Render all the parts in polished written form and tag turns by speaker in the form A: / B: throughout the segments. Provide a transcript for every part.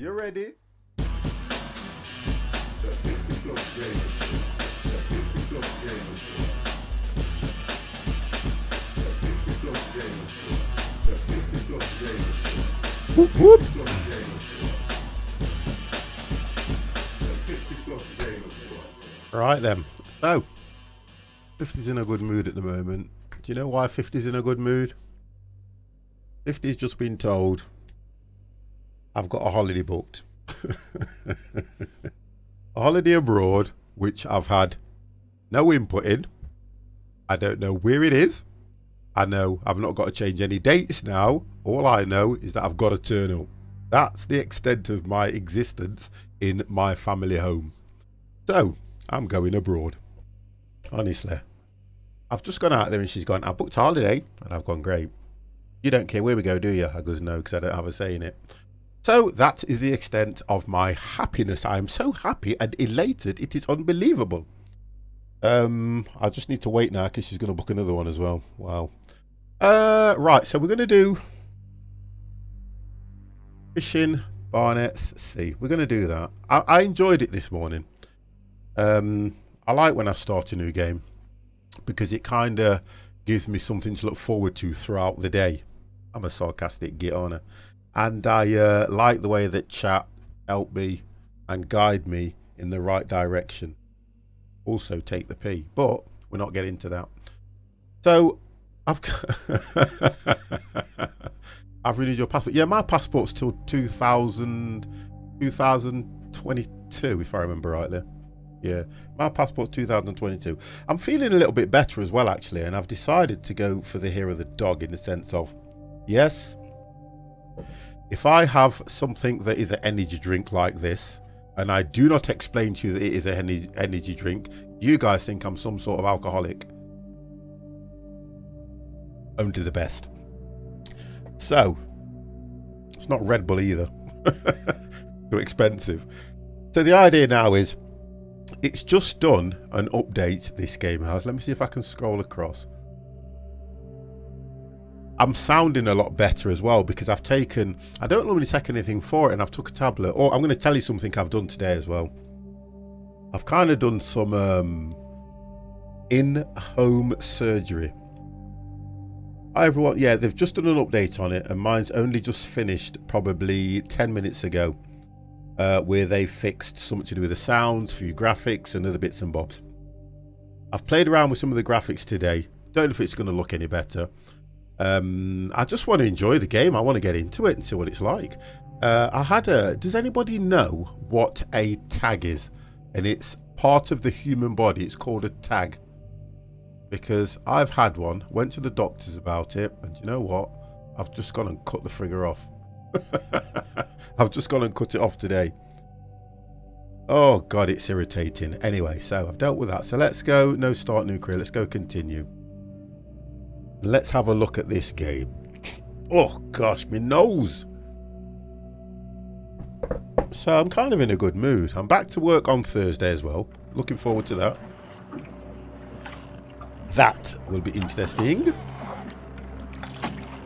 A: You ready?
B: Whoop, whoop. Right then. So, 50's in a good mood at the moment. Do you know why 50's in a good mood? 50's just been told, I've got a holiday booked. A holiday abroad, which I've had no input in. I don't know where it is. I know I've not got to change any dates now. All I know is that I've got to turn up. That's the extent of my existence in my family home. So, I'm going abroad. Honestly. I've just gone out there and she's gone, I booked a holiday. And I've gone, great. You don't care where we go, do you? I goes, no, because I don't have a say in it. So that is the extent of my happiness. I am so happy and elated. It is unbelievable. I just need to wait now because she's going to book another one as well. Wow. Right, so we're going to do fishing, Barnett's Sea. We're going to do that. I enjoyed it this morning. I like when I start a new game because it kind of gives me something to look forward to throughout the day. I'm a sarcastic git, aren't I? And I like the way that chat help me and guide me in the right direction. Also take the P, but we're not getting into that. So I've renewed your passport. Yeah, my passport's till 2022, if I remember rightly. Yeah, my passport's 2022. I'm feeling a little bit better as well, actually, and I've decided to go for the hair of the dog in the sense of, yes, if I have something that is an energy drink like this, and I do not explain to you that it is an energy drink, you guys think I'm some sort of alcoholic. Only the best. So, it's not Red Bull either. Too expensive. So the idea now is, it's just done an update, this game has. Let me see if I can scroll across. I'm sounding a lot better as well because I've taken, I don't normally take anything for it, and I've took a tablet. Or I'm going to tell you something I've done today as well. I've kind of done some in-home surgery. Hi everyone, yeah, they've just done an update on it and mine's only just finished probably 10 minutes ago, where they fixed something to do with the sounds, a few graphics and other bits and bobs. I've played around with some of the graphics today. Don't know if it's going to look any better. I just want to enjoy the game. I want to get into it and see what it's like. Does anybody know what a tag is? And it's part of the human body. It's called a tag. Because I've had one, went to the doctors about it, and you know what? I've just gone and cut the figure off. I've just gone and cut it off today. Oh God, it's irritating. Anyway, so I've dealt with that. So let's go, no start new career, let's go continue. Let's have a look at this game. Oh gosh, my nose. So I'm kind of in a good mood. I'm back to work on Thursday as well. Looking forward to that. That will be interesting.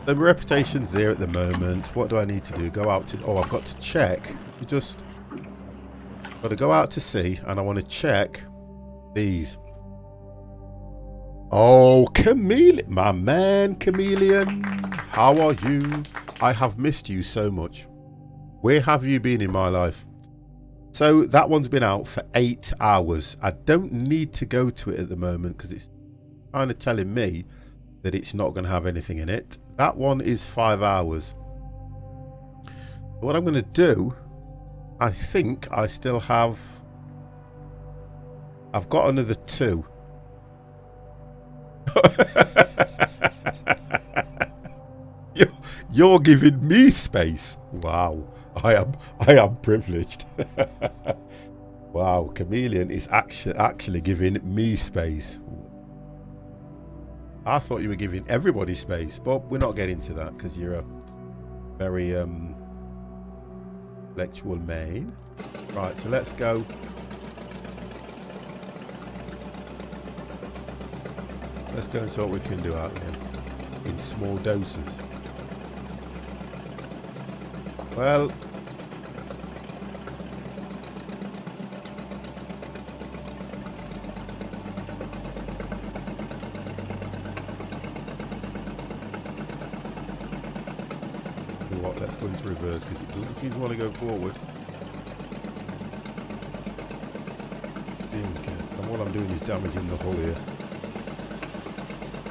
B: The reputation's there at the moment. What do I need to do? Go out to... Oh, I've got to check. You just... Got to go out to sea, and I want to check these. Oh, Chameleon. My man, Chameleon. How are you? I have missed you so much. Where have you been in my life? So, that one's been out for 8 hours. I don't need to go to it at the moment, because it's kind of telling me that it's not going to have anything in it. That one is 5 hours. What I'm going to do, I think I still have... I've got another 2. You're giving me space. Wow, I am privileged. Wow, Chameleon is actually giving me space. I thought you were giving everybody space, but we're not getting to that because you're a very intellectual main. Right, so let's go. Let's go and see what we can do out here in small doses. Well, You know what, let's go into reverse because it doesn't seem to want to go forward. There we go. And all I'm doing is damaging the hull here.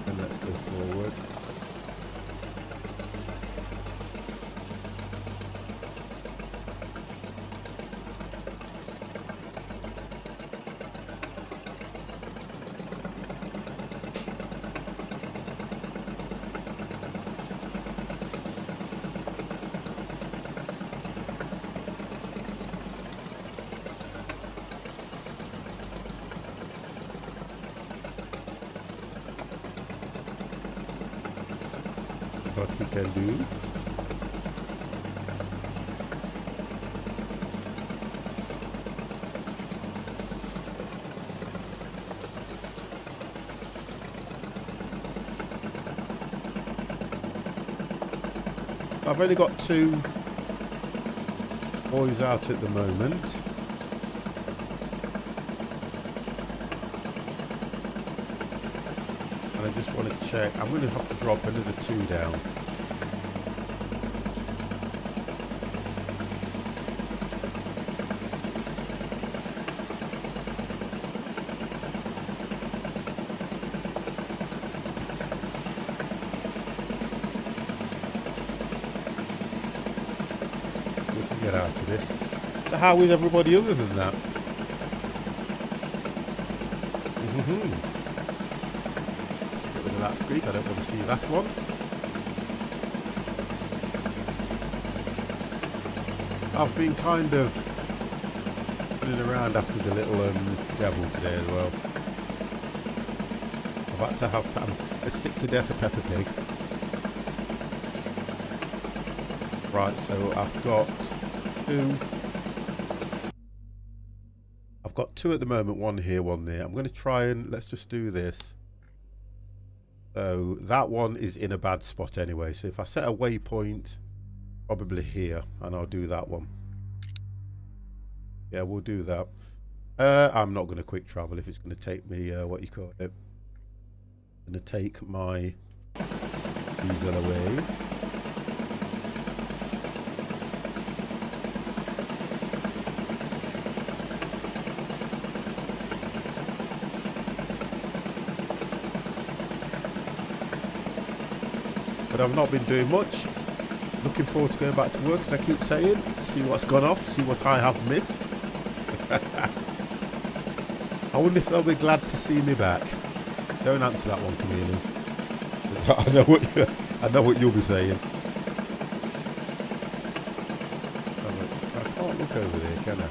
B: And let's go forward. What we can do. I've only got 2 boys out at the moment. And I just want to check. I'm going to have to drop another 2 down. We can get out of this. So how is everybody other than that? That squeeze, I don't want to see that one. I've been kind of running around after the little devil today as well. I've had to have I'm sick to death of Peppa Pig. Right, so I've got 2 at the moment, 1 here, 1 there. I'm going to try and let's just do this. So that one is in a bad spot anyway. So if I set a waypoint, probably here, and I'll do that one. Yeah, we'll do that. I'm not going to quick travel if it's going to take me, what you call it. I'm going to take my diesel away. But I've not been doing much. Looking forward to going back to work, as I keep saying. See what's gone off, see what I have missed. I wonder if they'll be glad to see me back. Don't answer that one, Camille. I know what you'll be saying. I can't look over there, can I?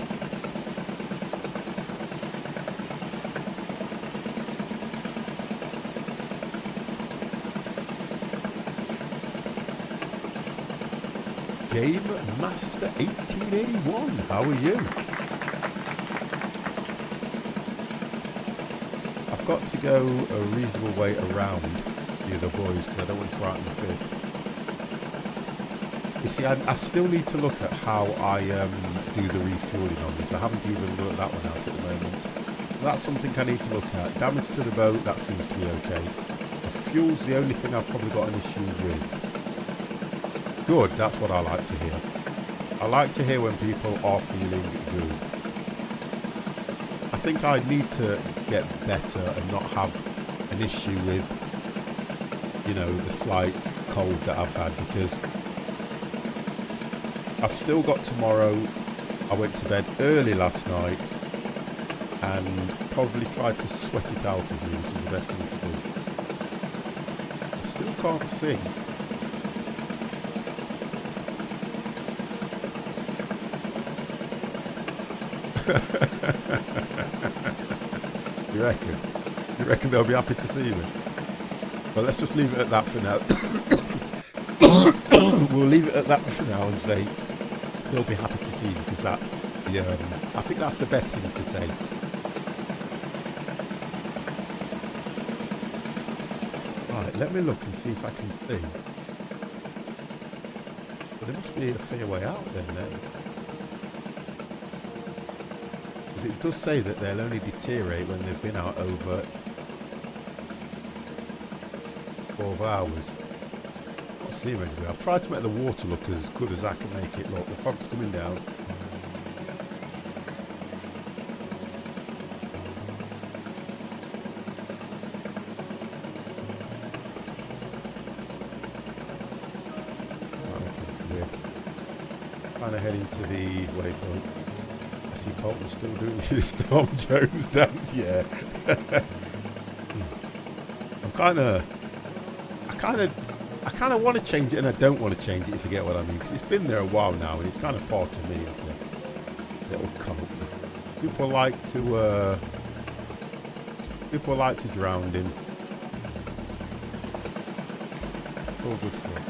B: Game Master 1881, how are you? I've got to go a reasonable way around the other boys because I don't want to frighten the fish. You see, I still need to look at how I do the refueling on this. I haven't even worked that one out at the moment. That's something I need to look at. Damage to the boat, that seems to be okay. The fuel's the only thing I've probably got an issue with. Good, that's what I like to hear. I like to hear when people are feeling good. I think I need to get better and not have an issue with, you know, the slight cold that I've had, because I've still got tomorrow. I went to bed early last night and probably tried to sweat it out of me, which is the best thing to do. I still can't sing. You reckon? You reckon they'll be happy to see me? Well, let's just leave it at that for now. We'll leave it at that for now and say they'll be happy to see me, because that's the, I think that's the best thing to say. Right, let me look and see if I can see. But there must be a fair way out then. It does say that they'll only deteriorate when they've been out over 12 hours. see him anywhere. I've tried to make the water look as good as I can make it look. The fog's coming down. Kind of heading to the waypoint. I see Colton still doing his Tom Jones dance. Yeah. I kind of want to change it, and I don't want to change it. If you get what I mean, because it's been there a while now, and it's kind of part of me. It's a little cult. People like to drown in. All good fun.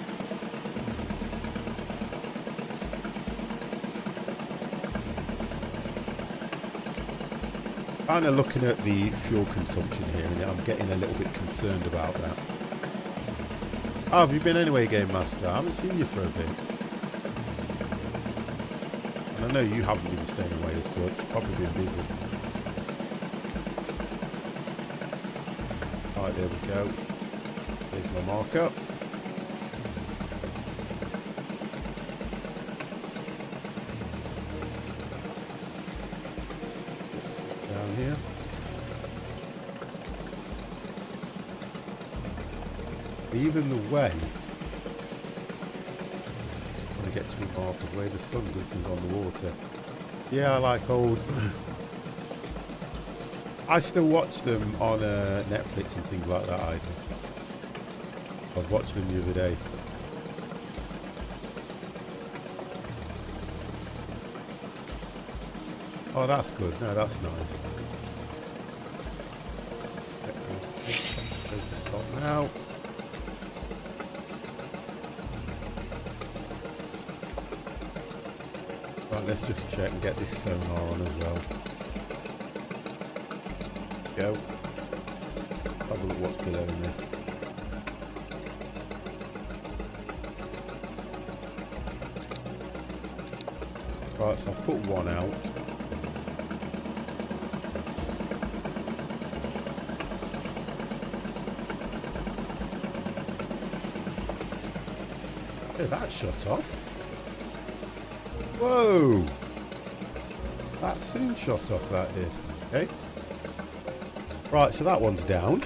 B: Kind of looking at the fuel consumption here, and I'm getting a little bit concerned about that. Oh, have you been anyway, Game Master? I haven't seen you for a bit. And I know you haven't been staying away as such. Probably been busy. Alright, there we go. There's my marker. Here. Even the way when I get to a mark of where the sun glistens on the water. Yeah, I like old. I still watch them on Netflix and things like that. I was watching them the other day. Oh, that's good. No, that's nice. Stop now. Right, let's just check and get this sonar on as well. Go. Have a look what's below me. Right, so I'll put one out. Hey, that shut off. Whoa! That soon shut off, that did. Okay. Right, so that one's down.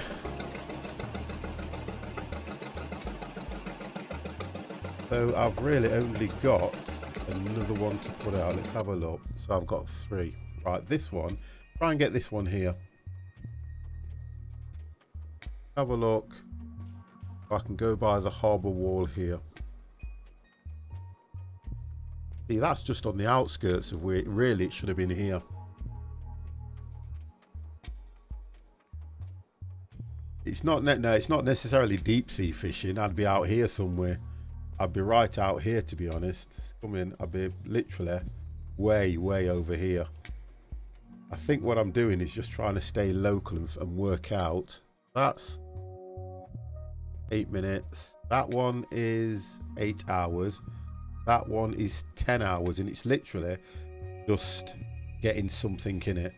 B: So I've really only got another one to put out. Let's have a look. So I've got 3. Right, this one. Try and get this one here. Have a look. I can go by the harbour wall here. See, that's just on the outskirts of where it should have been here. It's not it's not necessarily deep sea fishing. I'd be out here somewhere. I'd be right out here, to be honest. I'd be literally way over here. I think what I'm doing is just trying to stay local and work out. That's 8 minutes. That one is 8 hours. That one is 10 hours, and it's literally just getting something in it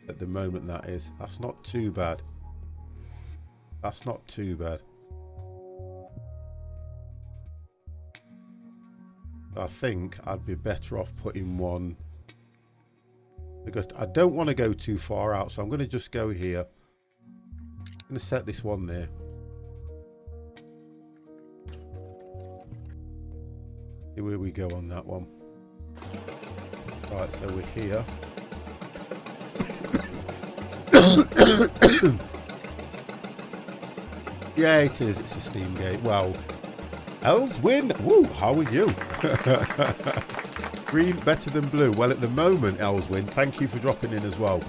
B: at the moment. That is. That's not too bad. That's not too bad. I think I'd be better off putting one, because I don't want to go too far out, so I'm going to just go here. I'm going to set this one there. See where we go on that one. Right, so we're here. Yeah, it is. It's a Steam game. Well, elves win. Woo, how are you? Green better than blue. Well, at the moment, elves win. Thank you for dropping in as well.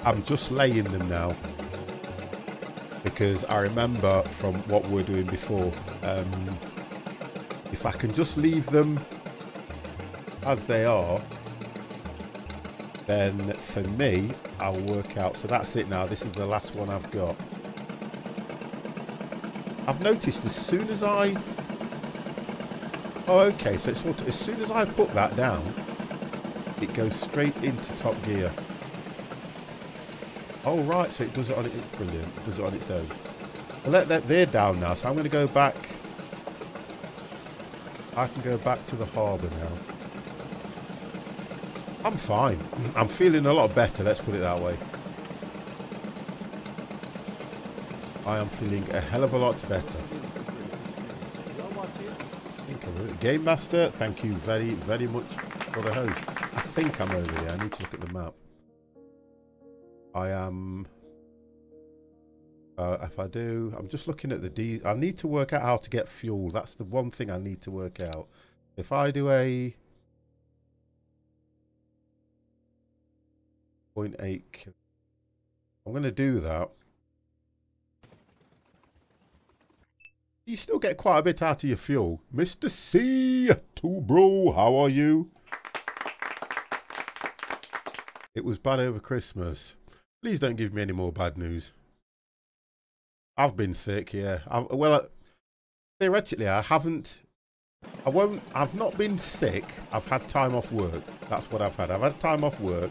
B: I'm just laying them now, because I remember from what we were doing before, if I can just leave them as they are, then for me, I'll work out. So that's it now. This is the last one I've got. I've noticed as soon as I... Oh, okay. So it's as soon as I put that down, it goes straight into top gear. Oh, right. So it does it on it. It's brilliant. It does it on its own. I'll let that there down now. So I'm going to go back I can go back to the harbour now. I'm fine. I'm feeling a lot better, let's put it that way. I am feeling a hell of a lot better. Game Master, thank you very, very much for the host. I think I'm over here. I need to look at the map. I am... if I do... I'm just looking at the I need to work out how to get fuel. That's the one thing I need to work out. If I do a... 0.8... I'm going to do that. You still get quite a bit out of your fuel. Mr. C2 bro, how are you? It was bad over Christmas. Please don't give me any more bad news. I've been sick, yeah. Theoretically, I've not been sick. I've had time off work. That's what I've had. I've had time off work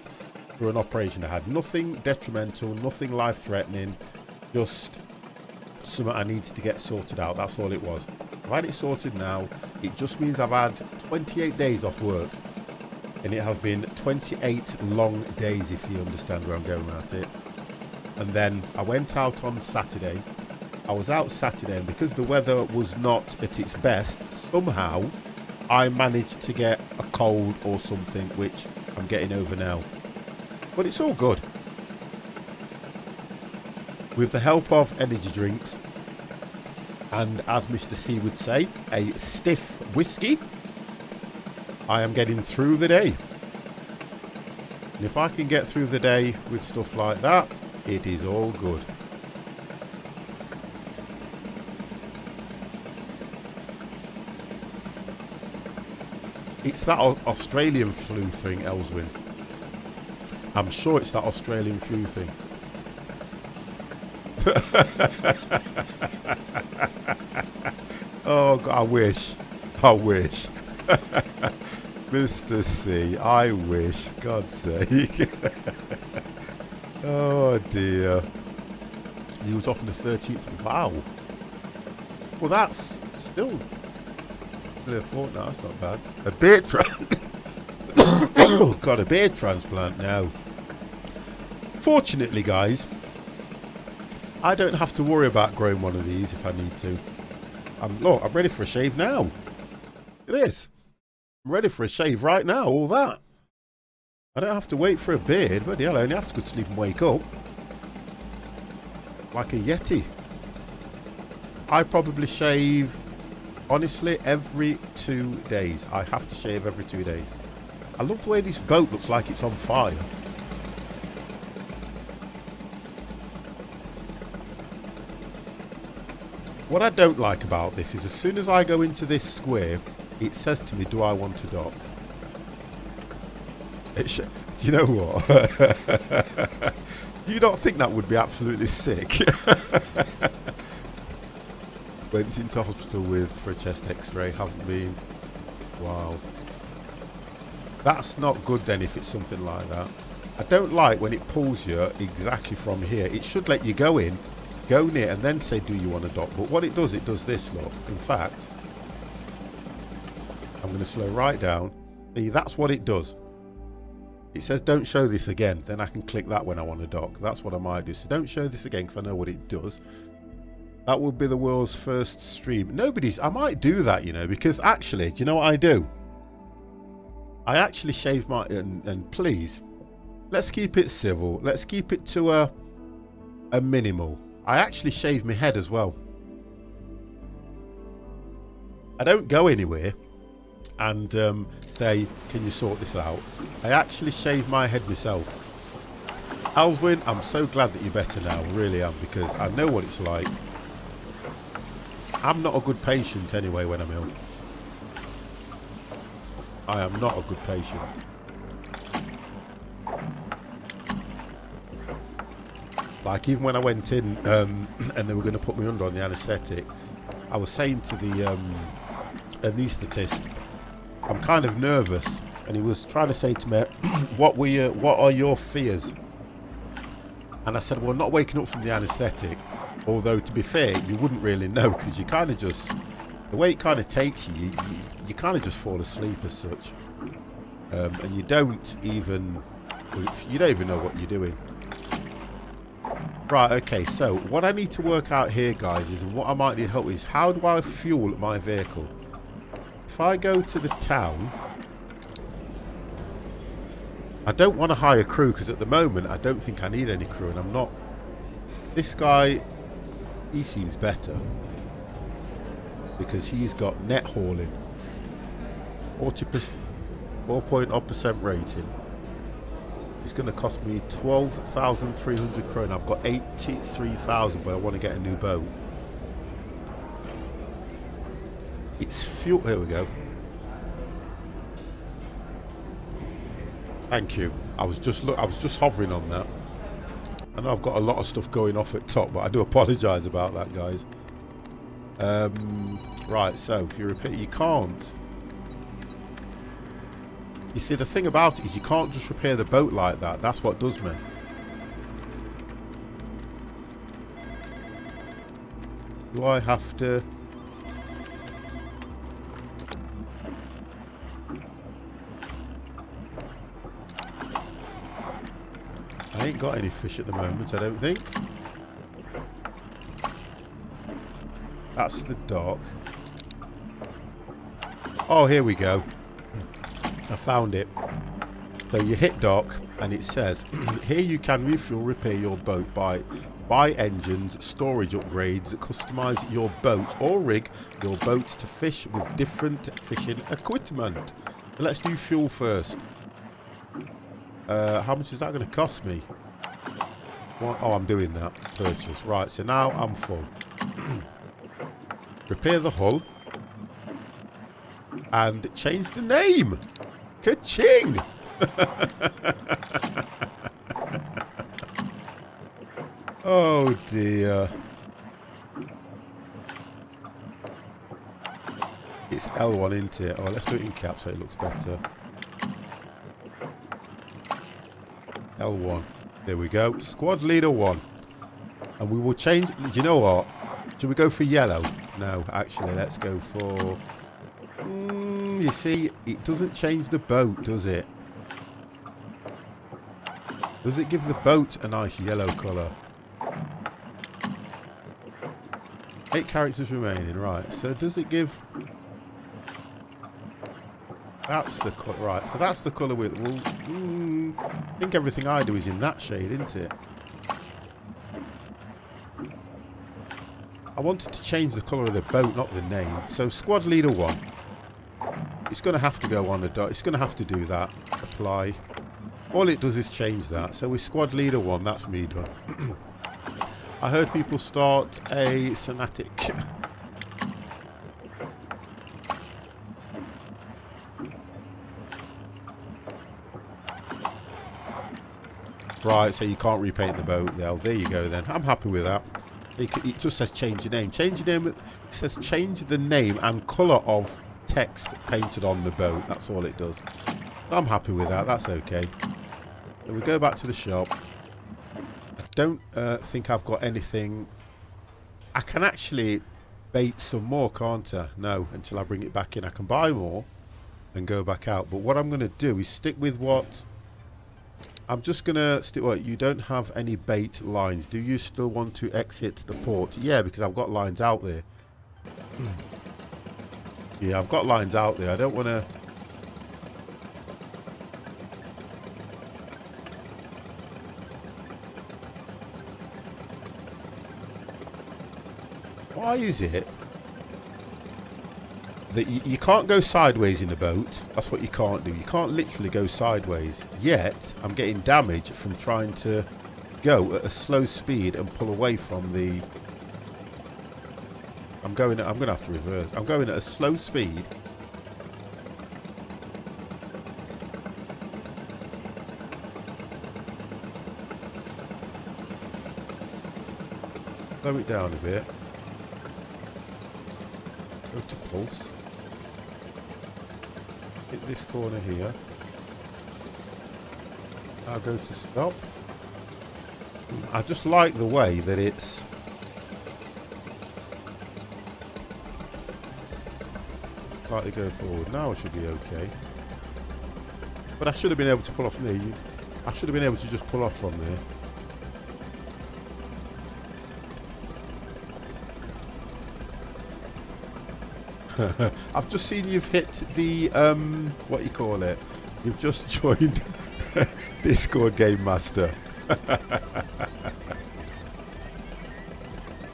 B: for an operation I had. Nothing detrimental, nothing life-threatening, just something I needed to get sorted out. That's all it was. I've had it sorted now. It just means I've had 28 days off work. And it has been 28 long days, if you understand where I'm going at it. And then I went out on Saturday. I was out Saturday, and because the weather was not at its best, somehow I managed to get a cold or something, which I'm getting over now. But it's all good. With the help of energy drinks, and as Mr. C would say, a stiff whiskey, I am getting through the day. And if I can get through the day with stuff like that, it is all good. It's that Australian flu thing, Elswin. I'm sure it's that Australian flu thing. Oh God, I wish. Mr. C, I wish. God's sake. Oh dear. He was off on the 13th. Wow. Well, that's still a fortnight. That's not bad. A beard oh God, a beard transplant now. Fortunately, guys, I don't have to worry about growing one of these if I need to. Look, I'm ready for a shave now. Look at this. I'm ready for a shave right now, all that. I don't have to wait for a beard. Bloody hell, I only have to go to sleep and wake up. Like a Yeti. I probably shave, honestly, every 2 days. I have to shave every 2 days. I love the way this boat looks like it's on fire. What I don't like about this is as soon as I go into this square, it says to me, do I want to dock? Do you know what? Do you not think that would be absolutely sick? Went into hospital for a chest x-ray, haven't been. Wow. That's not good then if it's something like that. I don't like when it pulls you exactly from here. It should let you go in, go near, and then say, do you want to dock? But what it does this, look. In fact, I'm going to slow right down. See, that's what it does. It says, don't show this again. Then I can click that when I want to dock. That's what I might do. So don't show this again because I know what it does. That would be the world's first stream. I might do that, you know, because actually, do you know what I do? I actually shave my, and please, let's keep it civil. Let's keep it to a minimal. I actually shave my head as well. I don't go anywhere and say, can you sort this out? I actually shave my head myself. Alwyn, I'm so glad that you're better now, I really am, because I know what it's like. I'm not a good patient anyway when I'm ill. I am not a good patient. Like even when I went in and they were going to put me under on the anaesthetic, I was saying to the anaesthetist, I'm kind of nervous, and he was trying to say to me, what are your fears? And I said, well, not waking up from the anaesthetic, although to be fair, you wouldn't really know because you kind of just the way it kind of takes you, you kind of just fall asleep as such. And you don't even know what you're doing. Right, okay, so what I need to work out here, guys, is, and what I might need help with, is how do I fuel my vehicle? If I go to the town, I don't want to hire crew, because at the moment I don't think I need any crew, and I'm not. This guy, he seems better, because he's got net hauling, 40%, 4.0% rating. It's going to cost me 12,300 krona. I've got 83,000, but I want to get a new boat. It's fuel. Here we go. Thank you. I was just hovering on that. I know I've got a lot of stuff going off at top, but I do apologise about that, guys. Right. So if you repeat, you can't. You see, the thing about it is you can't just repair the boat like that. That's what does me. Do I have to... I ain't got any fish at the moment, I don't think. That's the dock. Oh, here we go. I found it. So you hit dock and it says here you can refuel, repair your boat, buy engines, storage upgrades, customize your boat or rig your boat to fish with different fishing equipment. Let's do fuel first. How much is that going to cost me? Oh, I'm doing that purchase. Right, so now I'm full. Repair the hull and change the name. Ka-ching! Oh dear. It's L1, isn't it? Oh, let's do it in caps so it looks better. L1. There we go. Squad leader 1. And we will change... Do you know what? Should we go for yellow? No, actually, let's go for... you see, it doesn't change the boat, does it? Does it give the boat a nice yellow colour? 8 characters remaining, right. So does it give... That's the colour, right. So that's the colour with... Well, I think everything I do is in that shade, isn't it? I wanted to change the colour of the boat, not the name. So squad leader 1. It's going to have to go on a dot. It's going to have to do that. Apply. All it does is change that. So with squad leader 1, that's me done. I heard people start a Sonatic. Right, so you can't repaint the boat. Well, there you go then. I'm happy with that. It just says change your name. Change your name. It says change the name and colour of text painted on the boat. That's all it does. I'm happy with that. That's okay. Then we go back to the shop. I don't think I've got anything. I can actually bait some more, can't I? No, until I bring it back in. I can buy more and go back out. But what I'm going to do is stick with what... I'm just going to stick... What, you don't have any bait lines. Do you still want to exit the port? Yeah, because I've got lines out there. Yeah, I've got lines out there. I don't want to... Why is it that you can't go sideways in a boat? That's what you can't do. You can't literally go sideways. Yet, I'm getting damage from trying to go at a slow speed and pull away from the... I'm going to have to reverse. I'm going at a slow speed. Slow it down a bit. Go to pulse. Hit this corner here. I'll go to stop. I just like the way that it's... slightly go forward. Now I should be okay. But I should have been able to pull off there. I should have been able to just pull off from there. I've just seen you've hit the, what you call it? You've just joined Discord Game Master.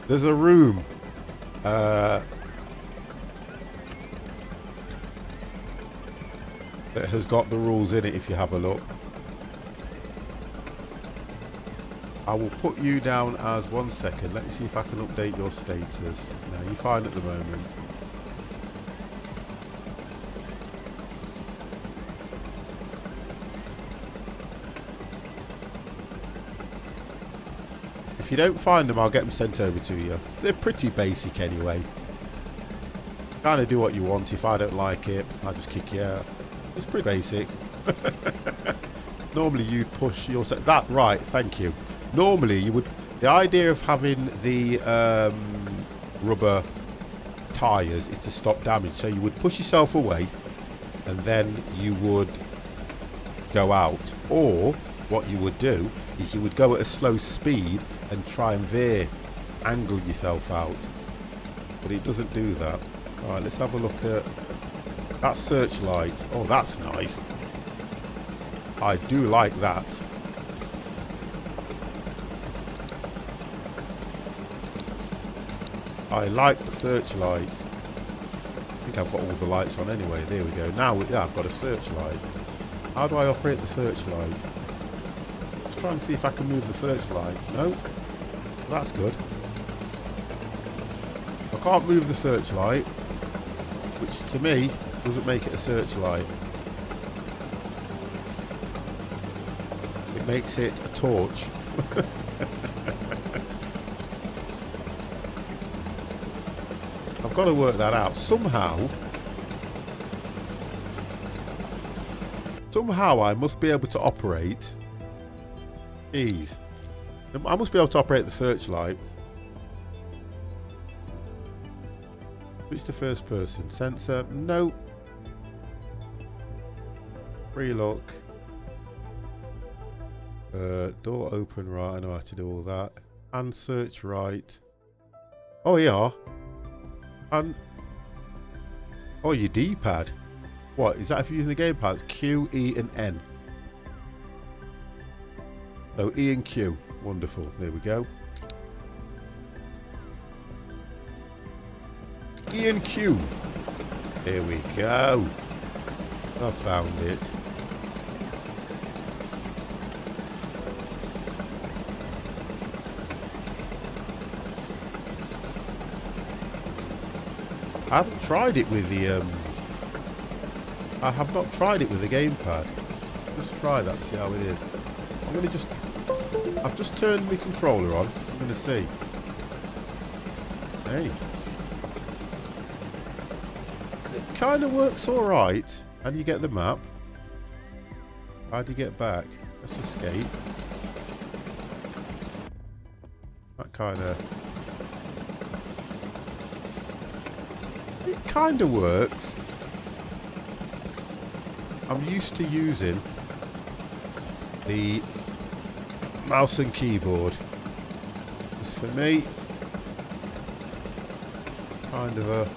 B: There's a room. That has got the rules in it if you have a look. I will put you down as 1 second. Let me see if I can update your status. No, you're fine at the moment. If you don't find them, I'll get them sent over to you. They're pretty basic anyway. Kind of do what you want. If I don't like it, I'll just kick you out. It's pretty basic. Normally you'd push your set. That, right, thank you. Normally you would, the idea of having the rubber tyres is to stop damage. So you would push yourself away and then you would go out. Or what you would do is you would go at a slow speed and try and veer, angle yourself out. But it doesn't do that. Alright, let's have a look at that searchlight. Oh, that's nice. I do like that. I like the searchlight. I think I've got all the lights on anyway. There we go. Now, yeah, I've got a searchlight. How do I operate the searchlight? Let's try and see if I can move the searchlight. No? That's good. I can't move the searchlight, which to me doesn't make it a searchlight. It makes it a torch. I've got to work that out. Somehow I must be able to operate these. I must be able to operate the searchlight. Switch to first person. Sensor. No. Free look. Door open right. I know how to do all that. And search right. Oh, yeah. And oh, your D-pad. What is that? If you're using the gamepad, it's Q, E, and N. So E and Q. Wonderful. There we go. E and Q. There we go. I found it. I haven't tried it with the I have not tried it with the gamepad. Just try that, see how it is. I'm gonna just I've just turned my controller on. I'm gonna see. Hey. It kinda works alright. How do you get the map? How do you get back? Let's escape. That kinda it kind of works. I'm used to using the mouse and keyboard. Just for me, kind of a...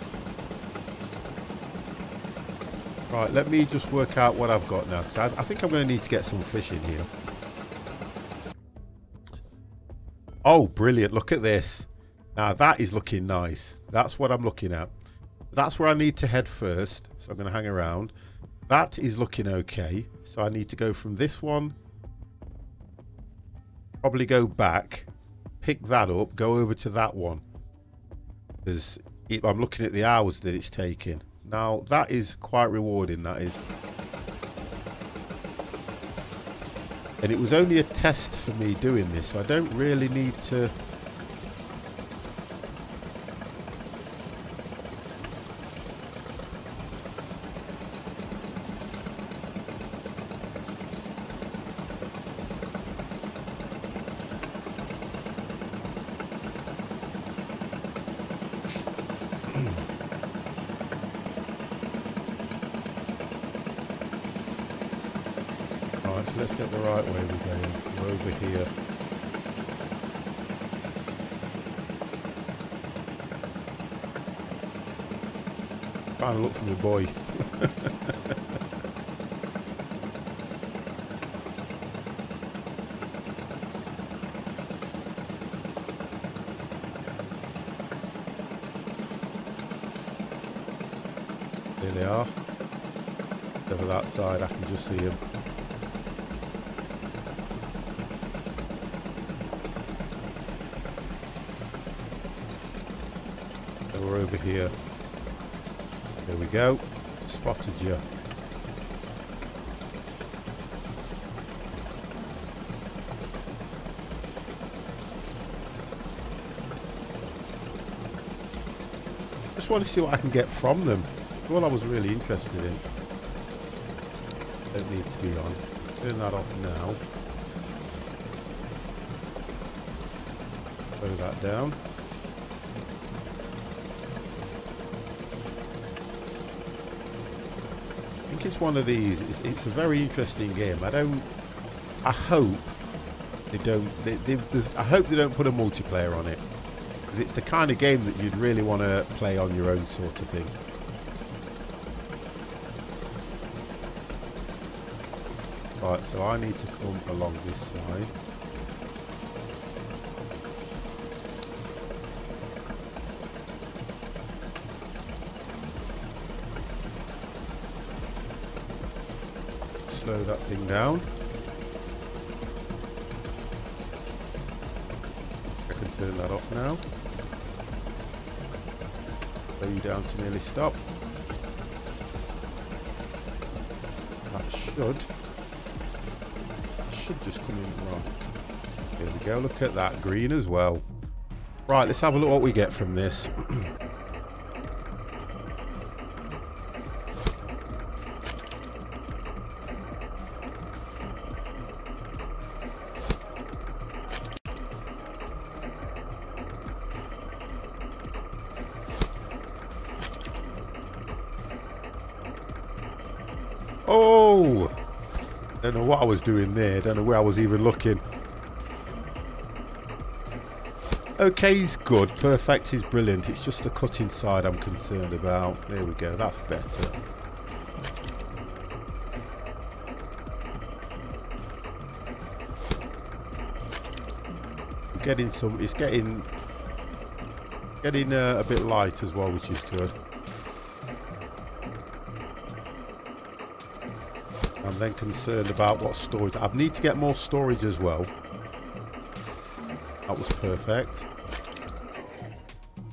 B: Right, let me just work out what I've got now, because I think I'm going to need to get some fish in here. Oh, brilliant. Look at this. Now that is looking nice. That's what I'm looking at. That's where I need to head first, so I'm going to hang around. That is looking okay, so I need to go from this one, probably go back, pick that up, go over to that one, because I'm looking at the hours that it's taking. Now that is quite rewarding, that is. And it was only a test for me doing this, so I don't really need to... Alright, so let's get the right way we're going. We're over here. Trying to look for my boy. There they are. Over that side, I can just see them. So we're over here. There we go. Spotted you. Just want to see what I can get from them. That's all I was really interested in. Don't need to be on. Turn that off now. Throw that down. I think it's one of these. It's a very interesting game. I hope they don't. I hope they don't put a multiplayer on it, because it's the kind of game that you'd really want to play on your own, sort of thing. Right, so I need to come along this side. Slow that thing down. I can turn that off now. Slow you down to nearly stop. That should just come in right. Here we go, look at that, green as well. Right, let's have a look what we get from this. Oh! Don't know what I was doing there. Don't know where I was even looking. Okay, he's good. Perfect, he's brilliant. It's just the cutting side I'm concerned about. There we go. That's better. We're getting some. It's getting a bit light as well, which is good. I'm then concerned about what storage. I need to get more storage as well. That was perfect.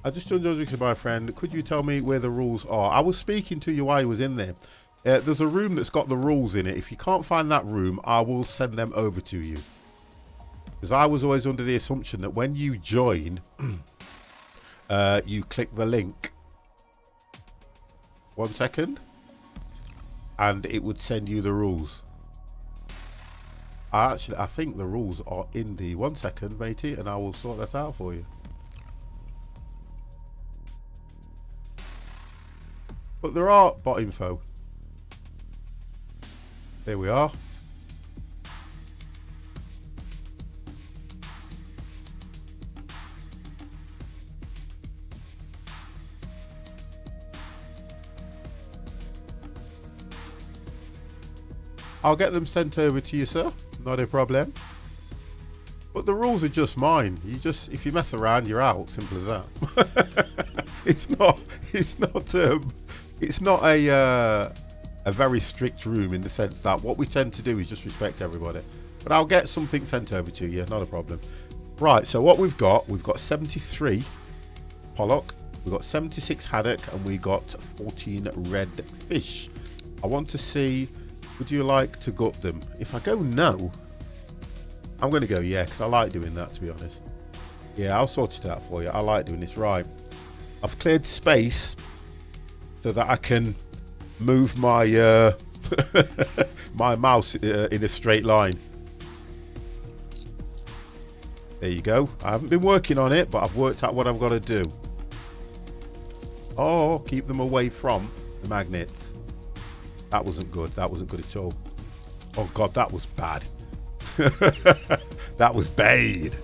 B: I just joined with my friend. Could you tell me where the rules are? I was speaking to you while you was in there. There's a room that's got the rules in it. If you can't find that room, I will send them over to you. Because I was always under the assumption that when you join, you click the link. 1 second. And it would send you the rules. I think the rules are in the 1 second, matey, and I will sort that out for you. But there are bot info. There we are. I'll get them sent over to you, sir. Not a problem. But the rules are just mine. If you mess around, you're out. Simple as that. It's not a very strict room in the sense that what we tend to do is just respect everybody. But I'll get something sent over to you. Not a problem. Right. So what we've got 73 pollock. We've got 76 haddock, and we got 14 red fish. I want to see. Would you like to gut them? If I go no, I'm going to go yeah, because I like doing that, to be honest. Yeah, I'll sort it out for you. I like doing this. Right. I've cleared space so that I can move my my mouse in a straight line. There you go. I haven't been working on it, but I've worked out what I've got to do. Oh, keep them away from the magnets. That wasn't good. That wasn't good at all. Oh God, that was bad. That was bad.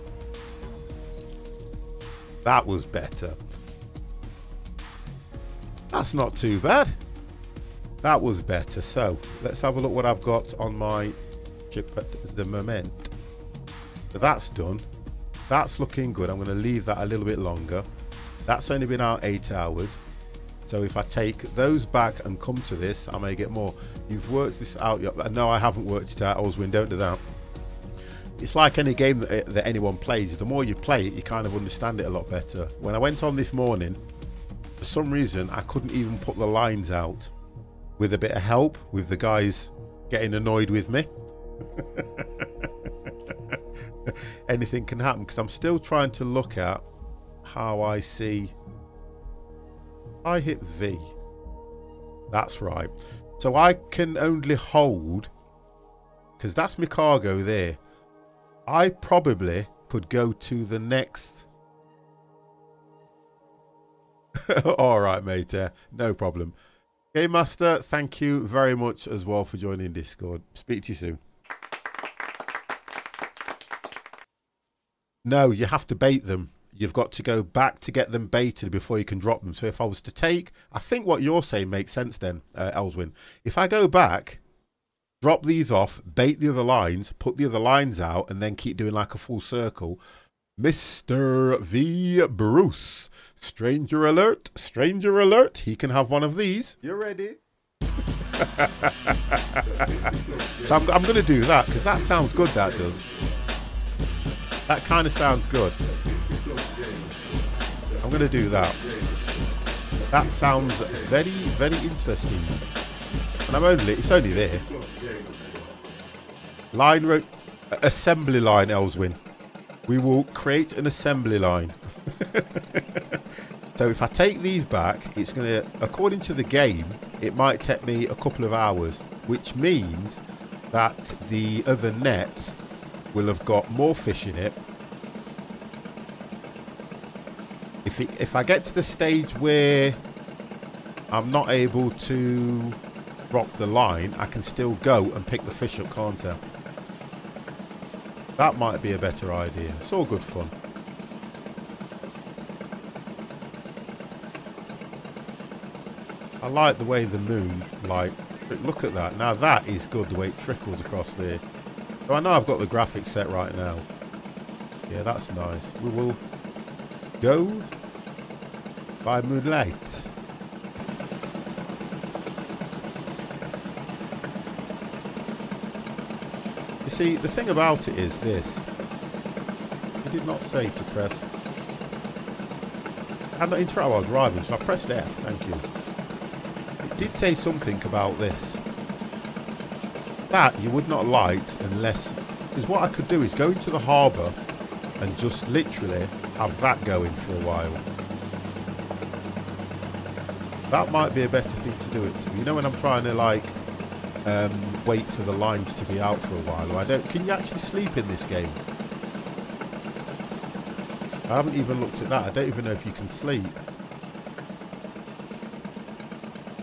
B: That was better. That's not too bad. That was better. So let's have a look what I've got on my chip at the moment. So that's done. That's looking good. I'm going to leave that a little bit longer. That's only been out 8 hours. So if I take those back and come to this, I may get more. You've worked this out yet? No, I haven't worked it out. Oswin, don't do that. It's like any game that anyone plays. The more you play it, you kind of understand it a lot better. When I went on this morning, for some reason, I couldn't even put the lines out. With a bit of help, with the guys getting annoyed with me. Anything can happen, because I'm still trying to look at how I see. I hit V. That's right. So I can only hold, because that's my cargo there. I probably could go to the next. All right, mate. No problem. Game Master, thank you very much as well for joining Discord. Speak to you soon. No, you have to bait them. You've got to go back to get them baited before you can drop them. So if I was to take, I think what you're saying makes sense then, Elswin. If I go back, drop these off, bait the other lines, put the other lines out, and then keep doing like a full circle. Mr. V. Bruce. Stranger alert, stranger alert. He can have one of these. You're ready. So I'm going to do that because that sounds good, that does. That kind of sounds good. I'm going to do that. That sounds very, very interesting. And it's only there. Assembly line, Elswin. We will create an assembly line. So if I take these back, it's going to, according to the game, it might take me a couple of hours, which means that the other net will have got more fish in it. If I get to the stage where I'm not able to drop the line, I can still go and pick the fish up, can't I? That might be a better idea. It's all good fun. I like the way the moon, like, look at that. Now that is good, the way it trickles across there. So I know I've got the graphics set right now. Yeah, that's nice. We will go by moonlight. You see, the thing about it is this. It did not say to press. I'm not interact while driving, so I pressed F, thank you. It did say something about this. That you would not light unless, because what I could do is go into the harbour and just literally have that going for a while. That might be a better thing to do it to. You know, when I'm trying to like wait for the lines to be out for a while, or I don't. Can you actually sleep in this game? I haven't even looked at that. I don't even know if you can sleep.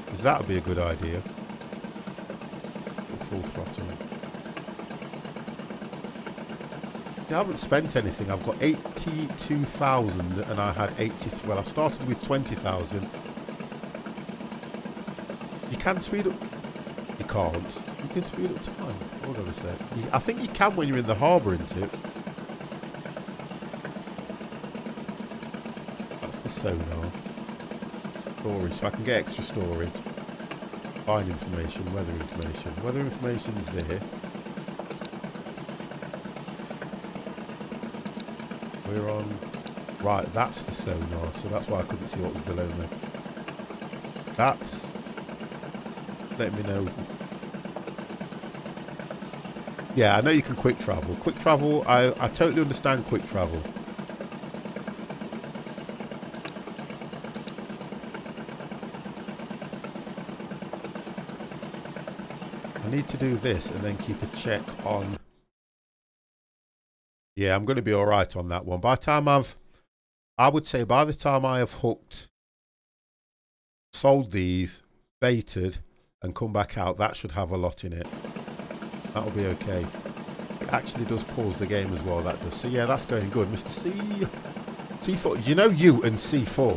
B: Because that would be a good idea. Full throttle. I haven't spent anything. I've got 82,000 and I had 80. Well, I started with 20,000. You can speed up. You can't. You can speed up time. Hold on a sec. I think you can when you're in the harbour, isn't it? That's the sonar. Storage. So I can get extra storage. Find information. Weather information. Weather information is there. We're on. Right, that's the sonar. So that's why I couldn't see what was below me. That's. Let me know. Yeah, I know you can quick travel. Quick travel, I totally understand quick travel. I need to do this and then keep a check on. Yeah, I'm going to be all right on that one. By the time I would say by the time I have hooked, sold these, baited, and come back out, that should have a lot in it. That'll be okay. It actually does pause the game as well, that does. So yeah, that's going good. Mr. C... C4. You know you and C4.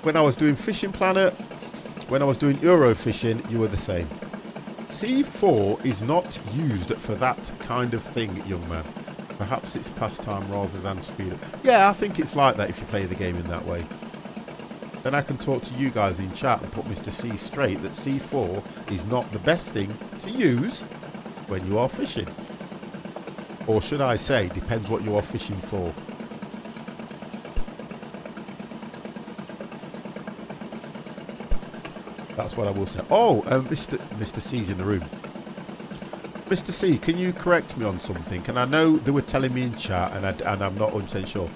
B: When I was doing Fishing Planet, when I was doing Eurofishing, you were the same. C4 is not used for that kind of thing, young man. Perhaps it's pastime rather than speed up. Yeah, I think it's like that if you play the game in that way. Then I can talk to you guys in chat and put Mr. C straight that C4 is not the best thing to use when you are fishing. Or should I say, depends what you are fishing for. That's what I will say. Oh, Mr. C's in the room. Mr. C, can you correct me on something? And I know they were telling me in chat, and I'm not 100% sure.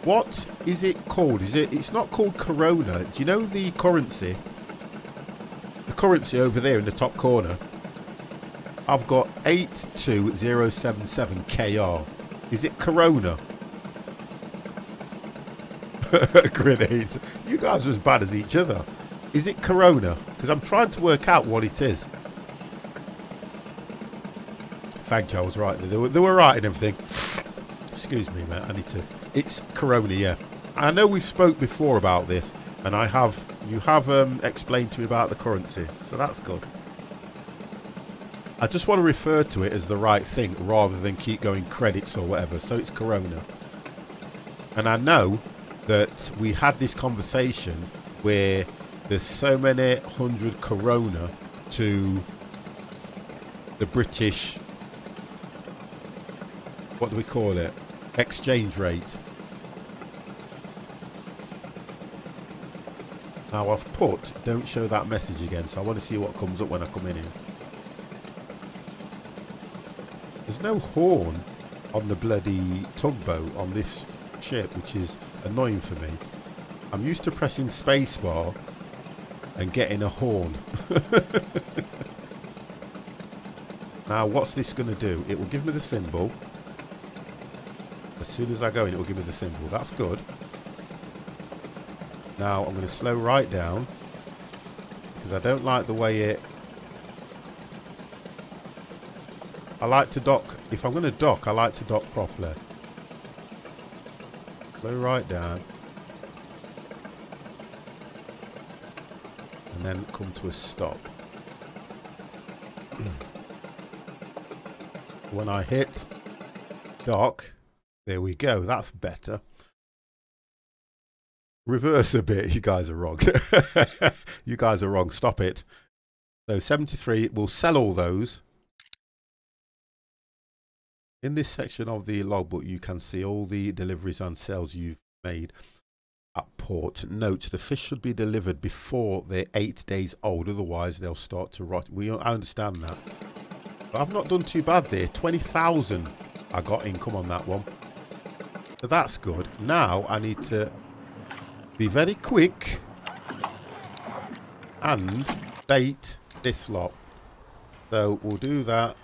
B: What is it called? It's not called Corona. Do you know the currency? The currency over there in the top corner. I've got 82077 KR. Is it Corona? Grenades. You guys are as bad as each other. Is it Corona? Because I'm trying to work out what it is. Thank you, I was right. They were right and everything. Excuse me, mate. I need to... It's Corona, yeah. I know we spoke before about this, and you have explained to me about the currency, so that's good. I just want to refer to it as the right thing rather than keep going credits or whatever. So it's Corona. And I know that we had this conversation where there's so many 100 Corona to the British, what do we call it, exchange rate. Now I've put don't show that message again, so I want to see what comes up when I come in here. There's no horn on the bloody tugboat on this ship, which is annoying for me. I'm used to pressing spacebar and getting a horn. Now what's this going to do? It will give me the symbol. As soon as I go in, it will give me the symbol. That's good. Now I'm going to slow right down because I don't like the way it... I like to dock. If I'm going to dock, I like to dock properly. Slow right down. And then come to a stop. When I hit dock, there we go. That's better. Reverse a bit. You guys are wrong. You guys are wrong. Stop it. So 73. We'll sell all those. In this section of the logbook, you can see all the deliveries and sales you've made at port. Note, the fish should be delivered before they're 8 days old. Otherwise, they'll start to rot. I understand that. But I've not done too bad there. 20,000 I got income on that one. So that's good. Now I need to be very quick and bait this lot. So we'll do that.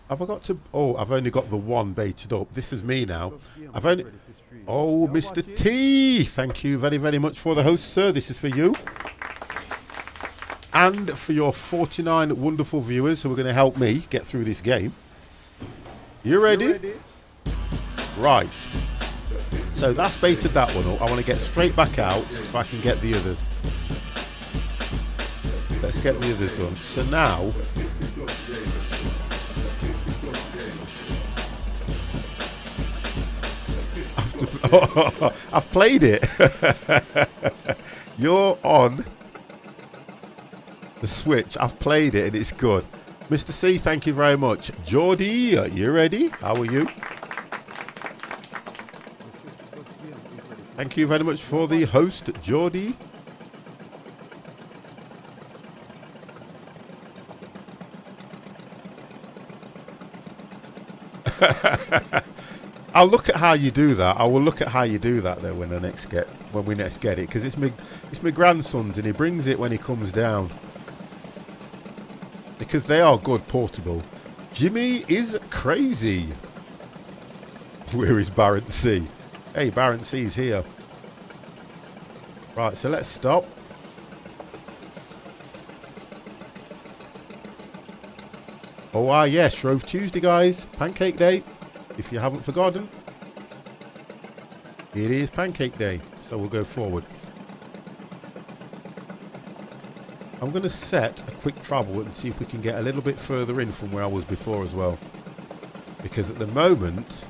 B: Have I got to... Oh, I've only got the one baited up. This is me now. I've only... Oh, Mr. T! Thank you very, very much for the host, sir. This is for you. And for your 49 wonderful viewers who are going to help me get through this game. You ready? Right. So that's baited that one up. I want to get straight back out so I can get the others. Let's get the others done. So now... I've played it. You're on the Switch. I've played it and it's good. Mr. C, thank you very much. Geordie, are you ready? How are you? Thank you very much for the host, Geordie. I'll look at how you do that. I will look at how you do that though when we next get it, because it's my grandson's and he brings it when he comes down because they are good portable. Jimmy is crazy. Where is Barrett C? Hey, Barrett C's here. Right, so let's stop. Oh, yeah, Shrove Tuesday, guys. Pancake Day, if you haven't forgotten. It is Pancake Day, so we'll go forward. I'm going to set a quick travel and see if we can get a little bit further in from where I was before as well. Because at the moment,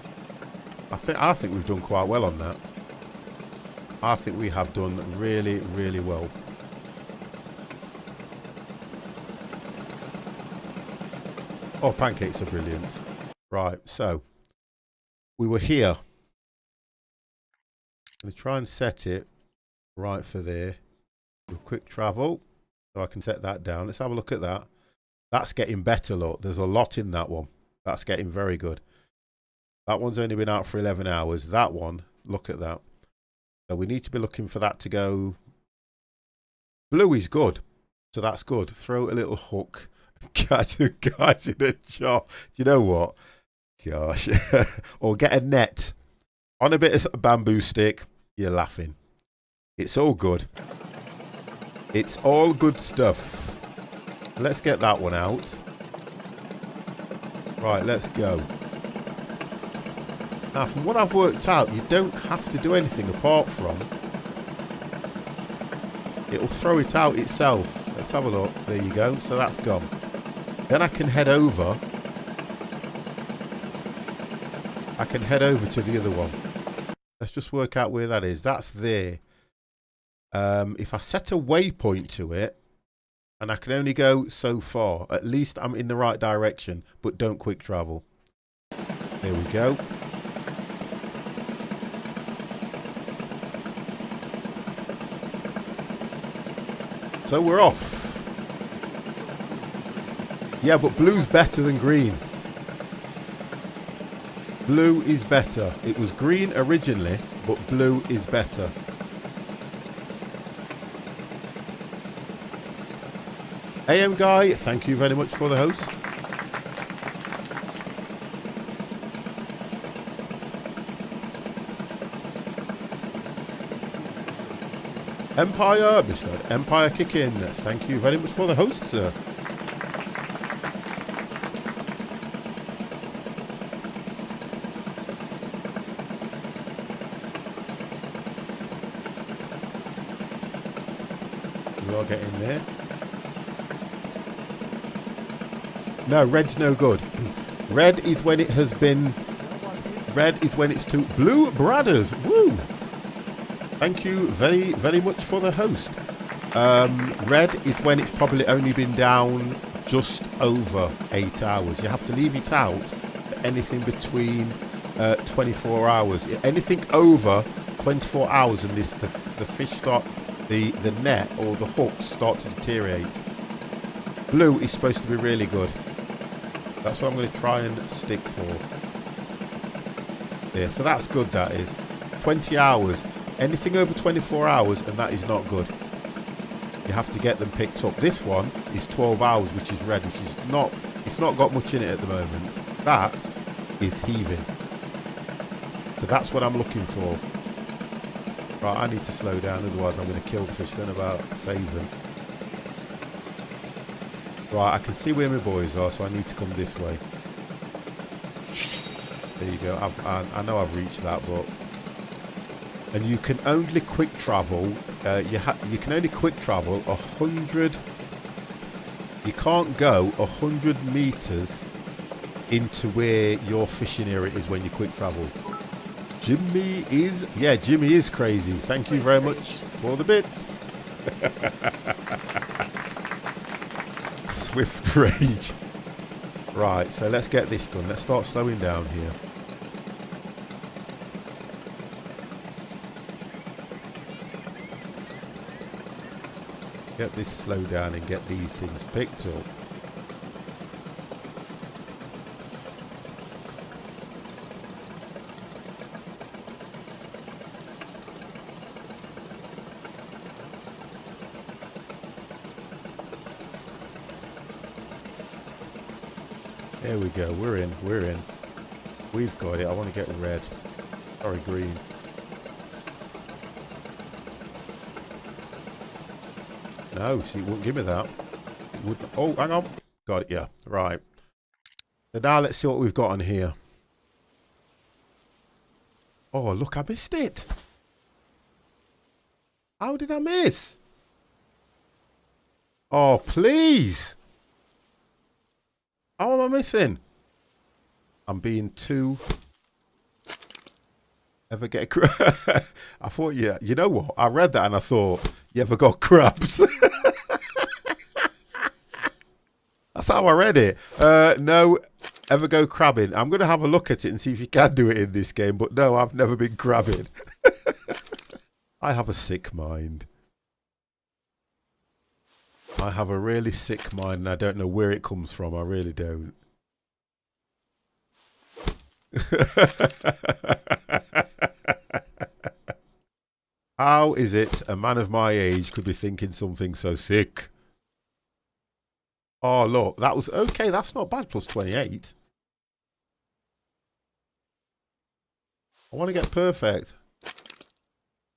B: I think we've done quite well on that. I think we have done really, really well. Oh, pancakes are brilliant. Right, so we were here. I'm going to try and set it right for there. Do a quick travel, so I can set that down. Let's have a look at that. That's getting better, look. There's a lot in that one. That's getting very good. That one's only been out for 11 hours. That one, look at that. So we need to be looking for that to go. Blue is good. So that's good. Throw a little hook. Catch the guys in a jar. Do you know what? Gosh. Or get a net on a bit of a bamboo stick. You're laughing. It's all good. It's all good stuff. Let's get that one out. Right, let's go. Now, from what I've worked out, you don't have to do anything apart from it'll throw it out itself. Let's have a look. There you go. So that's gone. Then I can head over. I can head over to the other one. Let's just work out where that is. That's there. If I set a waypoint to it, and I can only go so far, at least I'm in the right direction, but don't quick travel. There we go. So we're off. Yeah, but blue's better than green. Blue is better. It was green originally, but blue is better. AM Guy, thank you very much for the host. Empire, Mr. Empire Kickin, thank you very much for the host, sir. We are getting there. No, red's no good. Red is when it has been. Red is when it's too. Blue Bradders, woo! Thank you very, very much for the host. Red is when it's probably only been down just over 8 hours. You have to leave it out for anything between 24 hours. Anything over 24 hours and the fish start, the net or the hooks start to deteriorate. Blue is supposed to be really good. That's what I'm going to try and stick for. Yeah, so that's good, that is. 20 hours. Anything over 24 hours and that is not good. You have to get them picked up. This one is 12 hours, which is red, which is not, it's not got much in it at the moment. That is heaving. So that's what I'm looking for. Right, I need to slow down, otherwise I'm going to kill the fish. Don't know about save them. Right, I can see where my boys are, so I need to come this way. There you go. I know I've reached that, but... And you can only quick travel... you can only quick travel 100... You can't go 100 metres into where your fishing area is when you quick travel. Jimmy is... Yeah, Jimmy is crazy. Thank you very much for the bits. Swift rage. Right, so let's get this done. Let's start slowing down here. Get this slowed down and get these things picked up. There we go, we're in. We've got it. I want to get red. Sorry, green. No, see, it wouldn't give me that. It would. Oh, hang on. Got it, yeah. Right. So now let's see what we've got on here. Oh, look, I missed it. How did I miss? Oh, please. How am I missing? I'm being too... Ever get I thought, yeah, you know what? I read that and I thought, you ever got crabs? That's how I read it. No, ever go crabbing? I'm going to have a look at it and see if you can do it in this game. But no, I've never been crabbing. I have a sick mind. I have a really sick mind and I don't know where it comes from. I really don't. How is it a man of my age could be thinking something so sick? Oh, look, that was okay. That's not bad. Plus 28. I want to get perfect.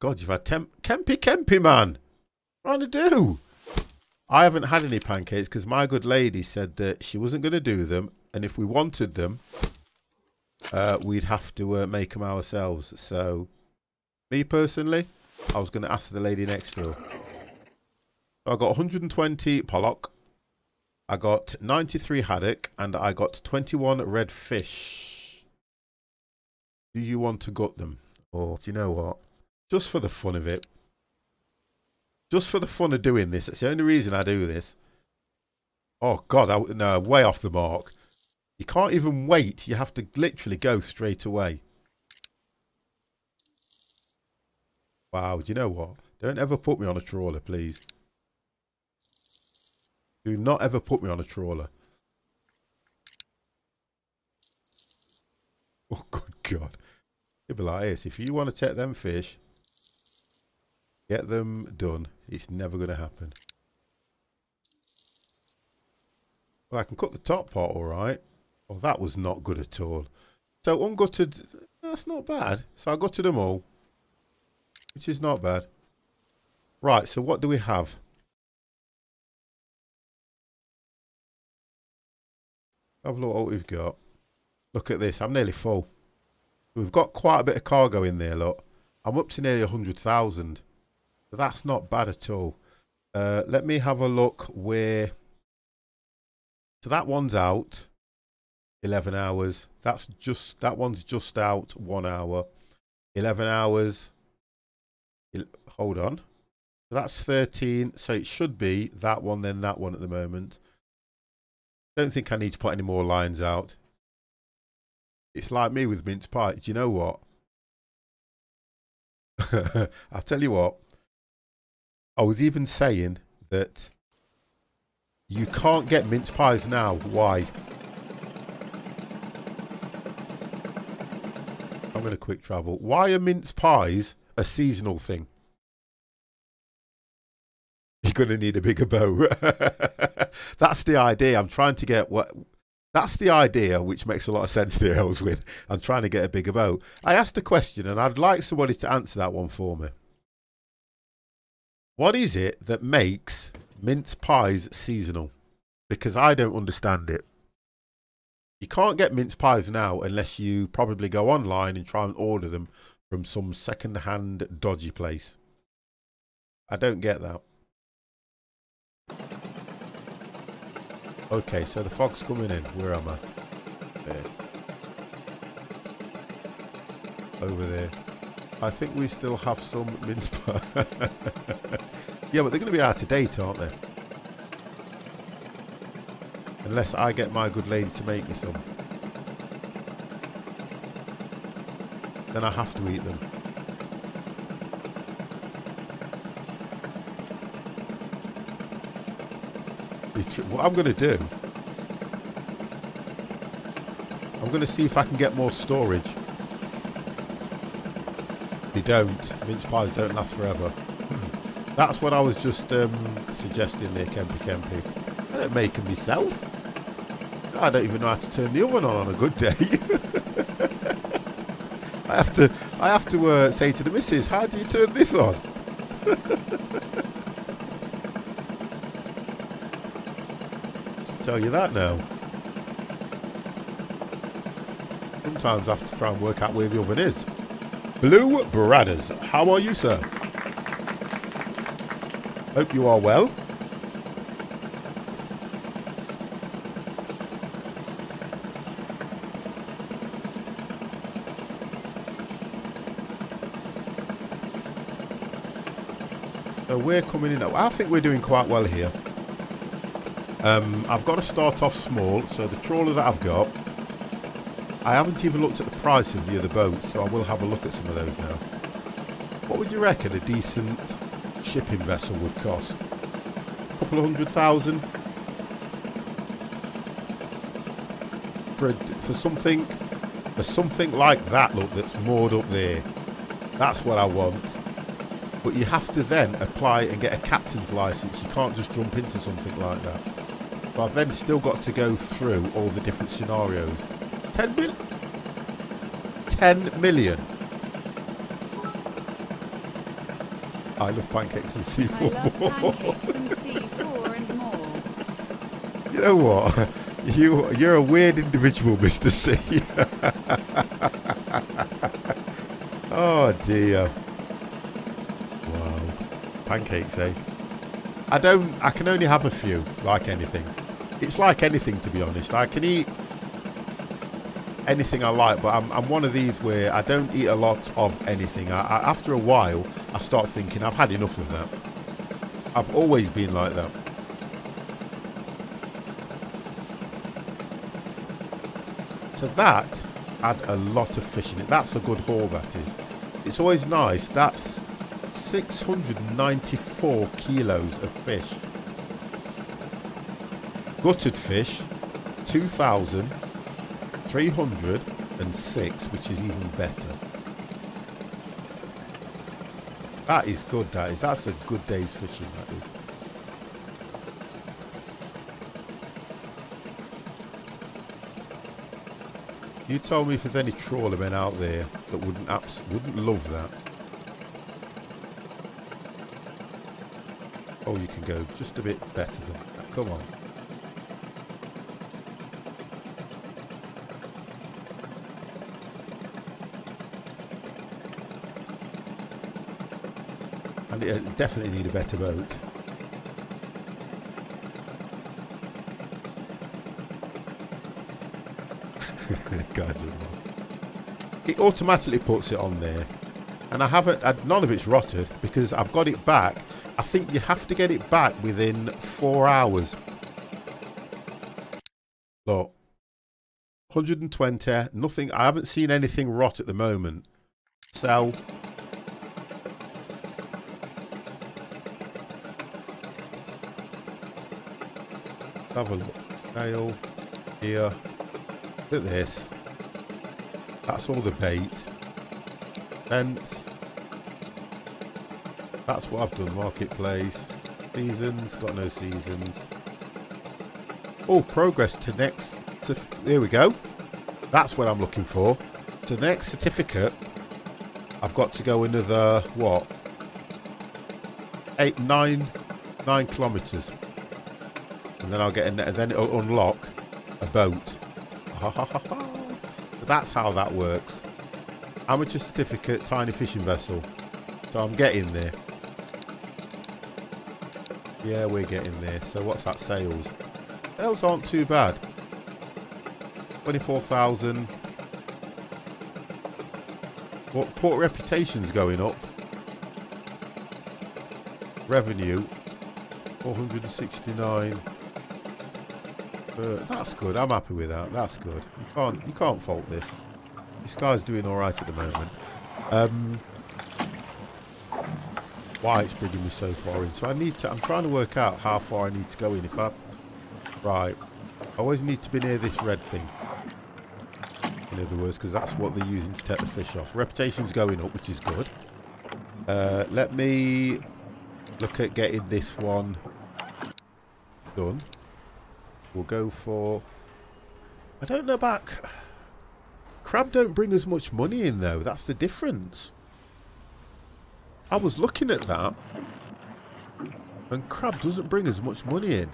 B: God, you've had Kempy, man. What do you do? I haven't had any pancakes because my good lady said that she wasn't going to do them. And if we wanted them, we'd have to make them ourselves. So, me personally, I was going to ask the lady next door. So I got 120 pollock. I got 93 haddock. And I got 21 red fish. Do you want to gut them? Or do you know what? Just for the fun of it. Just for the fun of doing this. That's the only reason I do this. Oh, God. No, way off the mark. You can't even wait. You have to literally go straight away. Wow. Do you know what? Don't ever put me on a trawler, please. Do not ever put me on a trawler. Oh, good God. It'd be like this. If you want to take them fish, get them done. It's never going to happen. Well, I can cut the top part all right. Oh, that was not good at all. So ungutted, that's not bad. So I gutted them all, which is not bad. Right, so what do we have? Have a look at what we've got. Look at this, I'm nearly full. We've got quite a bit of cargo in there, look. I'm up to nearly 100,000. So that's not bad at all. Let me have a look where... So that one's out. 11 hours. That one's just out 1 hour. 11 hours. Hold on. So that's 13. So it should be that one, then that one at the moment. Don't think I need to put any more lines out. It's like me with mince pie. Do you know what? I'll tell you what. I was even saying that you can't get mince pies now. Why? I'm going to quick travel. Why are mince pies a seasonal thing? You're going to need a bigger bow. That's the idea. I'm trying to get what... That's the idea, which makes a lot of sense there, Ellswin. I'm trying to get a bigger bow. I asked a question, and I'd like somebody to answer that one for me. What is it that makes mince pies seasonal? Because I don't understand it. You can't get mince pies now unless you probably go online and try and order them from some second-hand dodgy place. I don't get that. Okay, so the fog's coming in. Where am I? There. Over there. I think we still have some mince pie. Yeah, but they're going to be out of date, aren't they? Unless I get my good lady to make me some. Then I have to eat them. What I'm going to do, I'm going to see if I can get more storage. They don't. Mince pies don't last forever. That's what I was just suggesting there, Kempy. I don't make them myself. I don't even know how to turn the oven on a good day. I have to, say to the missus, how do you turn this on? tell you that now. Sometimes I have to try and work out where the oven is. Blue Bradders, how are you, sir? Hope you are well. So we're coming in. I think we're doing quite well here. I've got to start off small. So the trawler that I've got, I haven't even looked at the price of the other boats, so I will have a look at some of those now. What would you reckon a decent shipping vessel would cost? A couple of 100,000 for something like that. Look, that's moored up there. That's what I want. But you have to then apply and get a captain's license. You can't just jump into something like that. So I've then still got to go through all the different scenarios. 10 million? 10 million. I love pancakes and C4.
A: I love pancakes and C4 and more.
B: You know what? You're a weird individual, Mr. C. Oh dear. Wow. Pancakes, eh? I can only have a few, like anything. It's like anything, to be honest. I can eat anything I like, but I'm one of these where I don't eat a lot of anything. After a while, I start thinking I've had enough of that. I've always been like that. So that had a lot of fish in it. That's a good haul, that is. It's always nice. That's 694 kilos of fish. Gutted fish, 2,306, which is even better. That is good, that is. That's a good day's fishing, that is. You told me if there's any trawler men out there that wouldn't love that. Oh, you can go just a bit better than that. Come on. And it definitely need a better boat. Guys are wrong. It automatically puts it on there, and I haven't. None of it's rotted because I've got it back. I think you have to get it back within 4 hours. Look, 120. Nothing. I haven't seen anything rot at the moment. So. Have a look. Scale here. Look at this. That's all the bait. Fence. That's what I've done. Marketplace. Seasons. Got no seasons. Oh, progress to next. There we go. That's what I'm looking for. To next certificate. I've got to go another what? 9 kilometers. And then I'll get in there, and then it'll unlock a boat. So that's how that works. Amateur certificate, tiny fishing vessel. So I'm getting there. Yeah, we're getting there. So what's that? Sales. Sales aren't too bad. 24,000. Port reputation's going up. Revenue 469. That's good. I'm happy with that. That's good. You can't fault this. This guy's doing all right at the moment. Why it's bringing me so far in? So I'm trying to work out how far I need to go in. Right. I always need to be near this red thing. In other words, because that's what they're using to take the fish off. Reputation's going up, which is good. Let me look at getting this one done. We'll go for... I don't know about... Crab don't bring as much money in, though. That's the difference. I was looking at that. And crab doesn't bring as much money in.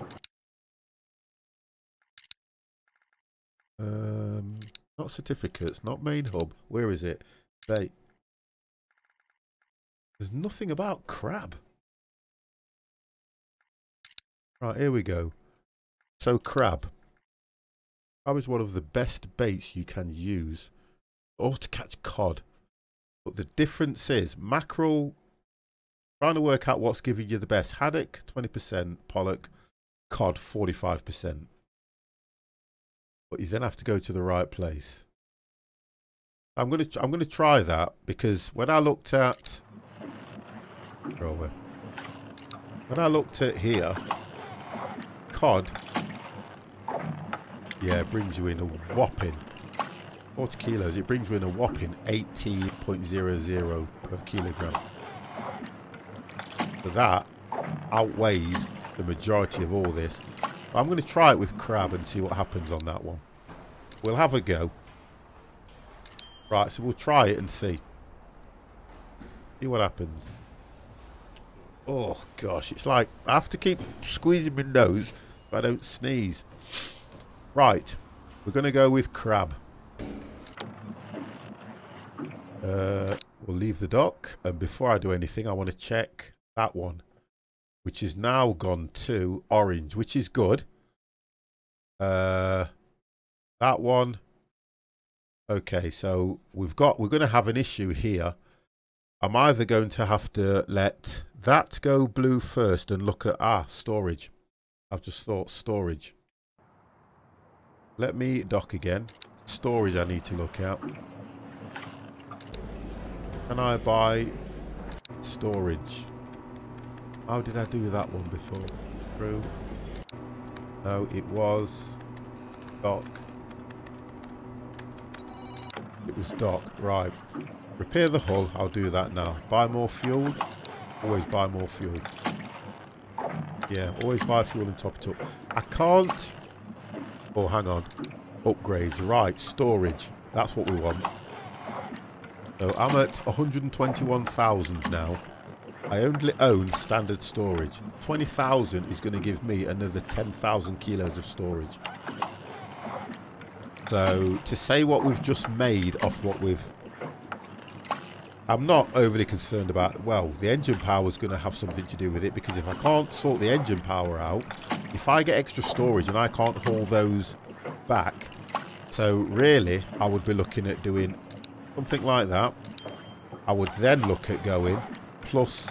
B: not certificates, not main hub. Where is it? There's nothing about crab. Right, here we go. So crab. Crab is one of the best baits you can use. Or to catch cod. But the difference is mackerel, trying to work out what's giving you the best. Haddock, 20%, pollock, cod, 45%. But you then have to go to the right place. I'm gonna try that, because when I looked at here, cod, yeah, it brings you in a whopping 40 kilos. It brings you in a whopping 80.00 per kilogram. So that outweighs the majority of all this. I'm going to try it with crab and see what happens on that one. We'll have a go. Right, so we'll try it and see. See what happens. Oh gosh, it's like I have to keep squeezing my nose if I don't sneeze. Right, we're going to go with crab. We'll leave the dock, and before I do anything I want to check that one, which is now gone to orange, which is good. That one, okay, so we're going to have an issue here. I'm either going to have to let that go blue first and look at storage. I've just thought storage. Let me dock again. Storage I need to look at. Can I buy storage? How did I do that one before? True. No, it was dock. It was dock, right. Repair the hull, I'll do that now. Buy more fuel. Always buy more fuel. Yeah, always buy fuel and top it up. I can't... Oh, hang on. Upgrades, right, storage. That's what we want. So I'm at 121,000 now. I only own standard storage. 20,000 is going to give me another 10,000 kilos of storage. So to say what we've just made off what we've... I'm not overly concerned about... Well, the engine power is going to have something to do with it, because if I can't sort the engine power out, if I get extra storage and I can't haul those back, so really I would be looking at doing something like that. I would then look at going plus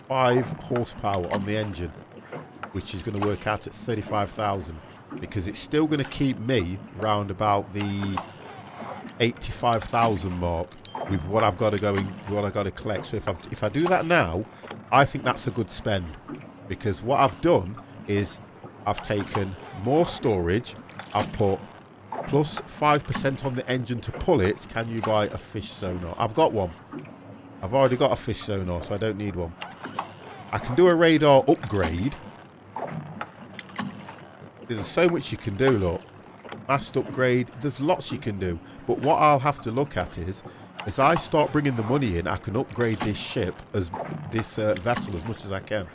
B: 5 horsepower on the engine, which is going to work out at 35,000, because it's still going to keep me round about the 85,000 mark with what I've got to go in, what I've got to collect. So if I do that now, I think that's a good spend, because what I've done is I've taken more storage, I've put plus 5% on the engine to pull it. Can you buy a fish sonar? I've got one. I've already got a fish sonar, so I don't need one. I can do a radar upgrade. There's so much you can do, look. Mast upgrade, there's lots you can do. But what I'll have to look at is, as I start bringing the money in, I can upgrade this ship, this vessel, as much as I can.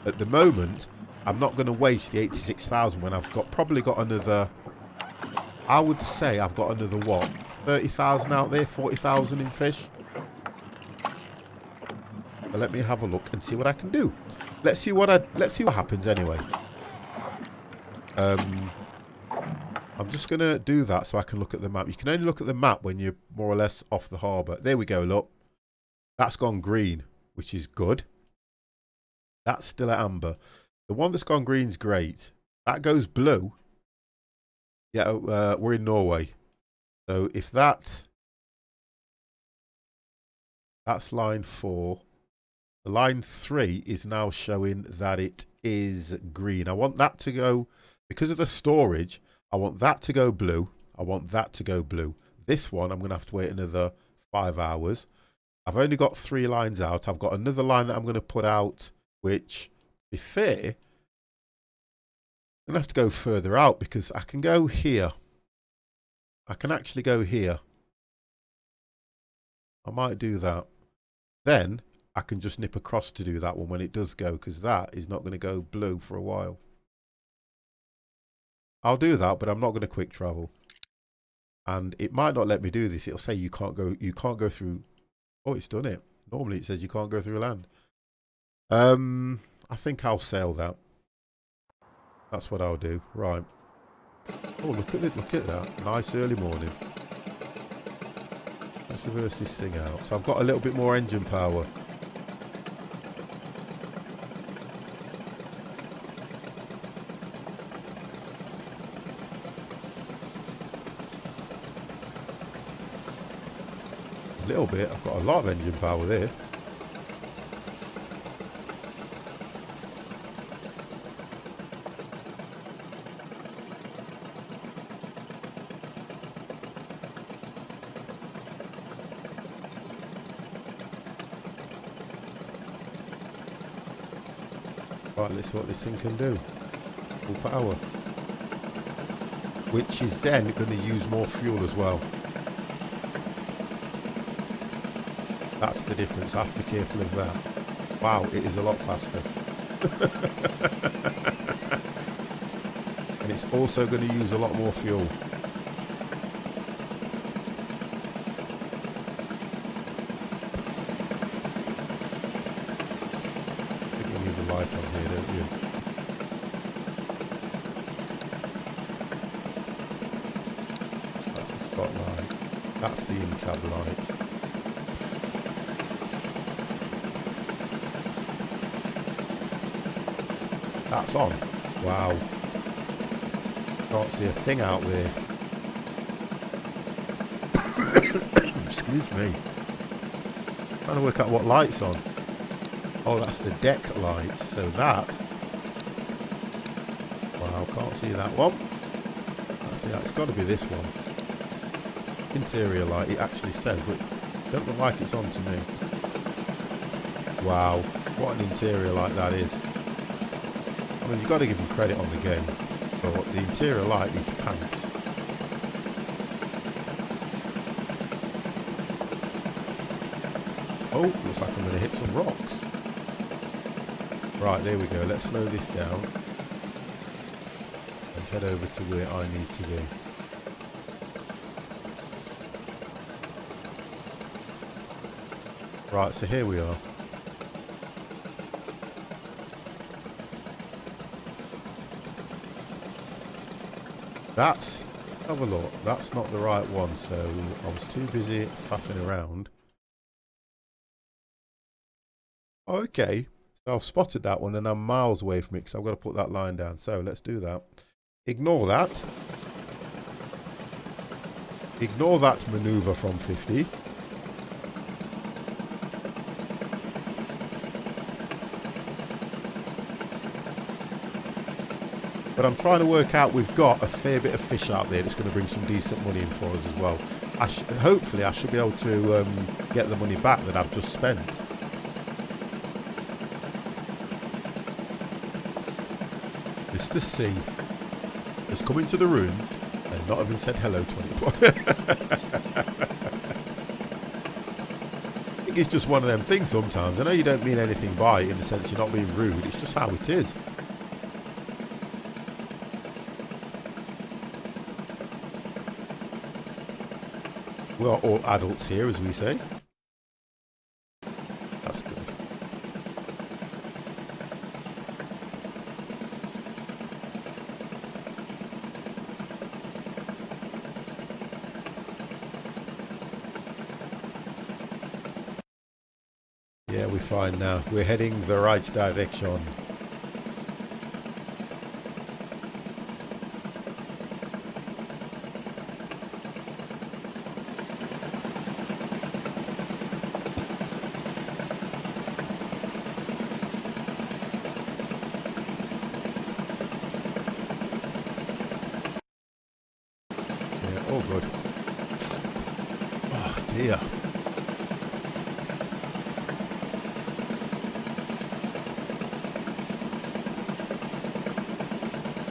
B: At the moment, I'm not going to waste the 86,000 when I've probably got another... I would say I've got another, what, 30,000 out there, 40,000 in fish. But let me have a look and see what I can do. Let's see what happens anyway. I'm just going to do that so I can look at the map. You can only look at the map when you're more or less off the harbour. There we go, look. That's gone green, which is good. That's still at amber. The one that's gone green is great. That goes blue. Yeah, we're in Norway. So if that's line 4. The line 3 is now showing that it is green. I want that to go, because of the storage, I want that to go blue. I want that to go blue. This one, I'm going to have to wait another 5 hours. I've only got 3 lines out. I've got another line that I'm going to put out, which, to be fair, I'm going to have to go further out, because I can go here. I can actually go here. I might do that. Then I can just nip across to do that one when it does go, because that is not going to go blue for a while. I'll do that, but I'm not going to quick travel. and it might not let me do this. It'll say you can't go through. Oh, it's done it. Normally it says you can't go through land. I think I'll sail that. That's what I'll do. Right. Oh, look at it! Look at that. Nice early morning. Let's reverse this thing out. So I've got a little bit more engine power. A little bit. I've got a lot of engine power there. Right, let's see what this thing can do. Full power. Which is then going to use more fuel as well. That's the difference. I have to be careful of that. Wow, it is a lot faster. And it's also going to use a lot more fuel. Light on here, don't you? That's the spotlight. That's the in-cab light. That's on. Wow. Can't see a thing out there. Excuse me. Trying to work out what light's on. Oh, that's the deck light. So that. Wow, can't see that one. It's got to be this one. Interior light, it actually says, but it doesn't look like it's on to me. Wow, what an interior light that is. I mean, you've got to give them credit on the game. But the interior light is pants. Oh, looks like I'm going to hit some rocks. Right, there we go. Let's slow this down and head over to where I need to be. Right, so here we are. Let's have a look. That's not the right one, so I was too busy faffing around. Okay. I've spotted that one and I'm miles away from it because I've got to put that line down. So let's do that. Ignore that. Ignore that maneuver from 50. But I'm trying to work out, we've got a fair bit of fish out there that's going to bring some decent money in for us as well. Hopefully I should be able to get the money back that I've just spent. Mr. C has come into the room and not even said hello to anyone. I think it's just one of them things sometimes. I know you don't mean anything by it in the sense you're not being rude. It's just how it is. We are all adults here, as we say. That's good. Yeah, we're fine now. We're heading the right direction. Oh, good. Oh, dear.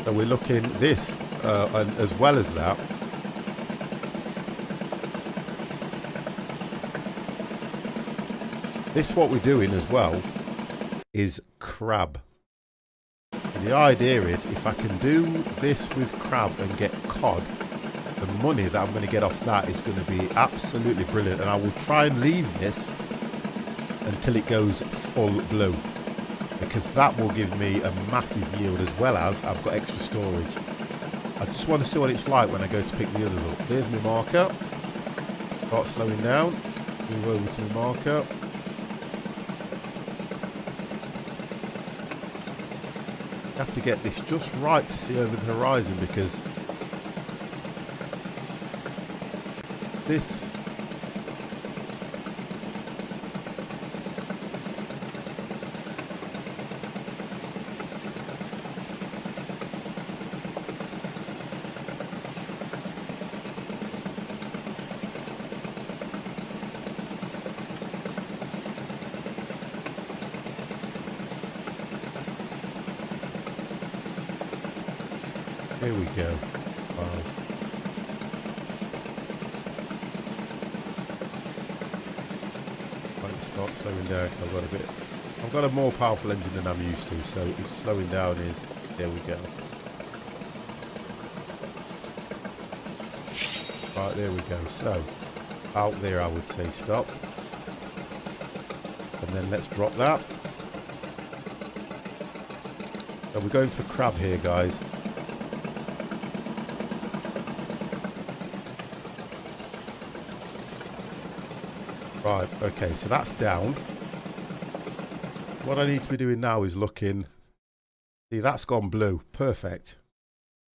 B: So we're looking this, and as well as that. This, what we're doing as well, is crab. The idea is, if I can do this with crab and get cod, the money that I'm going to get off that is going to be absolutely brilliant. And I will try and leave this until it goes full blue, because that will give me a massive yield, as well as I've got extra storage. I just want to see what it's like when I go to pick the others up. There's my marker. Start slowing down. Move over to my marker. I have to get this just right to see over the horizon, because this... Here we go. Wow. I'll start slowing down, so I've got a more powerful engine than I'm used to, so it's slowing down is, there we go. Right, there we go. So, out there I would say stop. And then let's drop that. So we're going for crab here, guys. Right, okay, so that's down. What I need to be doing now is looking. See, that's gone blue. Perfect.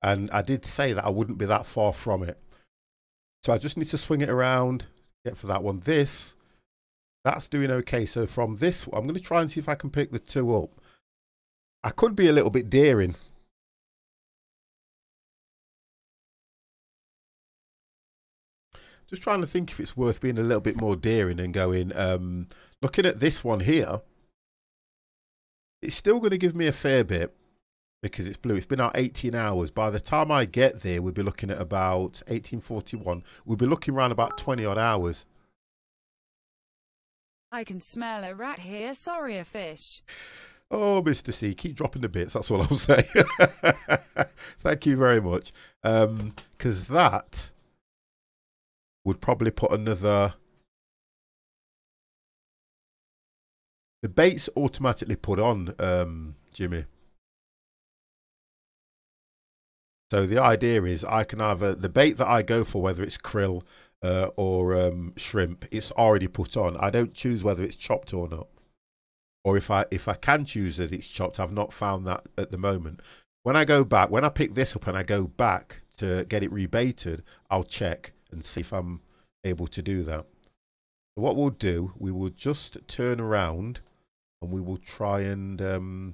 B: And I did say that I wouldn't be that far from it. So I just need to swing it around, get for that one. That's doing okay. So from this, I'm going to try and see if I can pick the two up. I could be a little bit daring. Just trying to think if it's worth being a little bit more daring and going, looking at this one here, it's still going to give me a fair bit because it's blue. It's been out 18 hours. By the time I get there, we'll be looking at about 1841. We'll be looking around about 20 odd hours.
A: I can smell a rat here. Sorry, a fish.
B: Oh, Mr. C, keep dropping the bits. That's all I'll say. Thank you very much. Because that would probably put another... The bait's automatically put on, Jimmy. So the idea is I can either... The bait that I go for, whether it's krill or shrimp, it's already put on. I don't choose whether it's chopped or not. Or if I can choose that it's chopped, I've not found that at the moment. When I go back, when I pick this up and I go back to get it rebaited, I'll check and see if I'm able to do that. What we'll do, we will just turn around and we will try and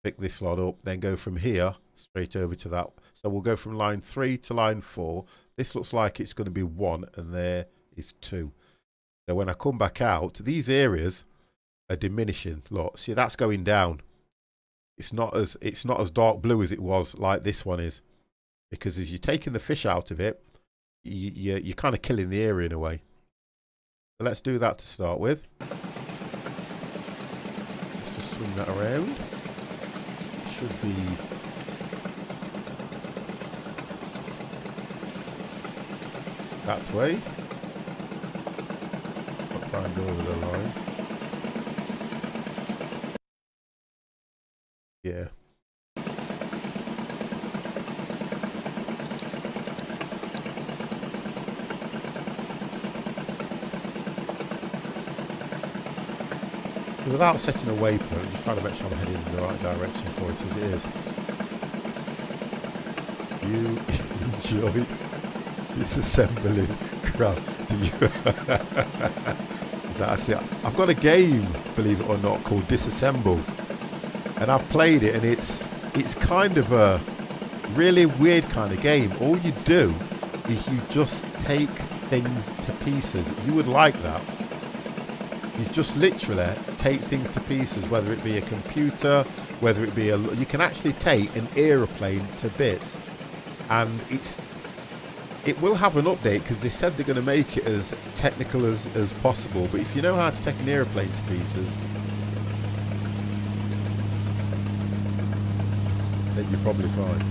B: pick this lot up, then go from here straight over to that. So we'll go from line 3 to line 4. This looks like it's going to be 1 and there is 2. So when I come back out, these areas are diminishing. Look, see, that's going down. It's not as dark blue as it was like this one is, because as you're taking the fish out of it, you're kind of killing the area in a way. So let's do that to start with. Let's just swing that around. It should be that way. Try and go over the line. Yeah. Without setting a waypoint, I'm just trying to make sure I'm heading in the right direction for it as it is. You enjoy disassembling crap. I've got a game, believe it or not, called Disassemble, and I've played it, and it's kind of a really weird kind of game. All you do is you just take things to pieces. You would like that. You just literally take things to pieces, whether it be a computer, whether it be you can actually take an aeroplane to bits, and it will have an update because they said they're going to make it as technical as possible. But if you know how to take an aeroplane to pieces, then you're probably fine.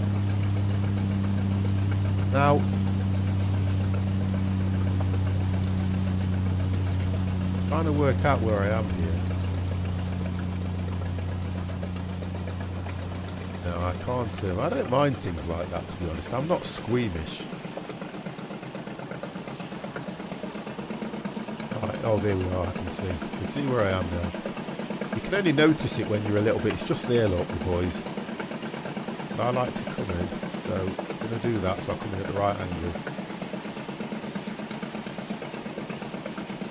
B: Now, trying to work out where I am here. No, I can't. I don't mind things like that, to be honest. I'm not squeamish. Right, oh, there we are. I can see. I can see where I am now. You can only notice it when you're a little bit. It's just there, look, the boys. But I like to come in, so I'm going to do that. So I come in at the right angle.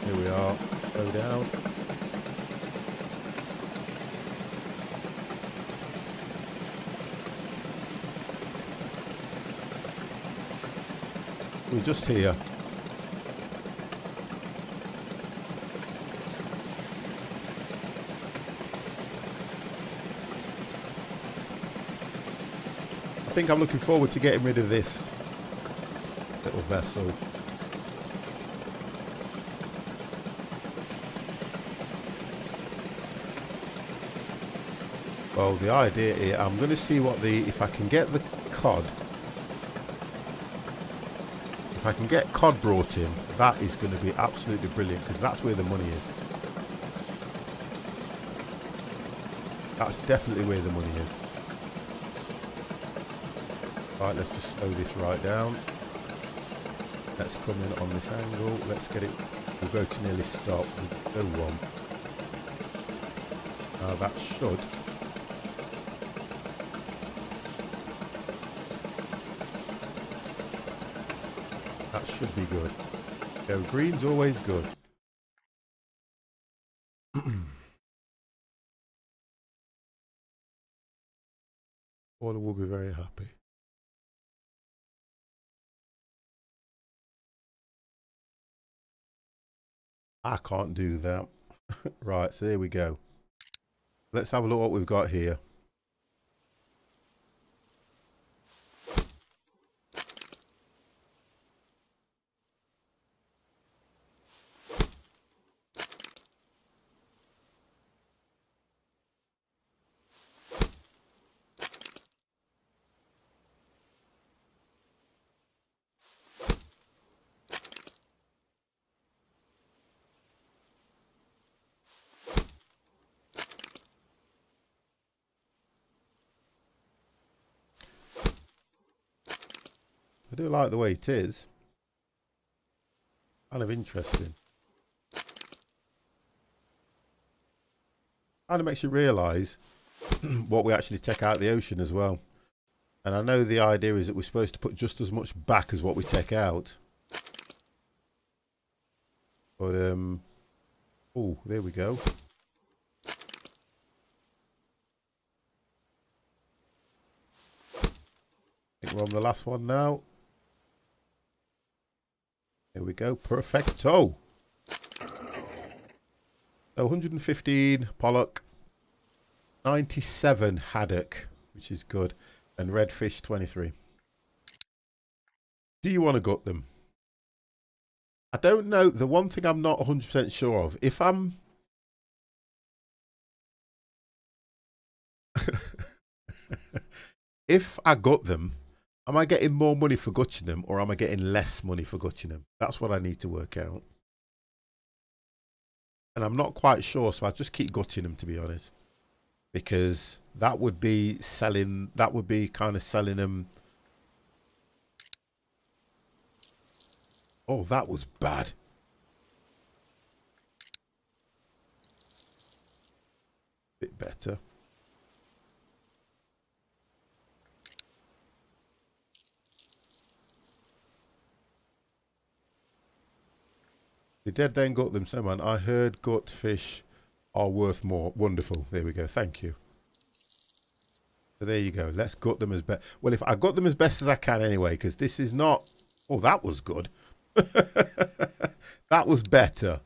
B: Here we are. Slow down. We're just here. I think I'm looking forward to getting rid of this little vessel. Well, the idea here, I'm going to see if I can get the cod. If I can get cod brought in, that is going to be absolutely brilliant, because that's where the money is. That's definitely where the money is. Right, let's just slow this right down. Let's come in on this angle. Let's get it. We'll go to nearly stop. We'll go one. Now that should. That should be good. Go green's always good. Paula will be very happy. I can't do that. Right, so there we go. Let's have a look what we've got here. I do like the way it is. Kind of interesting. Kind of makes you realise what we actually take out of the ocean as well. And I know the idea is that we're supposed to put just as much back as what we take out. But, oh, there we go. I think we're on the last one now. There we go. Perfecto. So 115 pollock, 97 haddock, which is good, and redfish 23. Do you want to gut them? I don't know. The one thing I'm not 100% sure of, if I'm if I gut them, am I getting more money for gutting them, or am I getting less money for gutting them? That's what I need to work out. And I'm not quite sure, so I just keep gutting them, to be honest. Because that would be selling, that would be kind of selling them. Oh, that was bad. Bit better. The dead then gut them, so man. I heard gut fish are worth more. Wonderful. There we go. Thank you. So there you go. Let's gut them as best. Well, if I gut them as best as I can anyway, because this is not. Oh, that was good. That was better.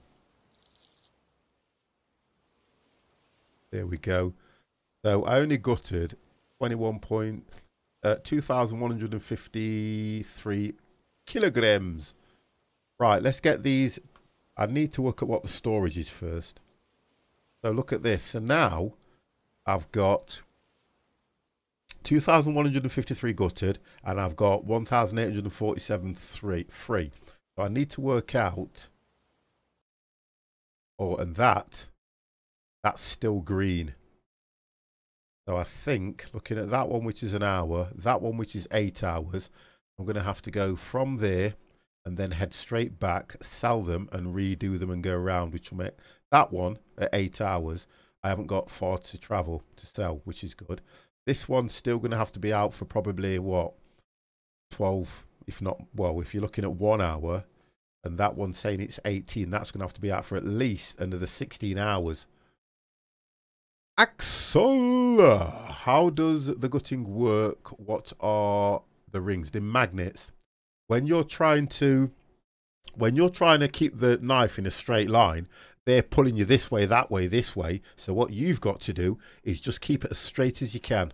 B: There we go. So I only gutted 2,153 kilograms. Right, let's get these. I need to look at what the storage is first. So look at this. So now I've got 2,153 gutted, and I've got 1,847 free. So I need to work out. Oh, and that's still green. So I think, looking at that one, which is an hour, that one, which is 8 hours, I'm going to have to go from there and then head straight back, sell them and redo them and go around, which will make that one at 8 hours. I haven't got far to travel to sell, which is good. This one's still going to have to be out for probably, what, 12, if not, well, if you're looking at 1 hour, and that one's saying it's 18, that's going to have to be out for at least another 16 hours. Axel, how does the gutting work? What are the rings? The magnets. When you're trying to keep the knife in a straight line, they're pulling you this way, that way, this way. So what you've got to do is just keep it as straight as you can.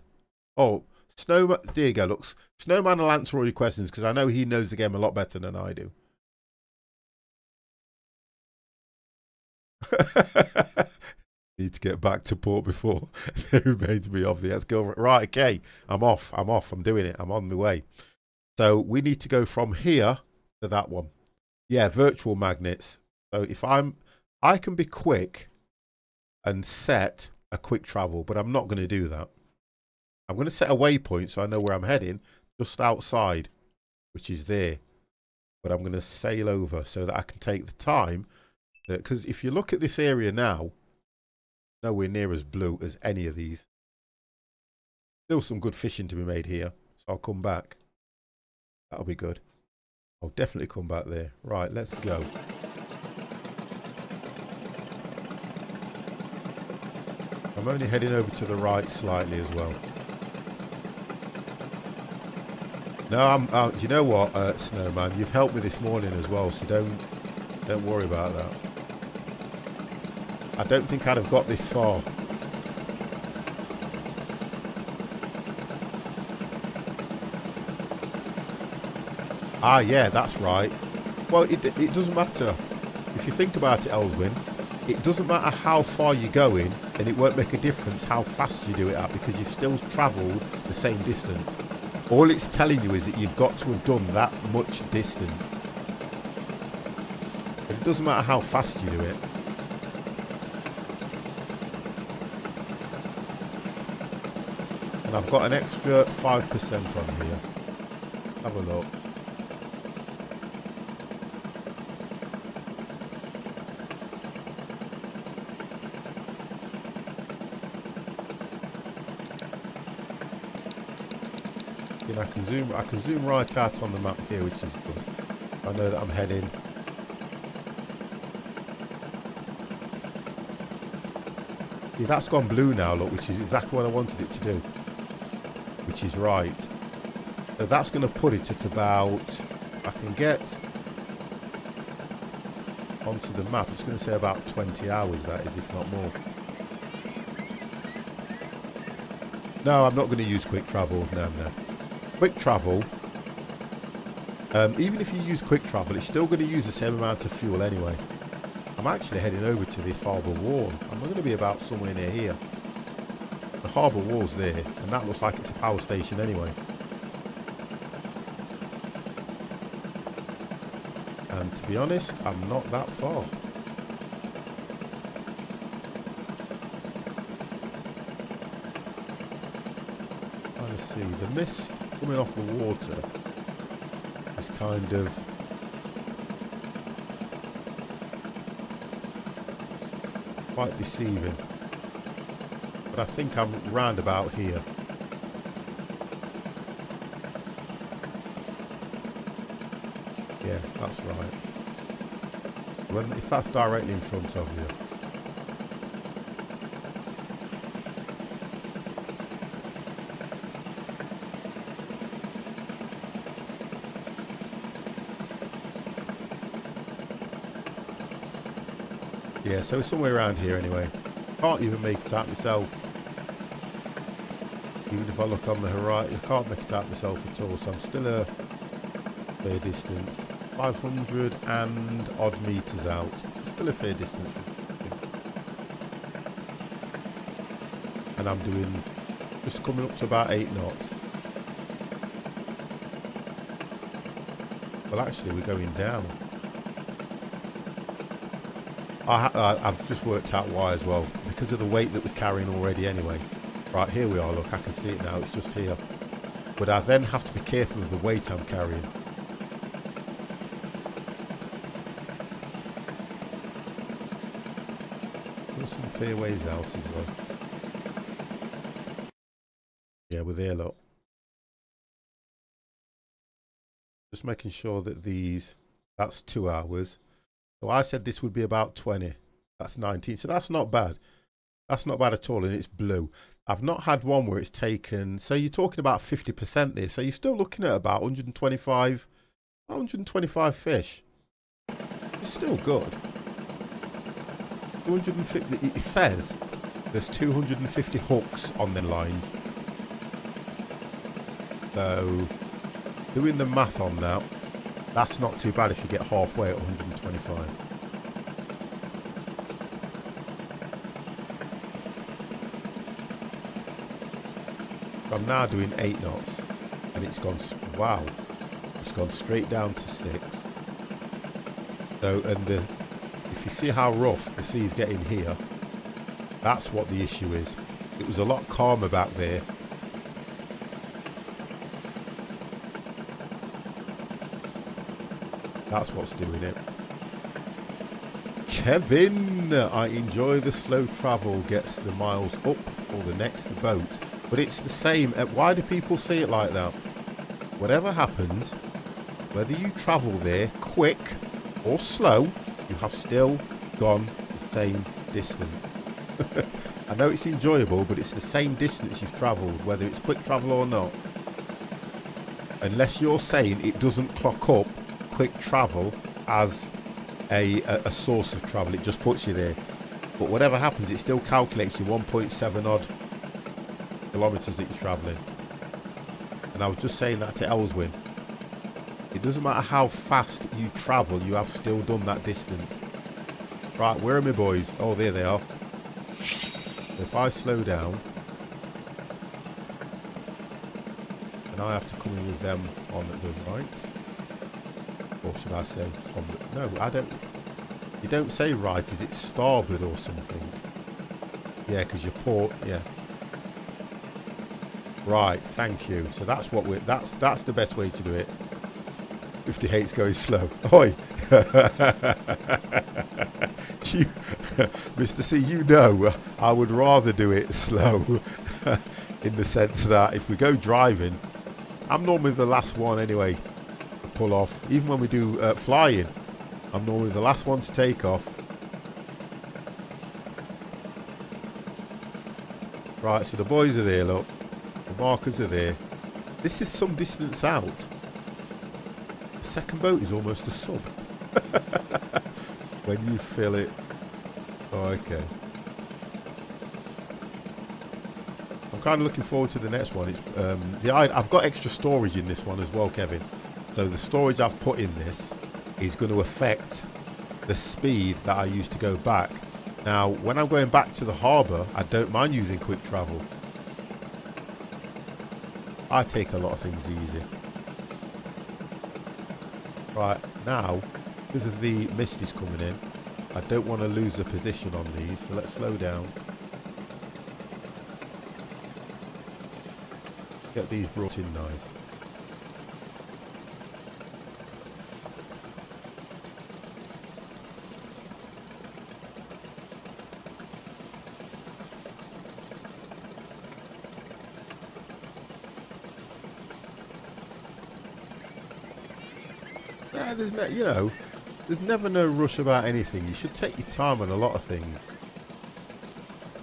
B: Oh, Snowman, there you go. Looks, Snowman will answer all your questions because I know he knows the game a lot better than I do. Need to get back to port before they remain me off the ex-girlfriend. Right, okay. I'm off. I'm doing it. I'm on my way. So we need to go from here to that one. Yeah, virtual magnets. So if I can be quick and set a quick travel, but I'm not going to do that. I'm going to set a waypoint so I know where I'm heading, just outside, which is there. But I'm going to sail over so that I can take the time. Because if you look at this area now, nowhere near as blue as any of these. Still some good fishing to be made here, so I'll come back. That'll be good. I'll definitely come back there. Right, let's go. I'm only heading over to the right slightly as well. No, do you know what, Snowman? You've helped me this morning as well, so don't worry about that. I don't think I'd have got this far. Ah, yeah, that's right. Well, it doesn't matter. If you think about it, Elswin, it doesn't matter how far you're going, and it won't make a difference how fast you do it at, because you've still travelled the same distance. All it's telling you is that you've got to have done that much distance. But it doesn't matter how fast you do it. And I've got an extra 5% on here. Have a look. And I can zoom right out on the map here, which is good. I know that I'm heading. Yeah, that's gone blue now, look, which is exactly what I wanted it to do. Which is right. So that's going to put it at about, I can get onto the map, it's going to say about 20 hours, that is, if not more. No, I'm not going to use quick travel, no. Quick travel, even if you use quick travel, it's still going to use the same amount of fuel anyway. I'm actually heading over to this harbour wall. I'm going to be about somewhere near here. The harbour wall's there, and that looks like it's a power station anyway. And to be honest, I'm not that far. Trying to see, the mist coming off the water is kind of quite deceiving, but I think I'm round about here. Yeah, that's right. If that's directly in front of you. Yeah, so somewhere around here anyway. Can't even make it out myself. Even if I look on the horizon, I can't make it out myself at all. So I'm still a fair distance. 500 and odd meters out. Still a fair distance. And I'm doing Just coming up to about 8 knots. Well, actually, we're going down. I've just worked out why as well. Because of the weight that we're carrying already anyway. Right, here we are, look, I can see it now, it's just here. But I then have to be careful of the weight I'm carrying. There's some fairways out as well. Yeah, we're there, look. Just making sure that that's 2 hours. So I said this would be about 20. That's 19. So that's not bad. That's not bad at all. And it's blue. I've not had one where it's taken. So you're talking about 50% there. So you're still looking at about 125 fish. It's still good. 250. It says there's 250 hooks on the lines. So doing the math on that, that's not too bad if you get halfway at 125. So I'm now doing 8 knots, and it's gone, wow, it's gone straight down to 6. So, and if you see how rough the sea's getting here, that's what the issue is. It was a lot calmer back there. That's what's doing it. Kevin, I enjoy the slow travel, gets the miles up for the next boat. But it's the same. Why do people see it like that? Whatever happens, whether you travel there quick or slow, you have still gone the same distance. I know it's enjoyable, but it's the same distance you've travelled, whether it's quick travel or not. Unless you're saying it doesn't clock up quick travel as a source of travel, it just puts you there. But whatever happens, it still calculates you 1.7 odd kilometres that you're travelling. And I was just saying that to Elswin. It doesn't matter how fast you travel, you have still done that distance. Right, where are my boys? Oh, there they are. If I slow down, then I have to come in with them on the right. Or should I say on the... No, I don't... You don't say right, is it starboard or something? Yeah, because you're port... Yeah. Right, thank you. So that's what we're... That's the best way to do it. 58's going slow. Oi! You, Mr. C, you know I would rather do it slow. In the sense that if we go driving, I'm normally the last one anyway. Pull off. Even when we do flying, I'm normally the last one to take off. Right, so the boys are there, look. The markers are there. This is some distance out. The second boat is almost a sub. When you fill it. Oh, okay. I'm kind of looking forward to the next one. It's I've got extra storage in this one as well, Kevin. So the storage I've put in this is going to affect the speed that I use to go back. Now, when I'm going back to the harbour, I don't mind using quick travel. I take a lot of things easy. Right, now, because of the mist is coming in, I don't want to lose the position on these, so let's slow down. Get these brought in nice. Yeah, there's no, you know, there's never no rush about anything. You should take your time on a lot of things.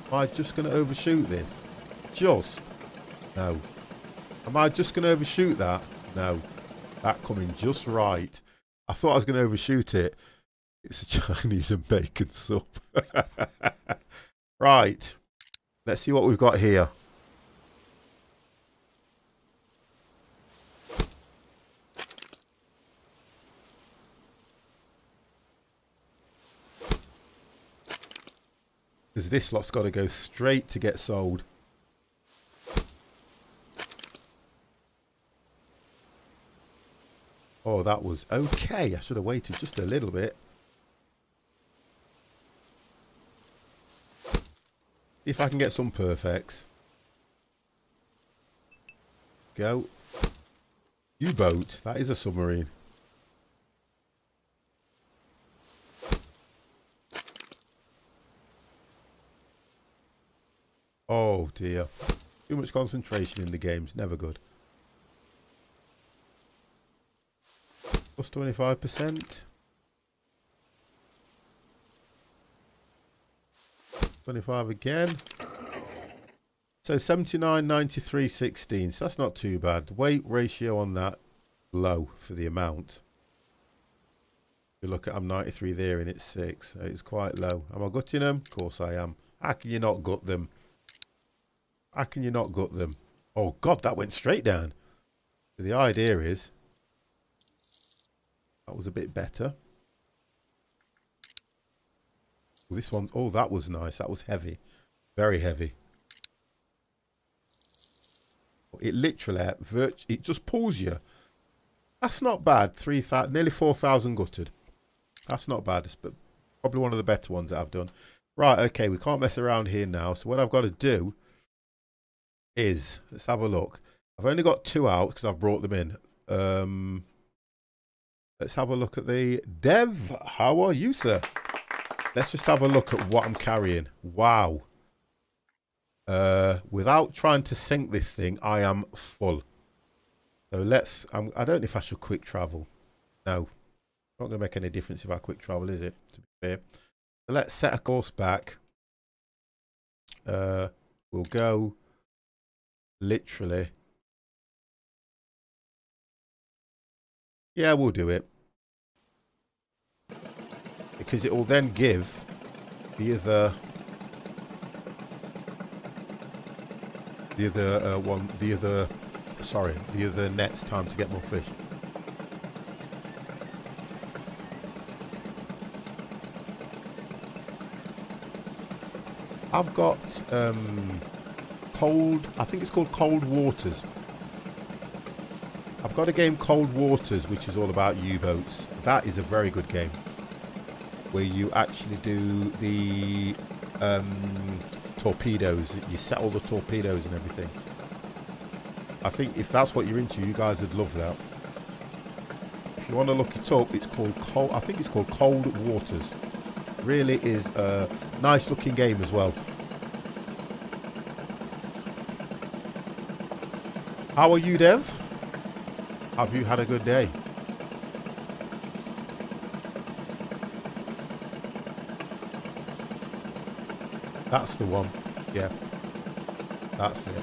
B: Am I just going to overshoot this? Just? No. Am I just going to overshoot that? No. That coming just right. I thought I was going to overshoot it. It's a Chinese and bacon sub. Right. Let's see what we've got here. Because this lot's got to go straight to get sold. Oh, that was okay. I should have waited just a little bit. See if I can get some perfects. Go. U-boat. That is a submarine. Oh dear. Too much concentration in the game's never good. Plus 25%. 25 again. So 79, 93, 16. So that's not too bad. The weight ratio on that, low for the amount. If you look at, I'm 93 there and it's 6. So it's quite low. Am I gutting them? Of course I am. How can you not gut them? How can you not gut them? Oh God, that went straight down. So the idea is, that was a bit better. This one, oh, that was nice. That was heavy. Very heavy. It literally, it just pulls you. That's not bad. 3,000, nearly 4,000 gutted. That's not bad. It's probably one of the better ones that I've done. Right, okay, we can't mess around here now. So what I've got to do is, let's have a look. I've only got 2 out because I've brought them in. Let's have a look at the Dev. How are you, sir? Let's just have a look at what I'm carrying. Wow. Without trying to sink this thing, I am full. So let's, I don't know if I should quick travel. No. Not going to make any difference if I quick travel, is it? To be fair. So let's set a course back. We'll go literally. Yeah, we'll do it. Because it will then give the other nets time to get more fish. I've got I think it's called Cold Waters. I've got a game Cold Waters which is all about U-boats. That is a very good game, where you actually do the torpedoes. You set all the torpedoes and everything. I think if that's what you're into, you guys would love that. If you want to look it up, it's called I think it's called Cold Waters. Really is a nice looking game as well. How are you, Dev? Have you had a good day? That's the one. Yeah. That's it.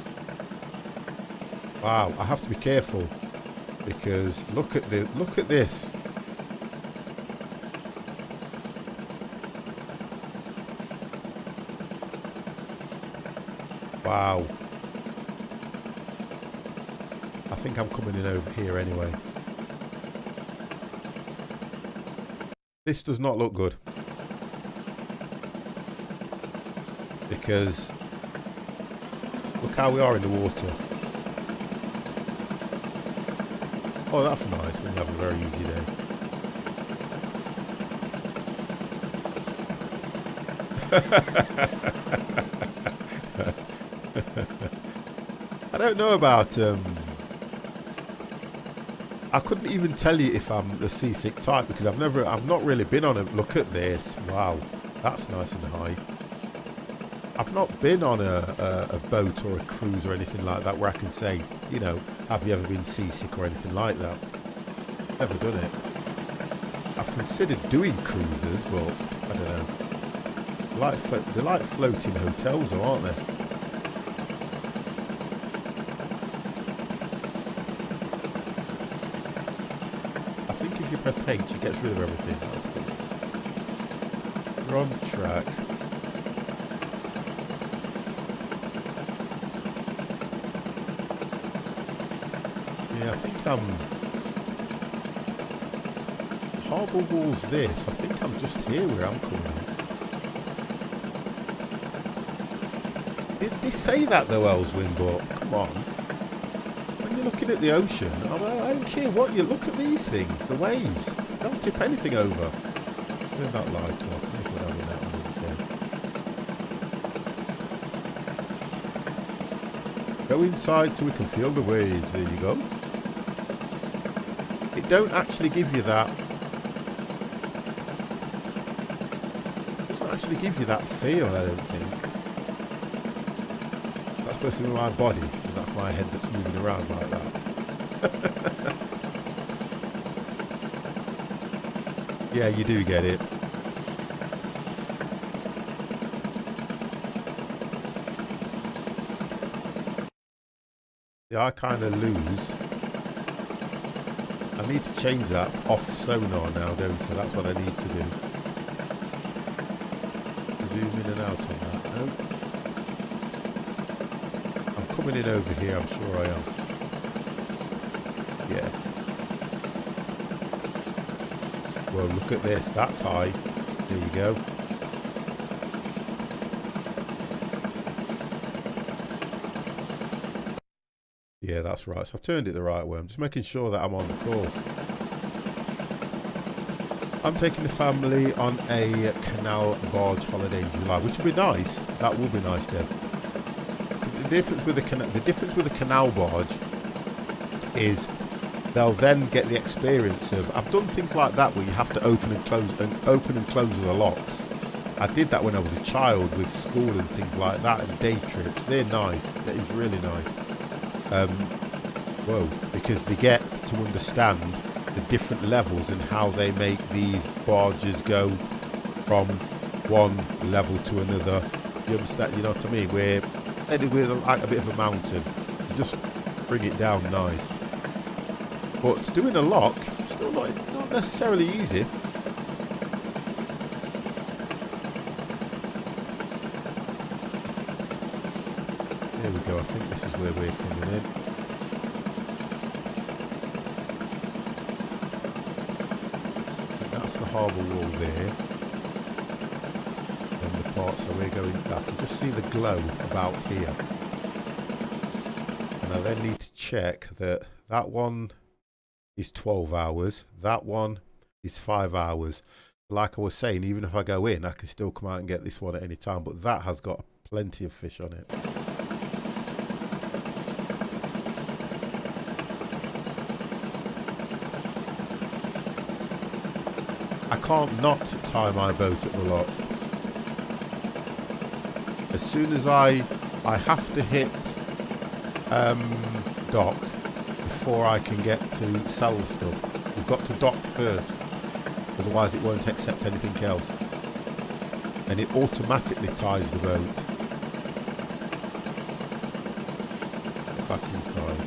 B: Wow, I have to be careful because look at this. Wow. I think I'm coming in over here anyway. This does not look good. Because look how we are in the water. Oh, that's nice when you have a very easy day. I don't know about I couldn't even tell you if I'm the seasick type because I've not really been on a look at this. Wow, that's nice and high. I've not been on a boat or a cruise or anything like that where I can say, you know, have you ever been seasick or anything like that? Never done it. I've considered doing cruises, but I don't know. They're like floating hotels, though, aren't they? I think if you press H, it gets rid of everything. That's good. We're on track. Yeah, I think Harbour Wall's this. I think I'm just here where I'm coming. Did they say that though, Elswin? But come on. When you looking at the ocean, I don't care what you look at these things, the waves. Don't tip anything over. Turn that light off. Maybe we'll have that one again. Go inside so we can feel the waves. There you go. It don't actually give you that. It doesn't actually give you that feel, I don't think. That's supposed to be my body. And that's my head that's moving around like that. Yeah, you do get it. Yeah, I kind of lose. I need to change that off sonar now, don't I? That's what I need to do. Zoom in and out on that. Nope. I'm coming in over here, I'm sure I am. Yeah. Well, look at this. That's high. There you go. Yeah, that's right. So I've turned it the right way. I'm just making sure that I'm on the course. I'm taking the family on a canal barge holiday in July, which will be nice. That will be nice, Deb. The difference with the canal barge is they'll then get the experience of. I've done things like that where you have to open and close the locks. I did that when I was a child with school and things like that, and day trips. They're nice. That is really nice. Whoa, because they get to understand the different levels and how they make these barges go from one level to another. You understand? You know what I mean? We're headed with like a bit of a mountain. You just bring it down nice. But doing a lock, still not necessarily easy. There we go. I think this is where we're coming in. Harbour wall there, and the parts that we're going up. I can just see the glow about here, and I then need to check that that one is 12 hours, that one is 5 hours. Like I was saying, even if I go in, I can still come out and get this one at any time, but that has got plenty of fish on it. I can't not tie my boat at the lock. As soon as I have to hit dock before I can get to sell the stuff. We've got to dock first, otherwise it won't accept anything else. And it automatically ties the boat. Get back inside.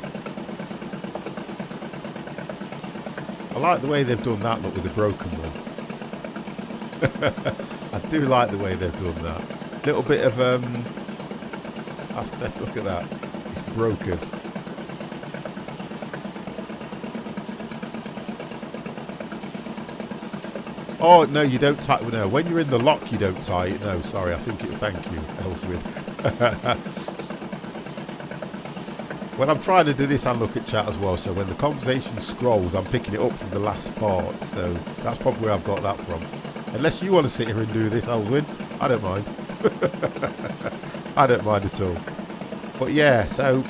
B: I like the way they've done that, look, with the broken one. I do like the way they've done that. Little bit of look at that. It's broken. Oh no, you don't tie. No, when you're in the lock, you don't tie it. No, sorry. I think it. Thank you, Elswin. When I'm trying to do this, I look at chat as well. So when the conversation scrolls, I'm picking it up from the last part. So that's probably where I've got that from. Unless you want to sit here and do this, Elswin, I don't mind. I don't mind at all. But yeah, so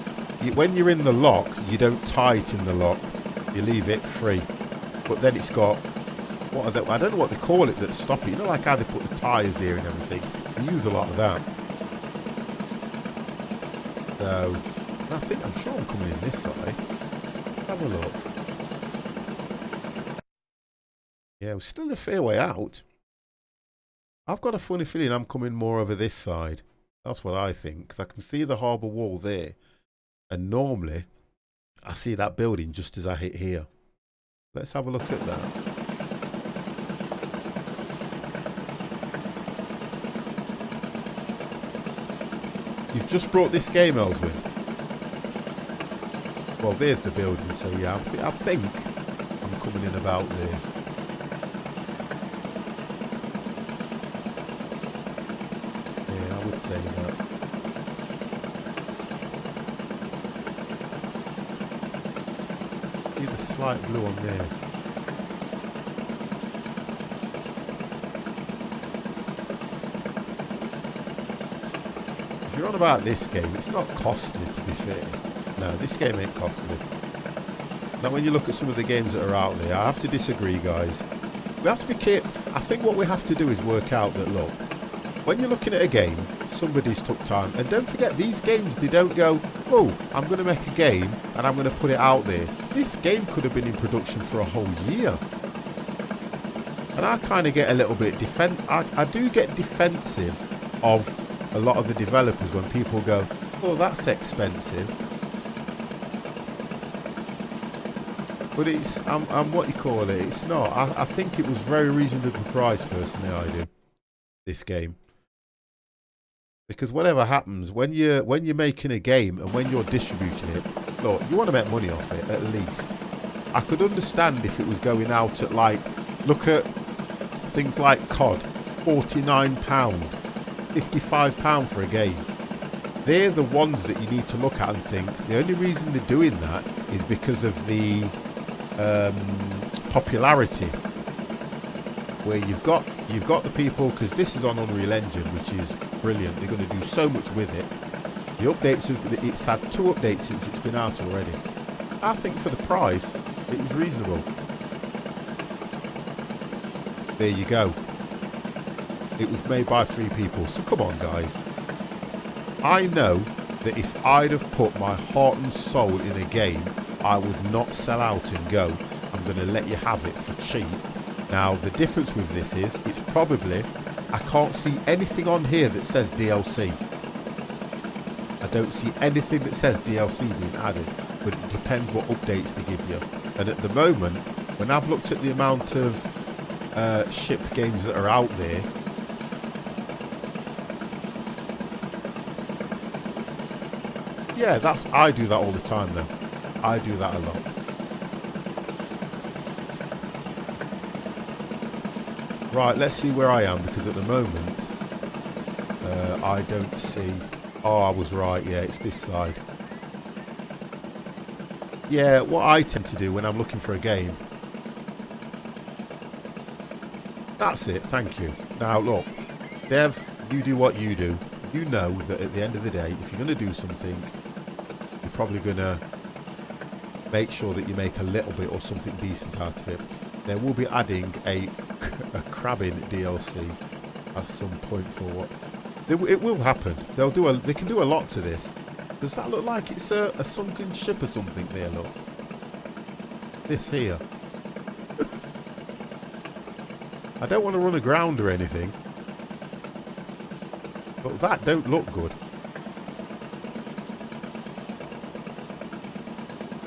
B: when you're in the lock, you don't tie it in the lock. You leave it free. But then it's got, what are they, I don't know what they call it that stop it. You know, like how they put the tyres there and everything. We use a lot of that. So, I'm sure I'm coming in this side. Let's have a look. Yeah, we're still a fair way out. I've got a funny feeling I'm coming more over this side. That's what I think, because I can see the harbour wall there. And normally, I see that building just as I hit here. Let's have a look at that. You've just brought this game, Elswin. Well, there's the building, so yeah, I think I'm coming in about there. Yeah, I would say that. light blue on there? If you're on about this game, it's not costly, to be fair. No, this game ain't costly. Now, when you look at some of the games that are out there, I have to disagree, guys. We have to be careful. I think what we have to do is work out that, look, when you're looking at a game, somebody's took time. And don't forget, these games, they don't go, oh, I'm going to make a game and I'm going to put it out there. This game could have been in production for a whole year. And I kind of get a little bit I do get defensive of a lot of the developers when people go, oh, that's expensive. But it's, what you call it, it's not. I think it was very reasonably priced, personally, I do, this game. Because whatever happens, when you're making a game and when you're distributing it, look, you want to make money off it, at least. I could understand if it was going out at, like, look at things like COD, £49, £55 for a game. They're the ones that you need to look at and think, the only reason they're doing that is because of the popularity, where you've got the people, because this is on Unreal Engine, which is brilliant. They're going to do so much with it. The updates, it's had 2 updates since it's been out already. I think for the price, it was reasonable. There you go. It was made by 3 people, so come on, guys. I know that if I'd have put my heart and soul in a game, I would not sell out and go, I'm going to let you have it for cheap. Now, the difference with this is, it's probably, I can't see anything on here that says DLC. I don't see anything that says DLC being added, but it depends what updates they give you. And at the moment, when I've looked at the amount of ship games that are out there, yeah, I do that all the time though. I do that a lot. Right, let's see where I am, because at the moment I don't see. Oh, I was right. Yeah, it's this side. Yeah, what I tend to do when I'm looking for a game. That's it. Thank you. Now look, Dev, you do what you do. You know that at the end of the day, if you're going to do something, you're probably going to make sure that you make a little bit or something decent out of it. They will be adding a crabbing DLC at some point for what it will happen. They can do a lot to this. Does that look like it's a sunken ship or something there? Look, this here. I don't want to run aground or anything, but that don't look good.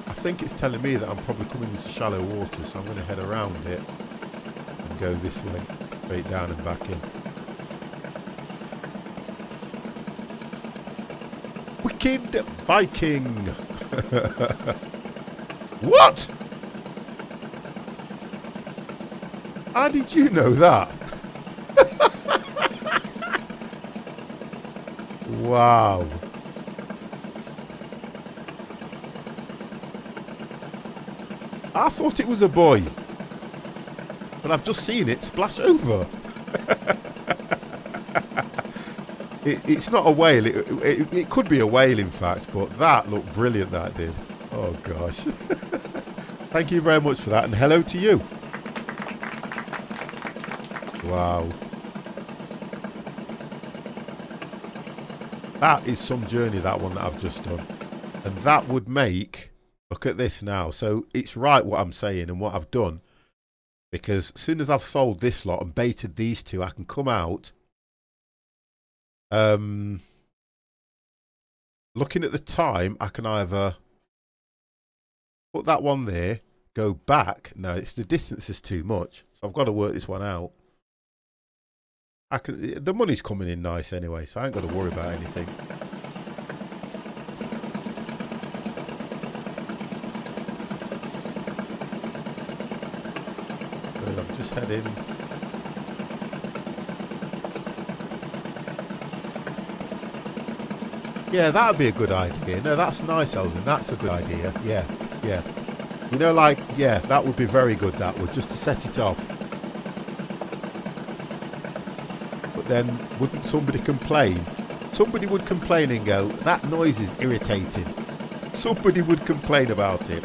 B: I think it's telling me that I'm probably coming into shallow water, so I'm going to head around it and go this way, straight down and back in. Wicked Viking! What? How did you know that? Wow. I thought it was a boy, but I've just seen it splash over. It's not a whale. It could be a whale, in fact, but that looked brilliant, that did. Oh, gosh. Thank you very much for that, and hello to you. Wow. That is some journey, that one that I've just done. And that would make... Look at this now. So it's right what I'm saying and what I've done, because as soon as I've sold this lot and baited these 2, I can come out. Looking at the time, I can either put that one there, go back. No, it's the distance is too much, so I've got to work this one out. The money's coming in nice anyway, so I ain't got to worry about anything. I'm just heading. Yeah, that would be a good idea. No, that's nice, Elvin. That's a good idea. Yeah, yeah. You know, like, yeah, that would be very good, that would, just to set it off. But then, wouldn't somebody complain? Somebody would complain and go, that noise is irritating. Somebody would complain about it.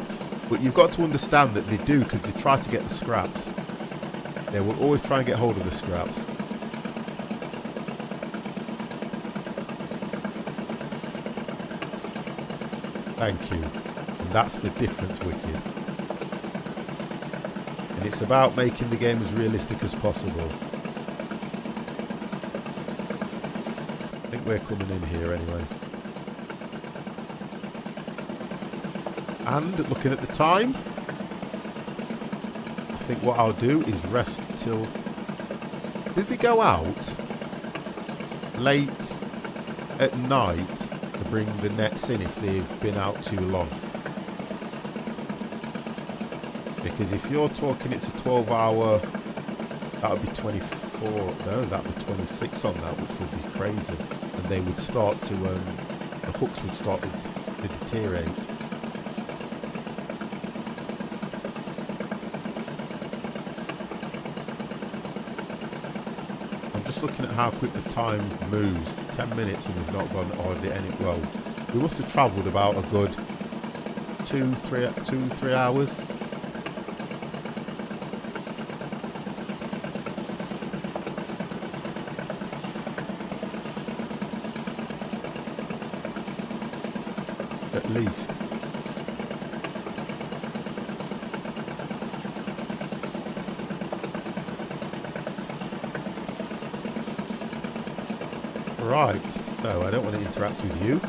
B: But you've got to understand that they do, because they try to get the scraps. They will always try and get hold of the scraps. Thank you. And that's the difference, Wicked. And it's about making the game as realistic as possible. I think we're coming in here anyway. And looking at the time, I think what I'll do is rest till... Did they go out late at night to bring the nets in if they've been out too long? Because if you're talking it's a 12-hour, that would be 24, no, that would be 26 on that, which would be crazy. And they would start to, the hooks would start to deteriorate. I'm just looking at how quick the time moves. 10 minutes and we've not gone hardly any, well, we must have travelled about a good 2-3 hours. At least. Right, so I don't want to interact with you.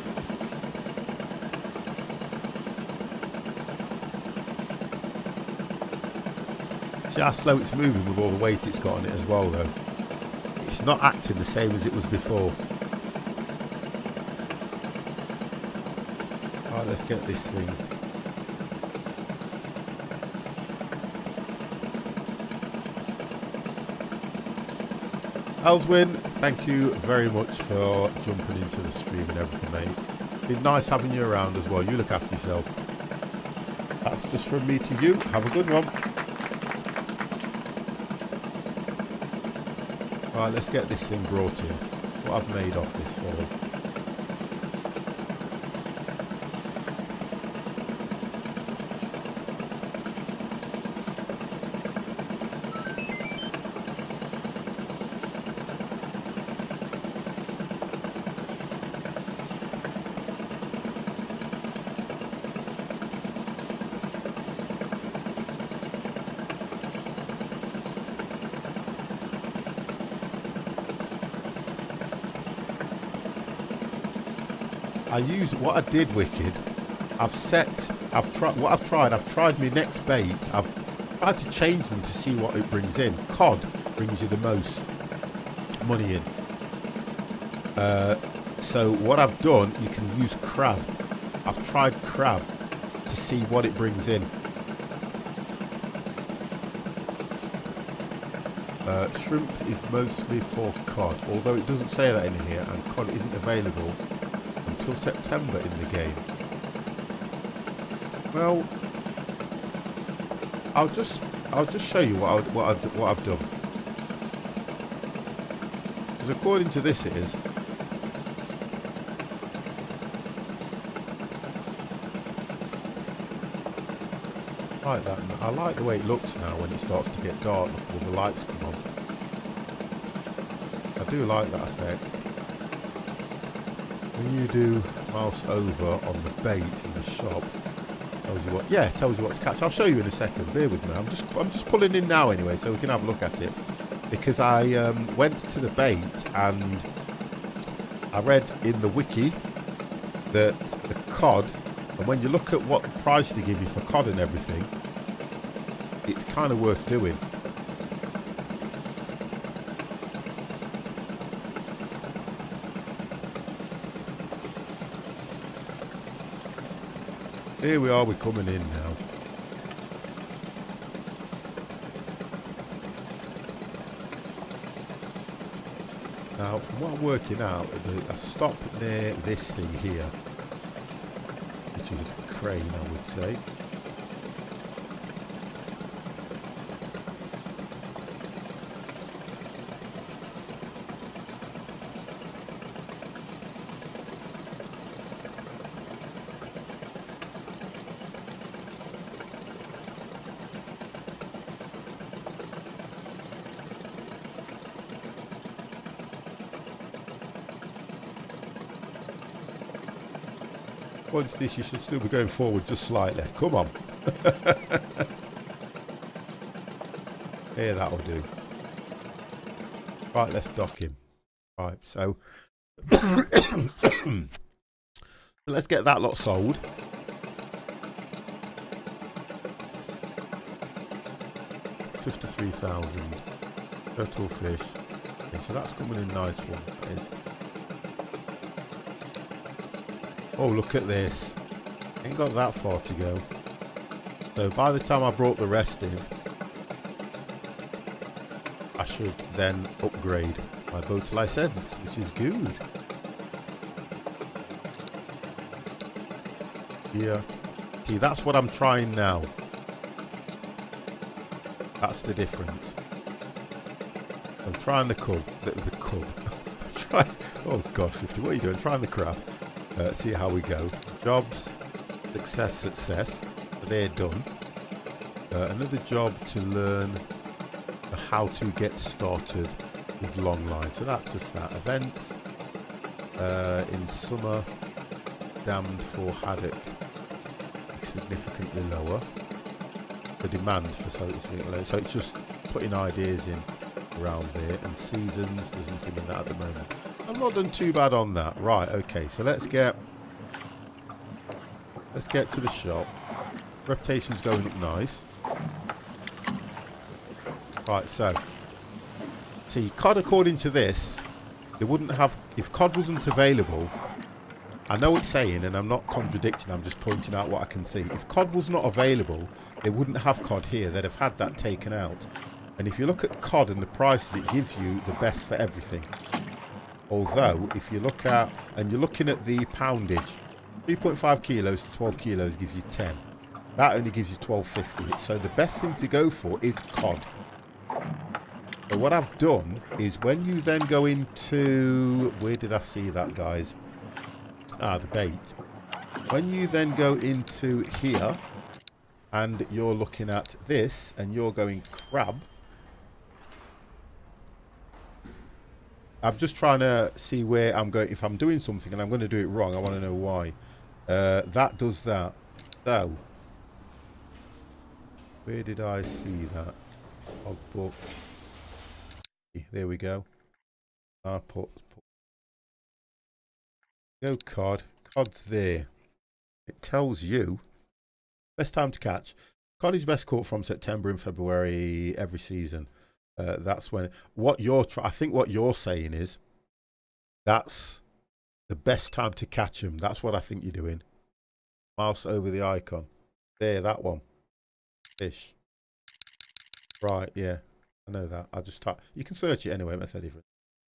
B: See how slow it's moving with all the weight it's got on it as well though. It's not acting the same as it was before. Right, let's get this thing. Elswin, thank you very much for jumping into the stream and everything, mate. Been nice having you around as well. You look after yourself. That's just from me to you. Have a good one. Right, let's get this thing brought in. What I've made off this for. What I did, Wicked, I've tried my next bait, I've tried to change them to see what it brings in. Cod brings you the most money in. So what I've done, you can use crab. I've tried crab to see what it brings in. Shrimp is mostly for cod, although it doesn't say that in here, and cod isn't available until September in the game. Well, I'll just show you what I've done. Because according to this, it is. I like that. I like the way it looks now when it starts to get dark before the lights come on. I do like that effect. When you do mouse over on the bait in the shop, tells you what. Yeah, it tells you what to catch. I'll show you in a second. Bear with me. I'm just pulling in now anyway, so we can have a look at it. Because I went to the bait and I read in the wiki that the cod, and when you look at what price they give you for cod and everything, it's kind of worth doing. Here we are, we're coming in now. Now, from what I'm working out, I stop near this thing here, which is a crane, I would say. Once this, you should still be going forward just slightly. Come on. Here, that'll do. Right, let's dock him. Right, so let's get that lot sold. 53,000 total fish. Okay, so that's coming in nice one. That is. Oh, look at this. Ain't got that far to go. So by the time I brought the rest in, I should then upgrade my boat license, which is good. Yeah. See, that's what I'm trying now. That's the difference. I'm trying the cub. The cub. Oh God, 50. What are you doing? Trying the crab. See how we go. Jobs. Success, success. So they're done. Another job to learn how to get started with long line. So that's just that. Events. In summer, damned for haddock. Significantly lower. The demand for significantly lower. So it's just putting ideas in around there. And seasons, there's nothing in that at the moment. I've not done too bad on that. Right, okay, so let's get to the shop. Reputation's going up nice. Right, so see, COD, according to this, they wouldn't have, if COD wasn't available. I know it's saying, and I'm not contradicting, I'm just pointing out what I can see. If COD was not available, they wouldn't have COD here. They'd have had that taken out. And if you look at COD and the prices, it gives you the best for everything. Although, if you look at, and you're looking at the poundage, 3.5 kilos to 12 kilos gives you 10. That only gives you 12.50. So the best thing to go for is COD. So what I've done is when you then go into, where did I see that, guys? Ah, the bait. When you then go into here and you're looking at this and you're going crab, I'm just trying to see where I'm going. If I'm doing something and I'm going to do it wrong, I want to know why. That does that. So, where did I see that? Logbook. There we go. I put go COD. COD's there. It tells you best time to catch. COD is best caught from September and February every season. That's when I think what you're saying is that's the best time to catch them. That's what I think you're doing. Mouse over the icon. There, that one. Fish. Right, yeah. I know that. I just type. You can search it anyway. That's different.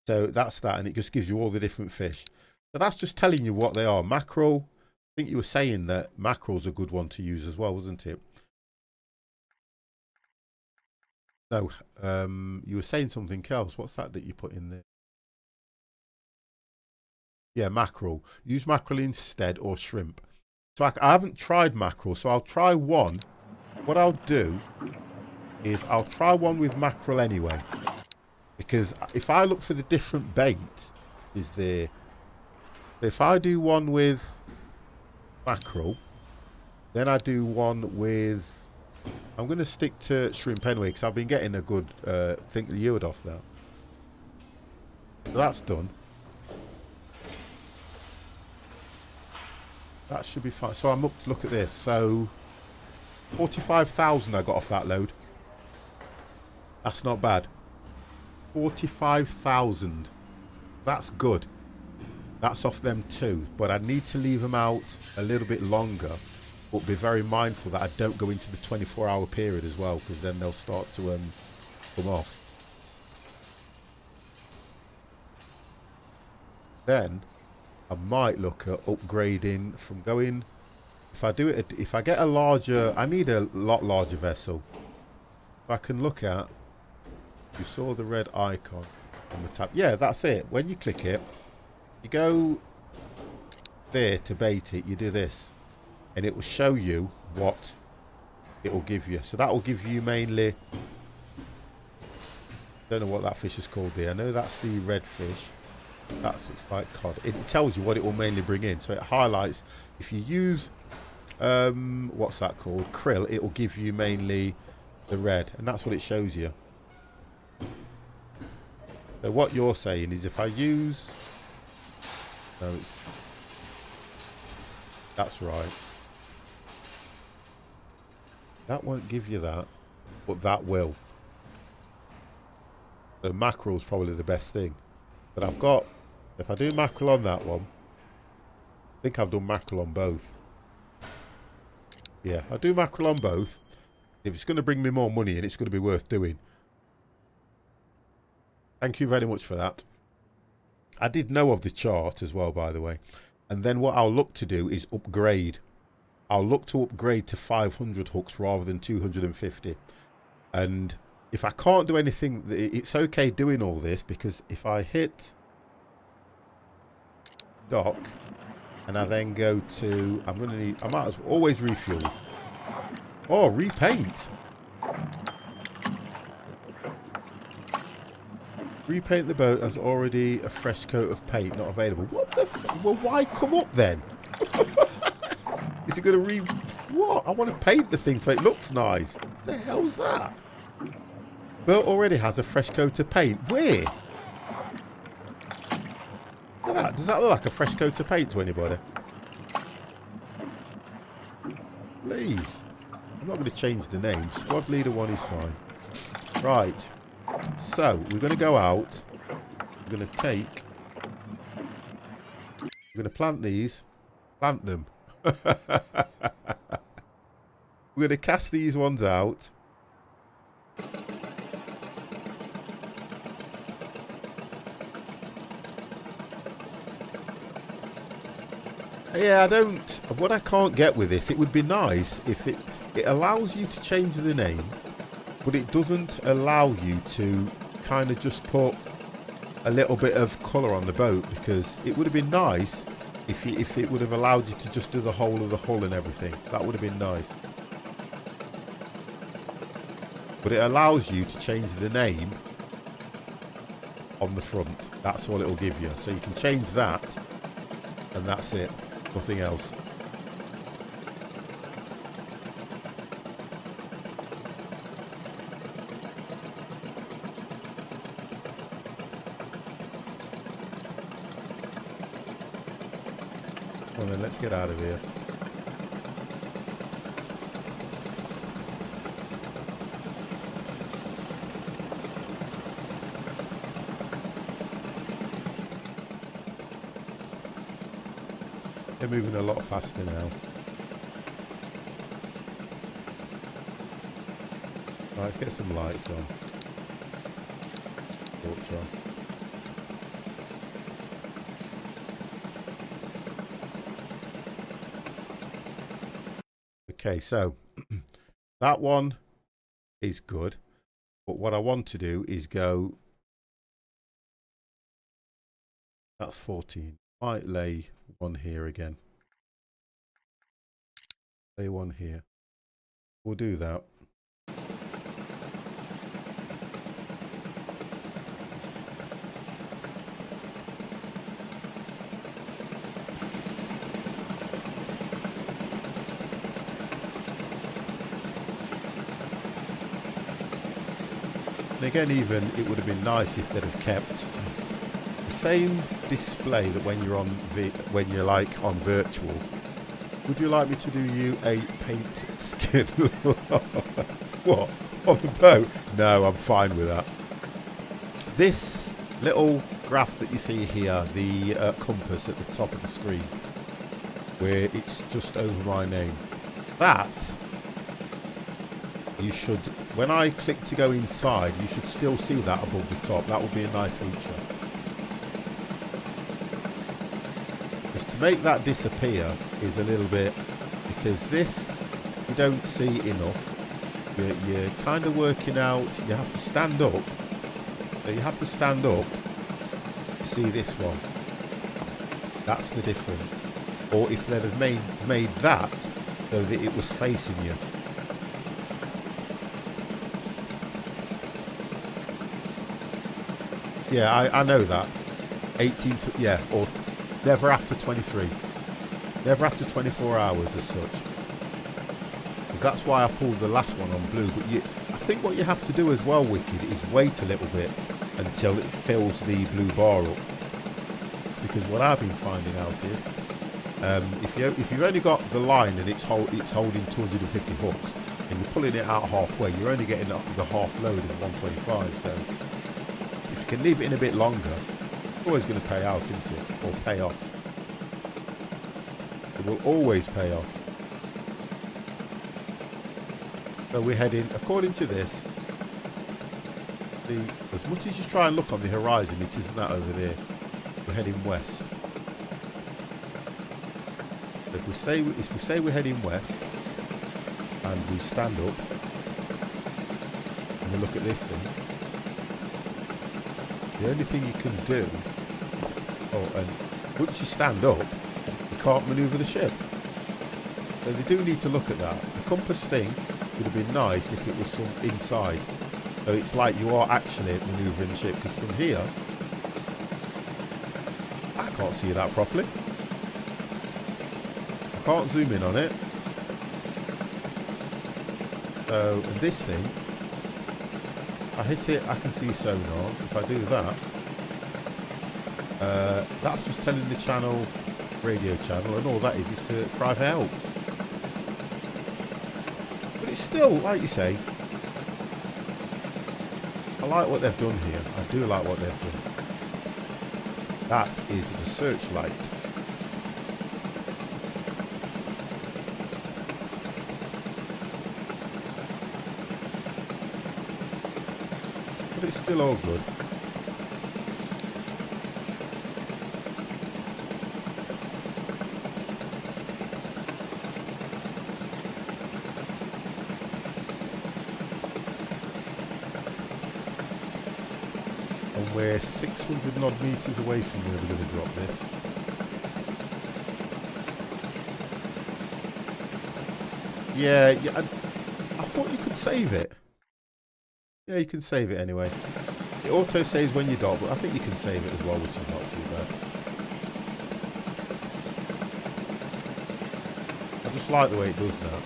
B: So that's that, and it just gives you all the different fish. So that's just telling you what they are. Mackerel. I think you were saying that mackerel's a good one to use as well, wasn't it? No, you were saying something else. What's that you put in there? Yeah, mackerel. Use mackerel instead, or shrimp. So I haven't tried mackerel, so I'll try one. What I'll do is I'll try one with mackerel anyway. Because if I look for the different bait, is there... If I do one with mackerel, then I do one with... I'm going to stick to shrimp anyway, because I've been getting a good think the yield off that. So that's done. That should be fine. So I'm up to look at this. So 45,000 I got off that load. That's not bad. 45,000. That's good. That's off them too. But I need to leave them out a little bit longer. But be very mindful that I don't go into the 24-hour period as well, because then they'll start to come off. Then I might look at upgrading from going. If I do it, if I get a larger, I need a lot larger vessel. If I can look at, you saw the red icon on the tab. Yeah, that's it. When you click it, you go there to bait it. You do this. And it will show you what it will give you. So that will give you mainly, don't know what that fish is called there. I know that's the red fish. That's like cod. It tells you what it will mainly bring in. So it highlights if you use what's that called? Krill, it will give you mainly the red, and that's what it shows you. So what you're saying is if I use no, that's right. That won't give you that, but that will. So mackerel's probably the best thing. But I've got, if I do mackerel on that one, I think I've done mackerel on both. Yeah, I do mackerel on both. If it's going to bring me more money in, it's going to be worth doing. Thank you very much for that. I did know of the chart as well, by the way. And then what I'll look to do is upgrade. I'll look to upgrade to 500 hooks rather than 250. And if I can't do anything, it's okay doing all this, because if I hit dock and I then go to, I might as well always refuel. Oh, repaint. Repaint the boat as already a fresh coat of paint not available. What the well, why come up then? Is it going to what? I want to paint the thing so it looks nice. What the hell's that? Boat already has a fresh coat of paint. Where? Look at that. Does that look like a fresh coat of paint to anybody? Please. I'm not going to change the name. Squad leader 1 is fine. Right. So, we're going to go out. We're going to take... We're going to plant these. Plant them. We're going to cast these ones out. Yeah, I don't... What I can't get with this, it would be nice if it allows you to change the name, but it doesn't allow you to kind of just put a little bit of colour on the boat, because it would have been nice if it would have allowed you to just do the whole of the hull and everything. That would have been nice. But it allows you to change the name on the front. That's all it will give you. So you can change that, and that's it. Nothing else. Well then, let's get out of here. They're moving a lot faster now. Right, let's get some lights on. Torch on. Okay, so that one is good, but what I want to do is go, that's 14. Might lay one here again. Lay one here. We'll do that. And again, even it would have been nice if they'd have kept the same display that when you're on when you're like on virtual. Would you like me to do you a paint skin? What? On the boat? No, I'm fine with that. This little graph that you see here, the compass at the top of the screen, where it's just over my name, that you should, when I click to go inside, you should still see that above the top. That would be a nice feature. Just to make that disappear is a little bit, because this you don't see enough. You're kind of working out, you have to stand up. So you have to stand up to see this one. That's the difference. Or if they'd have made that so that it was facing you. Yeah, I know that. 18 to, yeah, or never after 23. Never after 24 hours as such. Because that's why I pulled the last one on blue. But I think what you have to do as well, Wicked, is wait a little bit until it fills the blue bar up. Because what I've been finding out is, if you've only got the line and it's holding 250 hooks, and you're pulling it out halfway, you're only getting up the half load of 125. So if you can leave it in a bit longer, it's always going to pay out, isn't it? Or pay off. It will always pay off. So we're heading, according to this, as much as you try and look on the horizon, it isn't that over there. We're heading west. So if we say we're heading west, and we stand up, and we look at this thing, the only thing you can do, and once you stand up, you can't manoeuvre the ship. So they do need to look at that. The compass thing would have been nice if it was some inside. So it's like you are actually manoeuvring the ship, because from here, I can't see that properly. I can't zoom in on it. So, and this thing, I hit it, I can see sonar. If I do that, that's just telling the channel, radio channel, and all that is to cry for help. But it's still, like you say, I like what they've done here. I do like what they've done. That is the searchlight. But it's still all good. And we're 600 odd meters away from where we're going to drop this. Yeah, I thought you could save it. Yeah, you can save it anyway. It auto saves when you dock, but I think you can save it as well, which is not too bad. I just like the way it does that.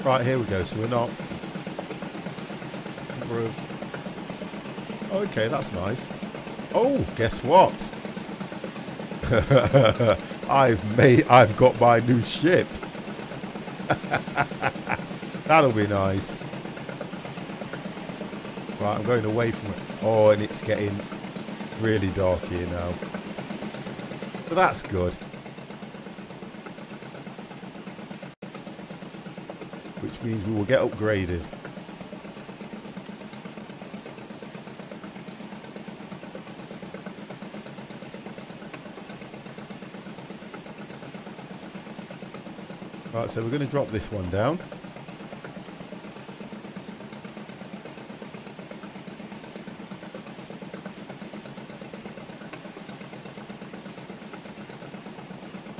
B: Right, here we go. So we're not. Okay, that's nice. Oh, guess what? I've got my new ship. That'll be nice. Right, I'm going away from it. Oh, and it's getting really dark here now. But that's good. Which means we will get upgraded. Right, so we're going to drop this one down.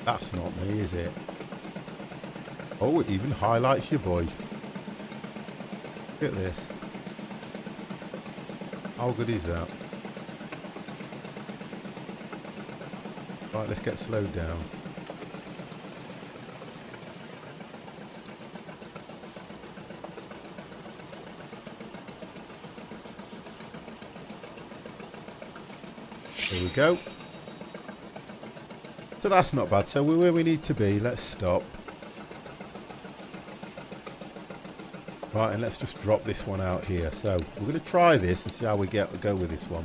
B: That's not me, is it? Oh, it even highlights your boy. Look at this. How good is that? Right, let's get slowed down. There we go. So that's not bad. So we're where we need to be. Let's stop. Right, and let's just drop this one out here. So we're going to try this and see how we go with this one.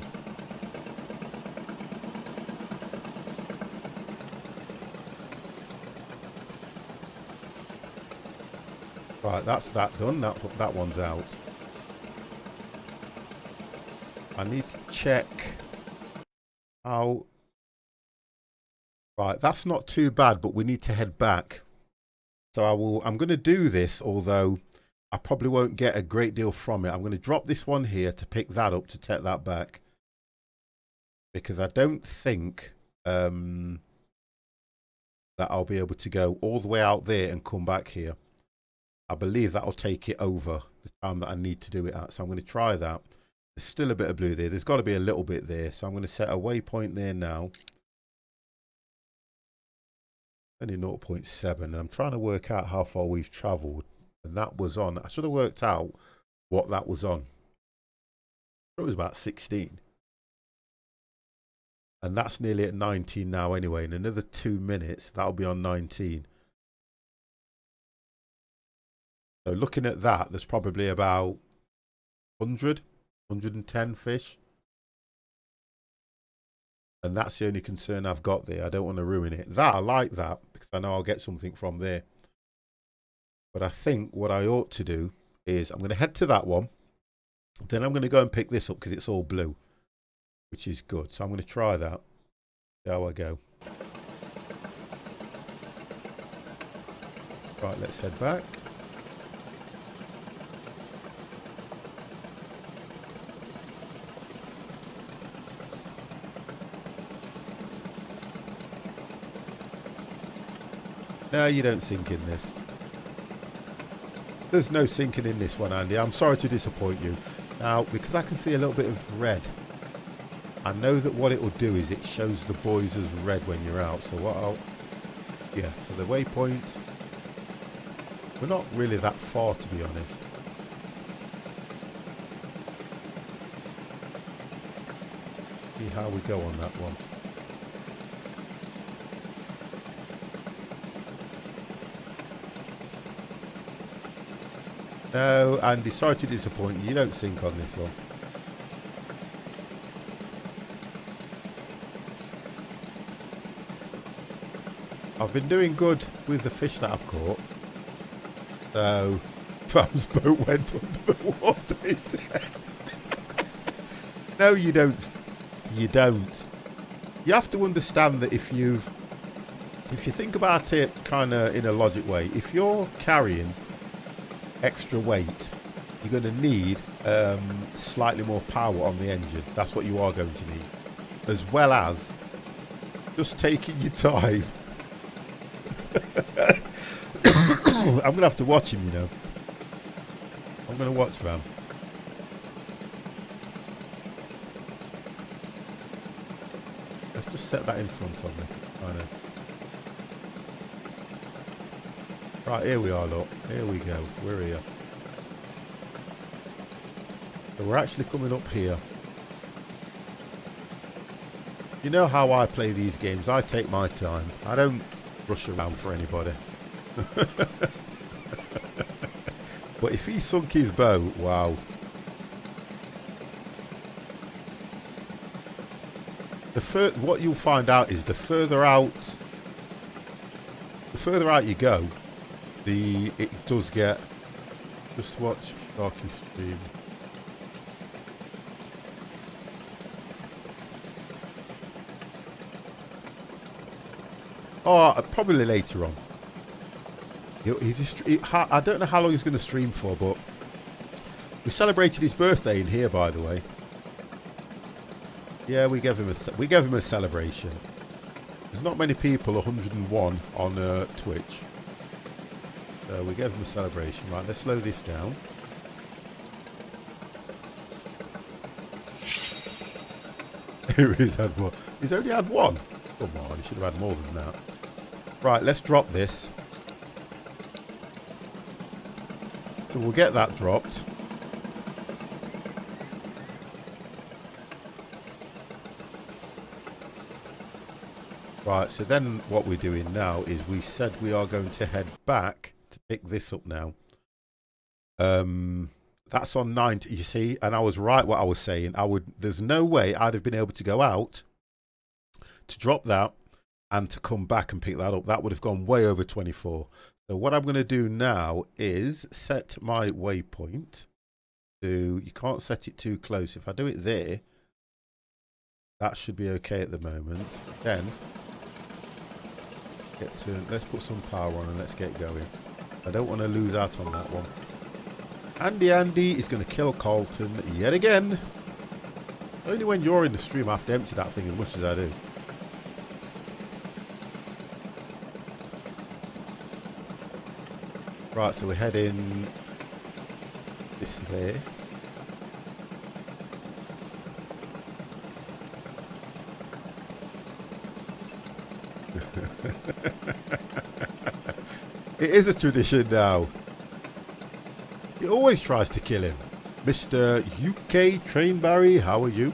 B: Right, that's that done. That one's out. I need to check how. Right, that's not too bad, but we need to head back. So I'm going to do this, although I probably won't get a great deal from it. I'm going to drop this one here to pick that up to take that back. Because I don't think that I'll be able to go all the way out there and come back here. I believe that'll take it over the time that I need to do it at. So I'm going to try that. There's still a bit of blue there. There's got to be a little bit there. So I'm going to set a waypoint there now. Only 0.7. And I'm trying to work out how far we've travelled. And that was on. I should have worked out what that was on. It was about 16. And that's nearly at 19 now anyway. In another 2 minutes, that'll be on 19. So looking at that, there's probably about 100, 110 fish. And that's the only concern I've got there. I don't want to ruin it. That, I like that, because I know I'll get something from there. But I think what I ought to do is I'm going to head to that one. Then I'm going to go and pick this up because it's all blue, which is good. So I'm going to try that. See how I go. Right, let's head back. No, you don't sink in this. There's no sinking in this one, Andy. I'm sorry to disappoint you. Now, because I can see a little bit of red, I know that what it will do is it shows the buoys as red when you're out. So what I'll... Yeah, so the waypoint... We're not really that far, to be honest. See how we go on that one. No, Andy, sorry to disappoint you. You don't sink on this one. I've been doing good with the fish that I've caught. So, Fam's boat went under the water, he said. No, you don't. You don't. You have to understand that if you think about it kind of in a logic way, if you're carrying extra weight, you're going to need slightly more power on the engine. That's what you are going to need, as well as just taking your time. I'm going to have to watch him, you know. I'm going to watch Ram. Let's just set that in front of me. Right, here we are, look. Here we go. We're here. So we're actually coming up here. You know how I play these games. I take my time. I don't rush around for anybody. But if he sunk his boat, wow. What you'll find out is the further out you go, it does get. Just watch Sharky stream. Oh, probably later on. I don't know how long he's going to stream for, but we celebrated his birthday in here, by the way. Yeah, we gave him a celebration. There's not many people 101 on Twitch, so we gave him a celebration. Right, let's slow this down. He's had one. He's only had one. Come on, he should have had more than that. Right, let's drop this. So we'll get that dropped. Right, so then what we're doing now is we said we are going to head back to pick this up now. That's on 90, you see, and I was right what I was saying. There's no way I'd have been able to go out to drop that and to come back and pick that up. That would have gone way over 24. So what I'm going to do now is set my waypoint to, you can't set it too close. If I do it there, that should be okay at the moment. Then let's put some power on and let's get going. I don't want to lose out on that one. Andy is going to kill Carlton yet again. Only when you're in the stream I have to empty that thing as much as I do. Right, so we're heading this way. It is a tradition now. He always tries to kill him. Mr. UK Train Barry, how are you?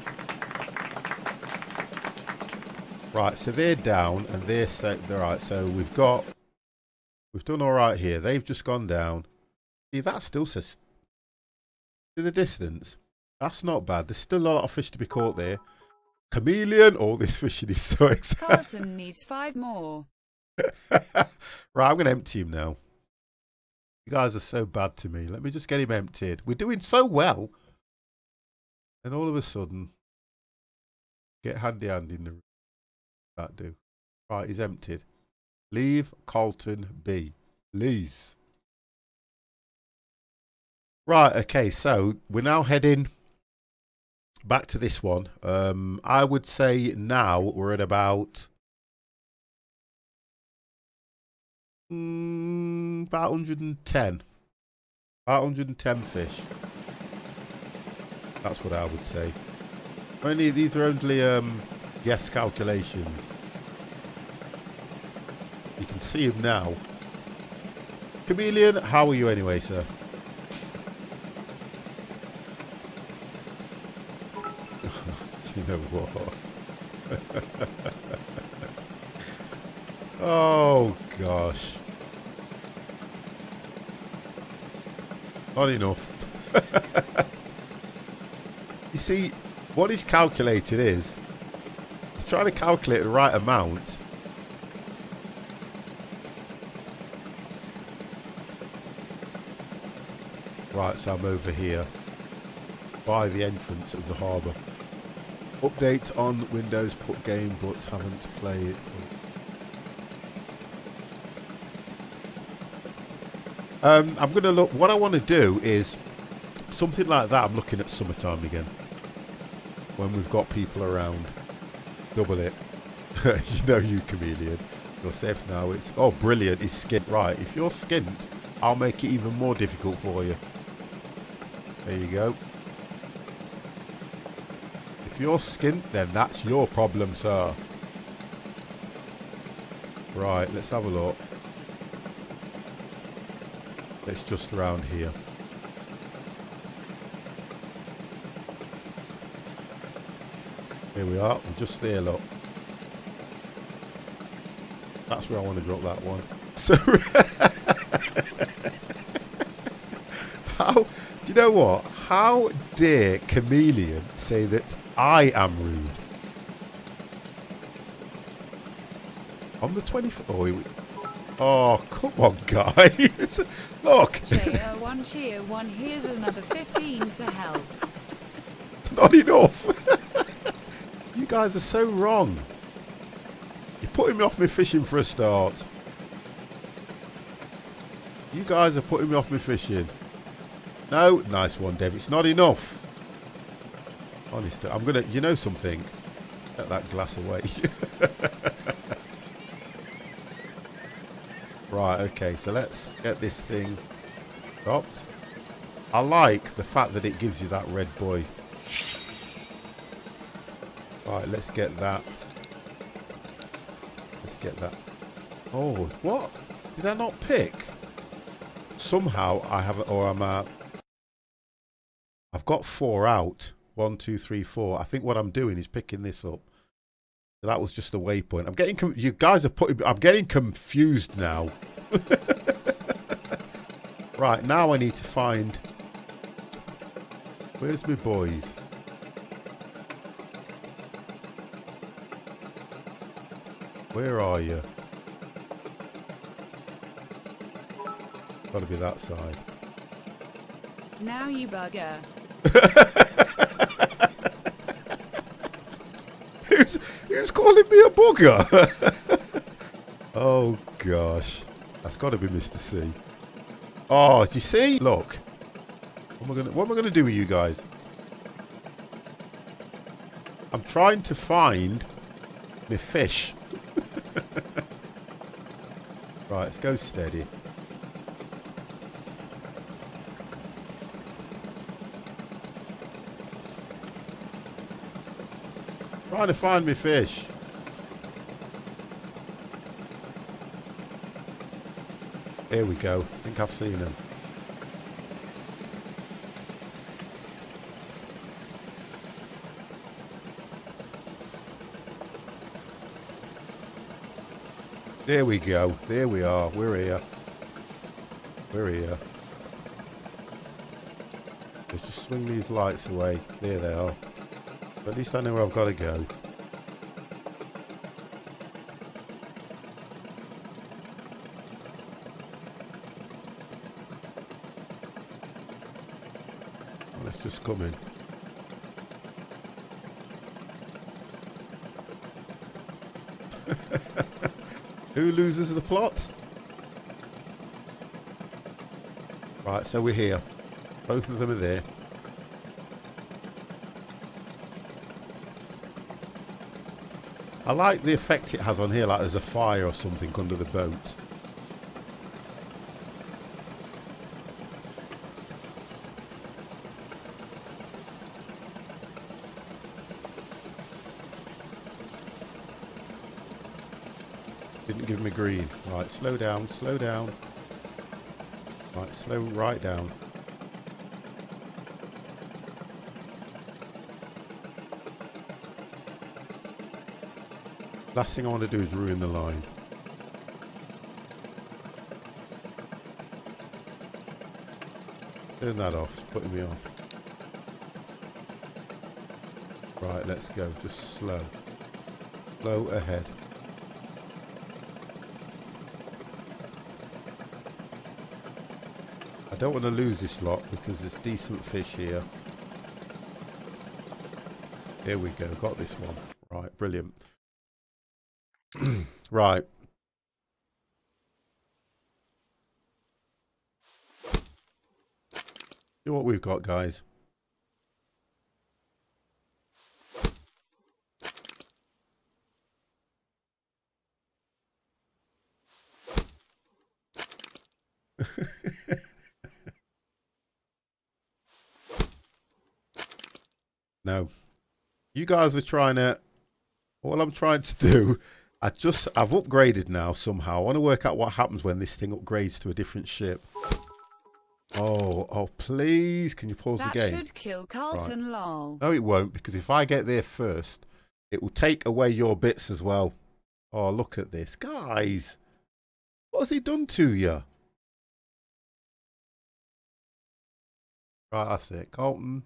B: Right, so they're down and they're set. Right, so we've done all right here. They've just gone down. See, that still says to the distance. That's not bad. There's still a lot of fish to be caught there. Chameleon. All this fishing is so exciting.
A: Carlton needs 5 more.
B: Right, I'm going to empty him now. You guys are so bad to me. Let me just get him emptied. We're doing so well. And all of a sudden, get handy in the room. That do. Right, he's emptied. Leave Carlton be. Please. Right, okay, so we're now heading back to this one. I would say now we're at about 110. About 110 fish. That's what I would say. These are only guess calculations. You can see him now. Chameleon, how are you anyway, sir? You know what? Oh gosh. Not enough. You see, what he's calculated is he's trying to calculate the right amount. Right, so I'm over here by the entrance of the harbour. Update on Windows, put game, but haven't played. I'm going to look. What I want to do is something like that. I'm looking at summertime again. When we've got people around. Double it. You know, you chameleon. You're safe now. It's brilliant. He's skint. Right, if you're skint, I'll make it even more difficult for you. There you go. If you're skint, then that's your problem, sir. Right, let's have a look. It's just around here. Here we are. We're just there, look. That's where I want to drop that one. So, do you know what? How dare Chameleon say that I am rude? On the 24th. Oh, come on, guys. Look.
A: Cheer one, here's another 15 to help.
B: It's not enough. You guys are so wrong. You're putting me off my fishing for a start. You guys are putting me off my fishing. No, nice one, Dev. It's not enough. Honestly, I'm going to, you know something? Get that glass away. Right, okay, so let's get this thing stopped. I like the fact that it gives you that red buoy. Right, let's get that. Let's get that. Oh, what? Did I not pick? Somehow I haven't, or I'm at. I've got 4 out. 1, 2, 3, 4. I think what I'm doing is picking this up. So that was just a waypoint. I'm getting, you guys are putting, I'm getting confused now. Right, now I need to find, where's my boys? Where are you? Gotta be that side.
A: Now you bugger.
B: Who's calling me a bugger? Oh gosh, that's got to be Mr. C. Oh, do you see? Look, what am I gonna do with you guys? I'm trying to find my fish. Right, let's go steady. Trying to find me fish. Here we go. I think I've seen him. There we go. There we are. We're here. We're here. Let's just swing these lights away. There they are. At least I know where I've got to go. Let's just come in. Who loses the plot? Right, so we're here. Both of them are there. I like the effect it has on here, like there's a fire or something under the boat. Didn't give me green. Right, slow down, slow down. Right, slow right down. Last thing I want to do is ruin the line. Turn that off, it's putting me off. Right, let's go, just slow. Slow ahead. I don't want to lose this lot because there's decent fish here. Here we go, got this one. Right, brilliant. Right. See what we've got, guys. No. You guys were trying to... All I'm trying to do... I've upgraded now somehow. I want to work out what happens when this thing upgrades to a different ship. Oh, please. Can you pause the game?
A: That should kill Carlton, right. Lol.
B: No, it won't, because if I get there first, it will take away your bits as well. Oh, look at this. Guys, what has he done to you? Right, that's it. Carlton,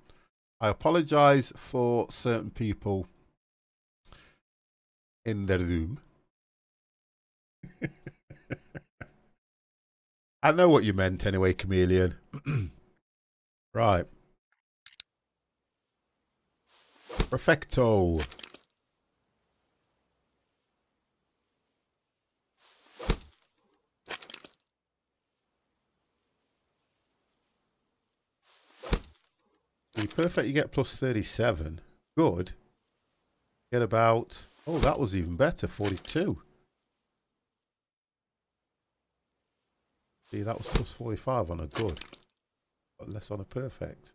B: I apologise for certain people in the room. I know what you meant anyway, Chameleon. Right. Perfecto. Be perfect, you get plus 37. Good. Get about... Oh, that was even better, 42. See, that was plus 45 on a good, but less on a perfect.